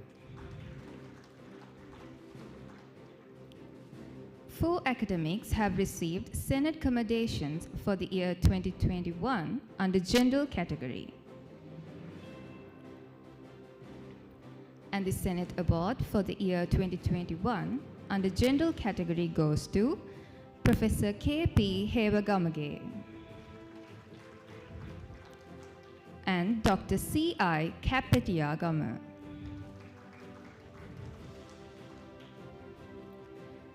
4 academics have received Senate commendations for the year 2021 under general category. And the Senate Award for the year 2021 under general category goes to Professor K.P. Hewagamage and Dr. C.I. Kapetiagama.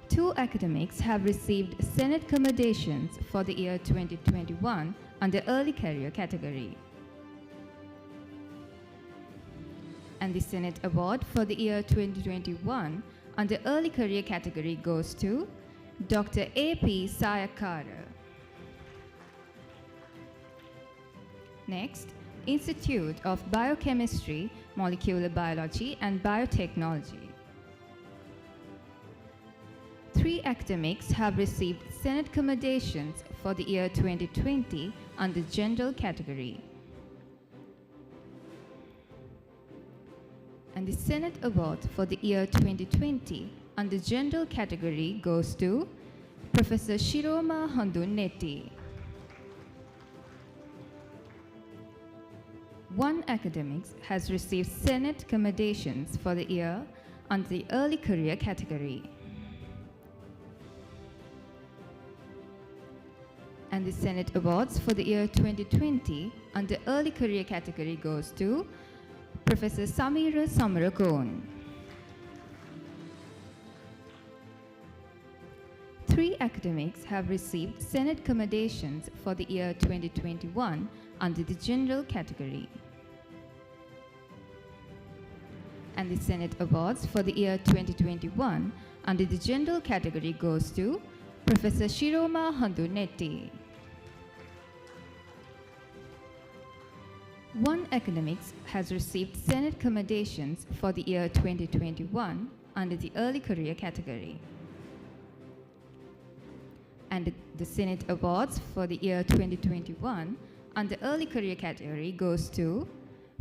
2 academics have received Senate commendations for the year 2021 under early career category. And the Senate Award for the year 2021 under early career category goes to Dr. A.P. Sayakara. Next, Institute of Biochemistry, Molecular Biology and Biotechnology. 3 academics have received Senate commendations for the year 2020 under general category. And the Senate Award for the year 2020 under general category goes to Professor Shiroma Hondun-Neti. 1 academic has received Senate commendations for the year under the early career category. And the Senate Awards for the year 2020 under early career category goes to Professor Samira Samarakon. 3 academics have received Senate commendations for the year 2021 under the general category. And the Senate Awards for the year 2021 under the general category goes to Professor Shiroma Hondun-Neti. 1 academic has received Senate commendations for the year 2021 under the early career category. And the Senate Awards for the year 2021 under early career category goes to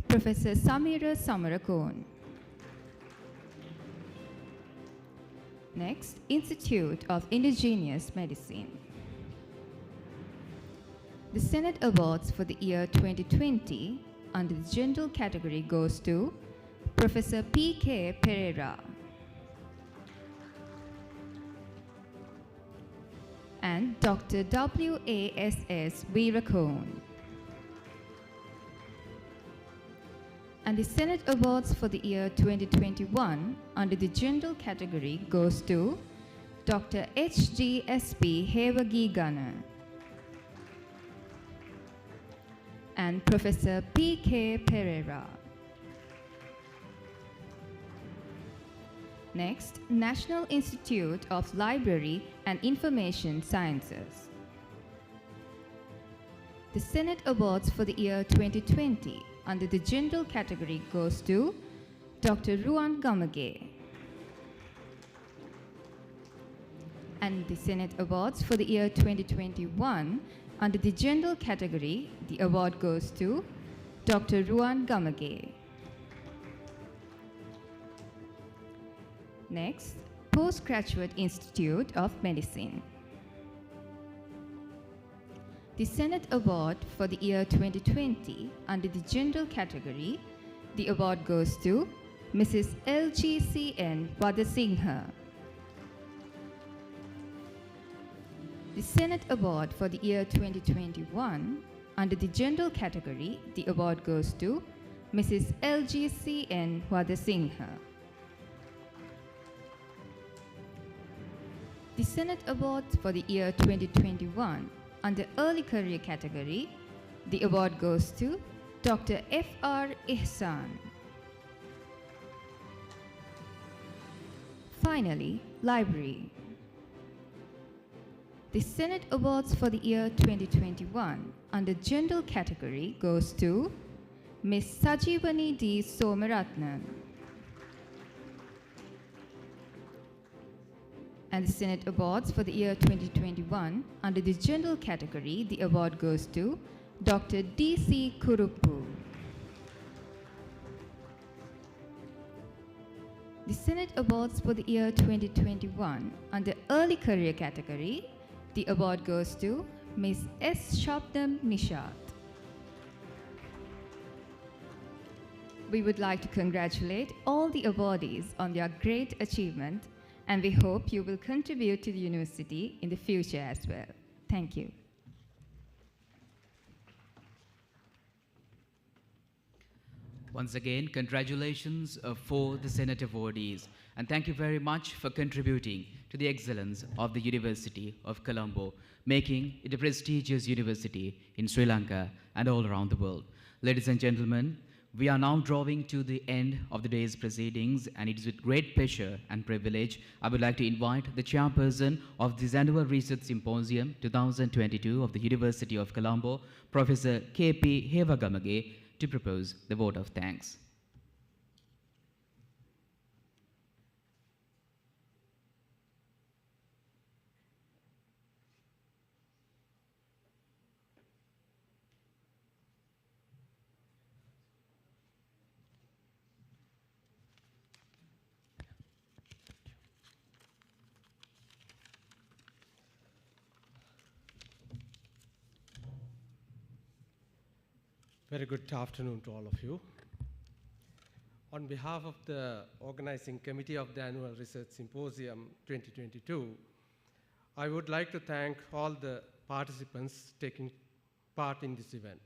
Professor Samira Samarakon. Next, Institute of Indigenous Medicine. The Senate Awards for the year 2020 under the general category goes to Professor P.K. Pereira and Dr. W.A.S.S. Veerakon. And the Senate Awards for the year 2021 under the general category goes to Dr. H.G.S.P. Hewagigana and Professor P.K. Pereira. Next, National Institute of Library and Information Sciences. The Senate Awards for the year 2020 under the general category goes to Dr. Ruan Gamage. And the Senate Awards for the year 2021 under the general category, the award goes to Dr. Ruan Gamage. Next, Postgraduate Institute of Medicine. The Senate Award for the year 2020 under the general category, the award goes to Mrs. L.G.C.N. Vadasinghe. The Senate Award for the year 2021 under the general category, the award goes to Mrs. L.G.C.N. Vadasinghe. The Senate Award for the year 2021 under early career category, the award goes to Dr. F.R. Ihsan. Finally, Library. The Senate Awards for the year 2021 under general category goes to Ms. Sajivani D. Somaratnan. And the Senate Awards for the year 2021 under the general category, the award goes to Dr. D.C. Kurupu. The Senate Awards for the year 2021 under Early Career category, the award goes to Ms. S. Shabnam Nishad. We would like to congratulate all the awardees on their great achievement, and we hope you will contribute to the university in the future as well. Thank you. Once again, congratulations for the Senate awardees, and thank you very much for contributing to the excellence of the University of Colombo, making it a prestigious university in Sri Lanka and all around the world. Ladies and gentlemen, we are now drawing to the end of the day's proceedings, and it is with great pleasure and privilege I would like to invite the chairperson of this Annual Research Symposium 2022 of the University of Colombo, Professor K.P. Hevagamage, to propose the vote of thanks. Very good afternoon to all of you. On behalf of the organizing committee of the Annual Research Symposium 2022, I would like to thank all the participants taking part in this event.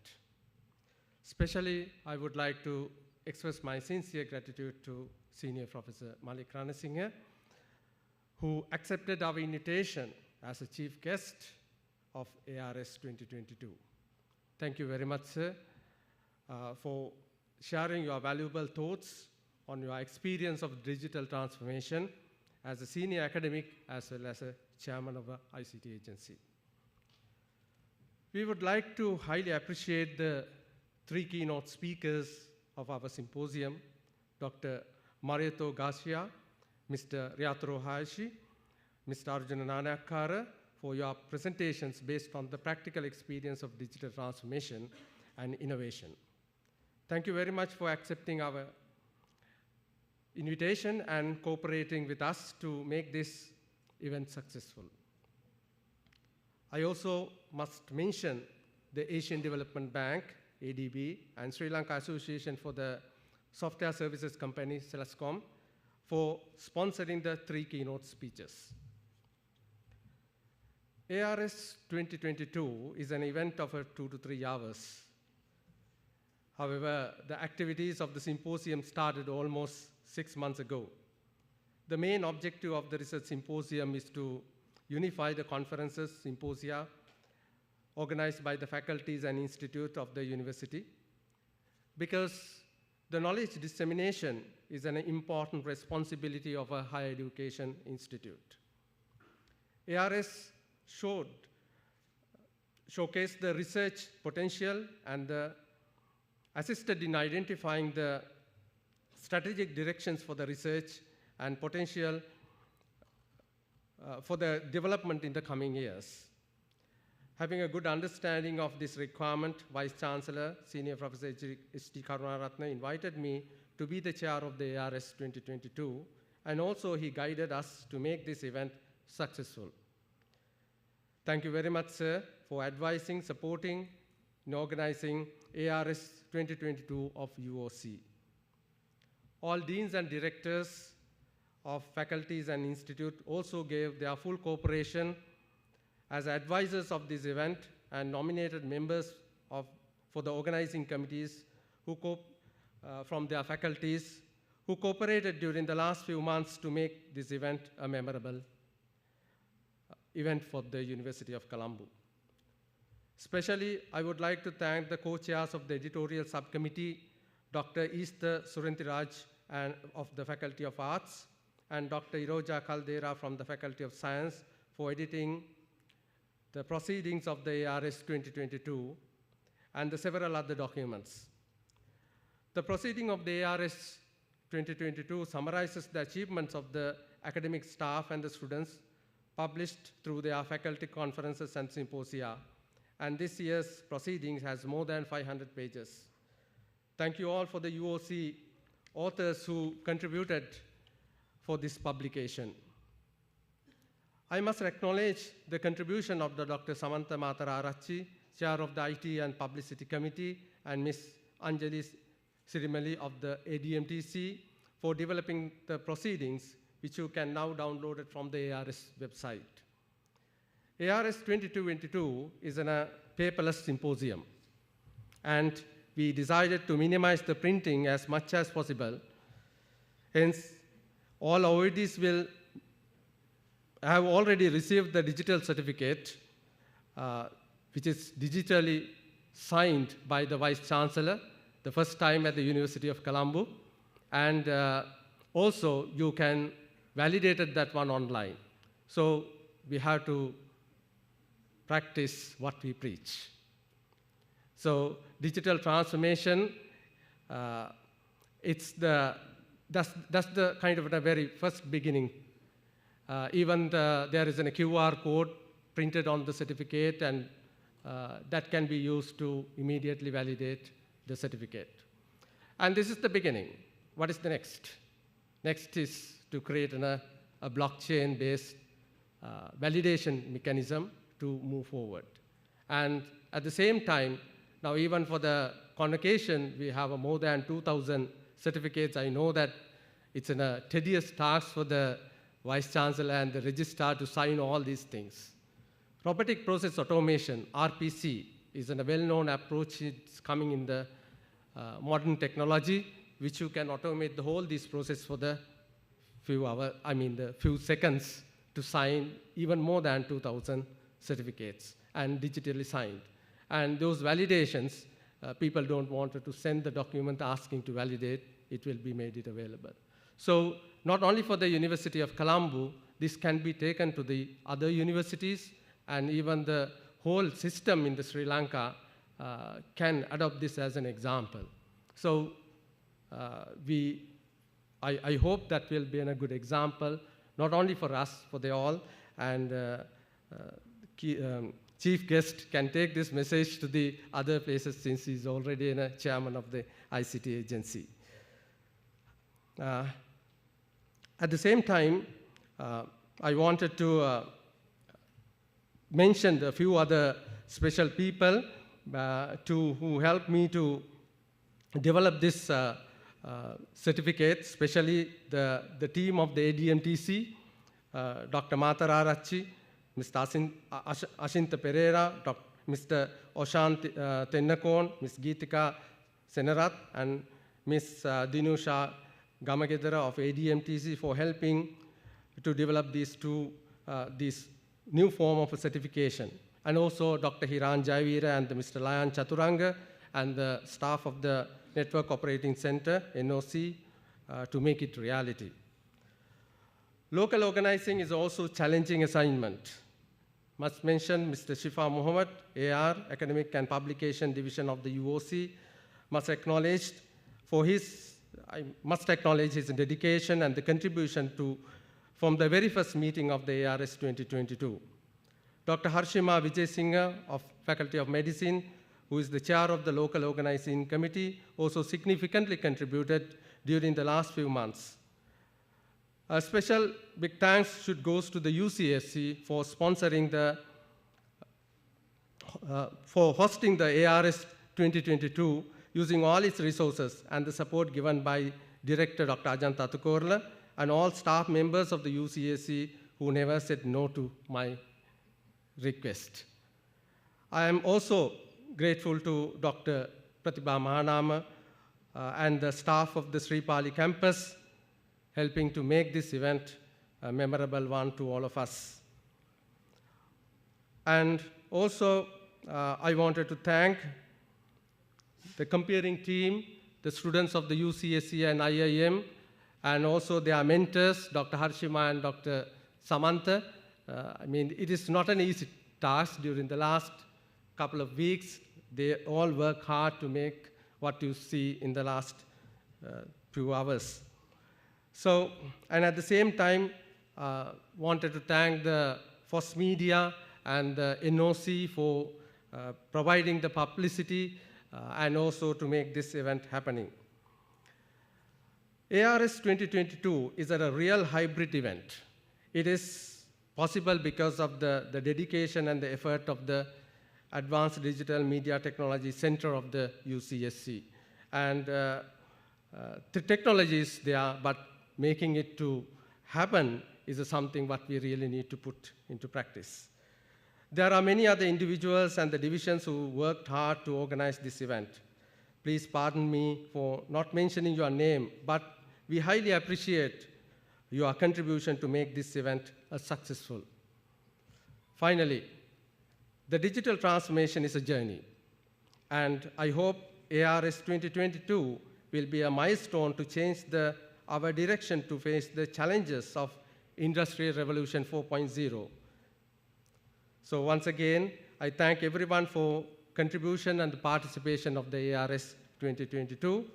Especially, I would like to express my sincere gratitude to Senior Professor Malik Ranasinghe, who accepted our invitation as a chief guest of ARS 2022. Thank you very much, sir, for sharing your valuable thoughts on your experience of digital transformation as a senior academic as well as a chairman of an ICT agency. We would like to highly appreciate the three keynote speakers of our symposium, Dr. Marietto Garcia, Mr. Ryatro Hayashi, Mr. Arjuna Nanayakkara, for your presentations based on the practical experience of digital transformation and innovation. Thank you very much for accepting our invitation and cooperating with us to make this event successful. I also must mention the Asian Development Bank, ADB, and Sri Lanka Association for the Software Services Company, Celescom, for sponsoring the three keynote speeches. ARS 2022 is an event of 2 to 3 hours. However, the activities of the symposium started almost 6 months ago. The main objective of the research symposium is to unify the conferences, symposia, organized by the faculties and institute of the university, because the knowledge dissemination is an important responsibility of a higher education institute. ARS showcased the research potential and assisted in identifying the strategic directions for the research and potential for the development in the coming years. Having a good understanding of this requirement, Vice Chancellor, Senior Professor H.D. Karunaratne invited me to be the chair of the ARS 2022, and also he guided us to make this event successful. Thank you very much, sir, for advising, supporting, and organizing ARS 2022 of UOC. All deans and directors of faculties and institute also gave their full cooperation as advisors of this event and nominated members for the organizing committees from their faculties who cooperated during the last few months to make this event a memorable event for the University of Colombo. Especially, I would like to thank the co-chairs of the editorial subcommittee, Dr. Easter Surentiraj of the Faculty of Arts, and Dr. Iroja Caldera from the Faculty of Science for editing the proceedings of the ARS 2022 and the several other documents. The proceeding of the ARS 2022 summarizes the achievements of the academic staff and the students published through their faculty conferences and symposia, and this year's proceedings has more than 500 pages. Thank you all for the UOC authors who contributed for this publication. I must acknowledge the contribution of the Dr. Samantha Matararachi, Chair of the IT and Publicity Committee, and Ms. Anjali Sirimali of the ADMTC for developing the proceedings, which you can now download it from the ARS website. ARS 2022 is a paperless symposium, and we decided to minimize the printing as much as possible. Hence, all OEDs will have already received the digital certificate, which is digitally signed by the Vice Chancellor, the first time at the University of Colombo. And also, you can validate that one online. So we have to practice what we preach. So digital transformation, that's the kind of the very first beginning. Even there is a QR code printed on the certificate, and that can be used to immediately validate the certificate. And this is the beginning. What is the next? Next is to create a blockchain-based validation mechanism to move forward. And at the same time, now even for the convocation, we have more than 2,000 certificates. I know that it's a tedious task for the Vice Chancellor and the Registrar to sign all these things. Robotic process automation, RPC, is a well-known approach. It's coming in the modern technology, which you can automate the whole this process for the few seconds to sign even more than 2,000 certificates and digitally signed. And those validations, people don't want to send the document asking to validate, it will be made it available. So not only for the University of Colombo, this can be taken to the other universities, and even the whole system in the Sri Lanka can adopt this as an example. So I hope that will be a good example, not only for us, for they all, and chief guest can take this message to the other places since he's already a chairman of the ICT agency. At the same time, I wanted to mention a few other special people who helped me to develop this certificate, especially the team of the ADMTC, Dr. Matararachi, Mr. Ashinta Pereira, Mr. Oshant Tennakon, Ms. Geetika Senarat, and Ms. Dinusha Gamagedara of ADMTC for helping to develop these new form of a certification. And also Dr. Hiran Jaivira and Mr. Layan Chaturanga and the staff of the Network Operating Center, NOC, to make it reality. Local organizing is also a challenging assignment. Must mention Mr. Shifa Muhammad, AR, Academic and Publication Division of the UOC, I must acknowledge his dedication and the contribution from the very first meeting of the ARS 2022. Dr. Harshima Vijay Singha of Faculty of Medicine, who is the chair of the local organizing committee, also significantly contributed during the last few months. A special big thanks should go to the UCSC for sponsoring for hosting the ARS 2022 using all its resources and the support given by Director Dr. Ajanta Tukorla and all staff members of the UCSC who never said no to my request. I am also grateful to Dr. Pratibha Mahanama and the staff of the Sri Pali campus helping to make this event a memorable one to all of us. And also, I wanted to thank the comparing team, the students of the UCSC and IIM, and also their mentors, Dr. Harshima and Dr. Samantha. It is not an easy task during the last couple of weeks. They all work hard to make what you see in the last few hours. So, and at the same time, wanted to thank the FOSS Media and the NOC for providing the publicity and also to make this event happening. ARS 2022 is a real hybrid event. It is possible because of the dedication and the effort of the Advanced Digital Media Technology Center of the UCSC. And the technology is there, but making it to happen is something what we really need to put into practice. There are many other individuals and the divisions who worked hard to organize this event. Please pardon me for not mentioning your name, but we highly appreciate your contribution to make this event successful. Finally, the digital transformation is a journey, and I hope ARS 2022 will be a milestone to change our direction to face the challenges of Industrial Revolution 4.0. So once again, I thank everyone for contribution and the participation of the ARS 2022,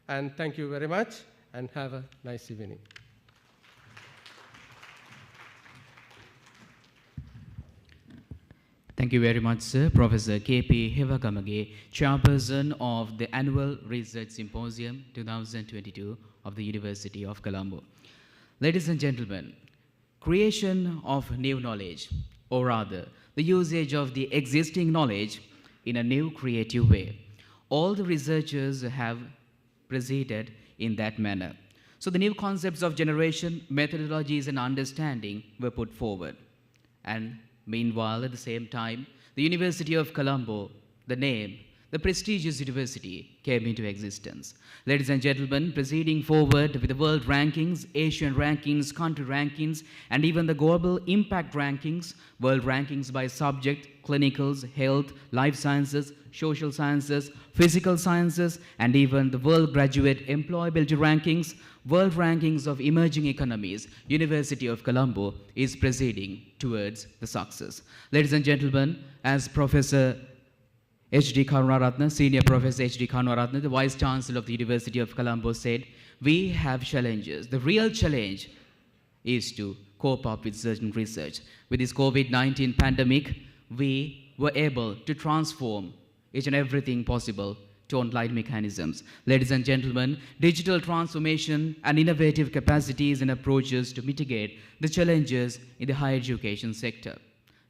and thank you very much, and have a nice evening. Thank you very much, sir. Professor K.P. Hevakamage, Chairperson of the Annual Research Symposium 2022 of the University of Colombo. Ladies and gentlemen, creation of new knowledge, or rather, the usage of the existing knowledge in a new creative way. All the researchers have proceeded in that manner. So the new concepts of generation, methodologies, and understanding were put forward. And meanwhile, at the same time, the University of Colombo, the name, the prestigious university, came into existence. Ladies and gentlemen, proceeding forward with the world rankings, Asian rankings, country rankings, and even the global impact rankings, world rankings by subject, clinicals, health, life sciences, social sciences, physical sciences, and even the world graduate employability rankings, world rankings of emerging economies, University of Colombo is proceeding towards the success. Ladies and gentlemen, as Professor H.D. Karunaratne, Senior Professor H.D. Karunaratne, the Vice Chancellor of the University of Colombo, said, we have challenges. The real challenge is to cope up with certain research. With this COVID-19 pandemic, we were able to transform each and everything possible to online mechanisms. Ladies and gentlemen, digital transformation and innovative capacities and approaches to mitigate the challenges in the higher education sector.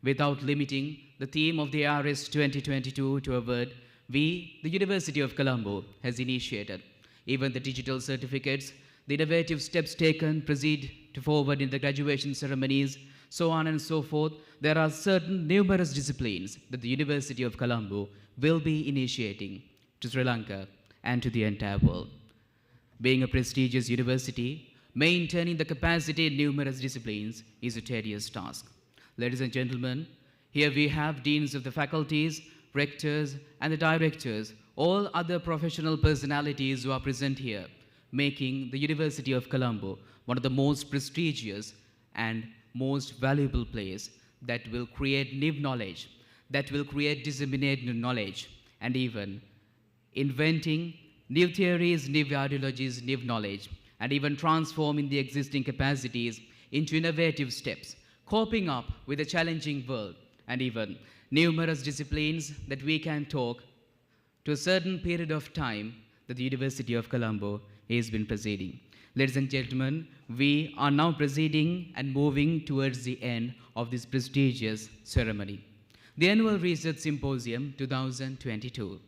Without limiting the theme of the ARS 2022 to a word, we, the University of Colombo, has initiated even the digital certificates, the innovative steps taken proceed to forward in the graduation ceremonies, so on and so forth. There are certain numerous disciplines that the University of Colombo will be initiating to Sri Lanka and to the entire world. Being a prestigious university, maintaining the capacity in numerous disciplines is a tedious task. Ladies and gentlemen, here we have deans of the faculties, rectors, and the directors, all other professional personalities who are present here, making the University of Colombo one of the most prestigious and most valuable place that will create new knowledge, that will create disseminate new knowledge, and even inventing new theories, new ideologies, new knowledge, and even transforming the existing capacities into innovative steps, coping up with a challenging world, and even numerous disciplines that we can talk to a certain period of time that the University of Colombo has been proceeding. Ladies and gentlemen, we are now proceeding and moving towards the end of this prestigious ceremony. The Annual Research Symposium 2022.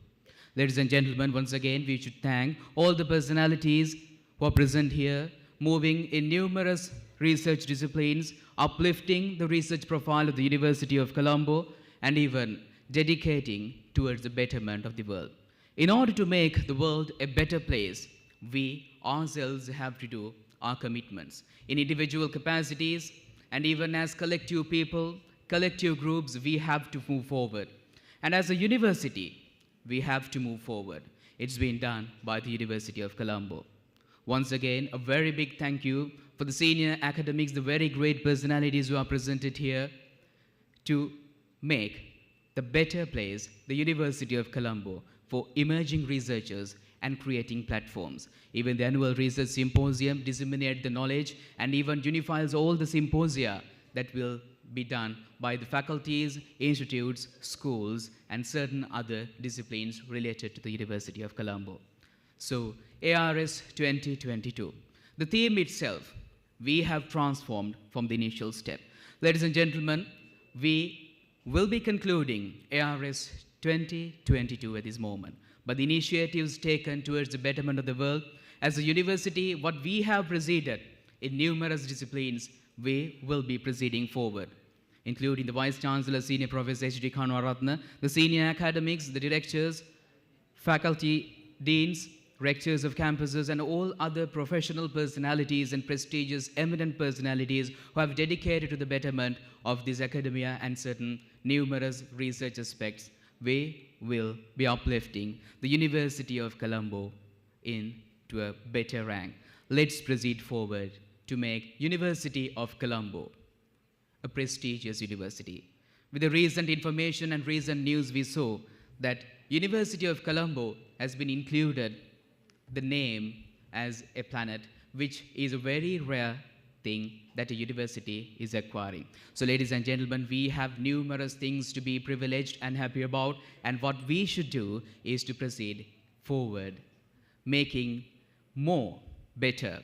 Ladies and gentlemen, once again, we should thank all the personalities who are present here, moving in numerous research disciplines, uplifting the research profile of the University of Colombo, and even dedicating towards the betterment of the world. In order to make the world a better place, we ourselves have to do our commitments in individual capacities, and even as collective people, collective groups, we have to move forward. And as a university, we have to move forward. It's been done by the University of Colombo. Once again, a very big thank you for the senior academics, the very great personalities who are presented here to make the better place, the University of Colombo, for emerging researchers and creating platforms. Even the Annual Research Symposium disseminates the knowledge and even unifies all the symposia that will be done by the faculties, institutes, schools, and certain other disciplines related to the University of Colombo. So, ARS 2022. The theme itself, we have transformed from the initial step. Ladies and gentlemen, we will be concluding ARS 2022 at this moment. But the initiatives taken towards the betterment of the world, as a university, what we have proceeded in numerous disciplines, we will be proceeding forward, including the Vice Chancellor, Senior Professor H.D. Kanwaratna, the senior academics, the directors, faculty, deans, rectors of campuses, and all other professional personalities and prestigious eminent personalities who have dedicated to the betterment of this academia and certain numerous research aspects. We will be uplifting the University of Colombo into a better rank. Let's proceed forward to make University of Colombo a prestigious university. With the recent information and recent news, we saw that University of Colombo has been included the name as a planet, which is a very rare thing that a university is acquiring. So ladies and gentlemen, we have numerous things to be privileged and happy about, and what we should do is to proceed forward, making more, better,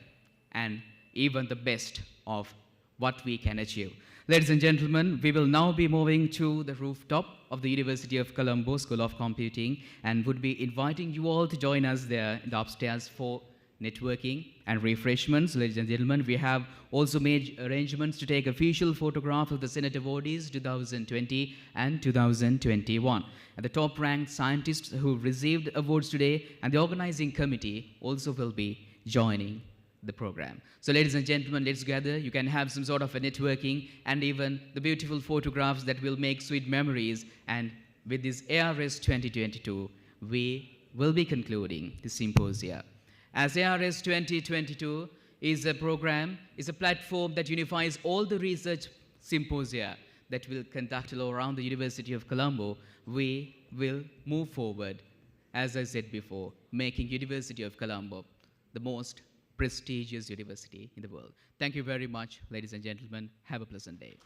and even the best of what we can achieve. Ladies and gentlemen, we will now be moving to the rooftop of the University of Colombo School of Computing and would be inviting you all to join us there in the upstairs for networking and refreshments. Ladies and gentlemen, we have also made arrangements to take official photograph of the Senate Awardees 2020 and 2021. And the top-ranked scientists who received awards today and the organizing committee also will be joining the program. So ladies and gentlemen, let's gather. You can have some sort of a networking and even the beautiful photographs that will make sweet memories. And with this ARS 2022, we will be concluding the symposia. As ARS 2022 is a program, is a platform that unifies all the research symposia that will conduct all around the University of Colombo, we will move forward, as I said before, making University of Colombo the most prestigious university in the world. Thank you very much, ladies and gentlemen. Have a pleasant day.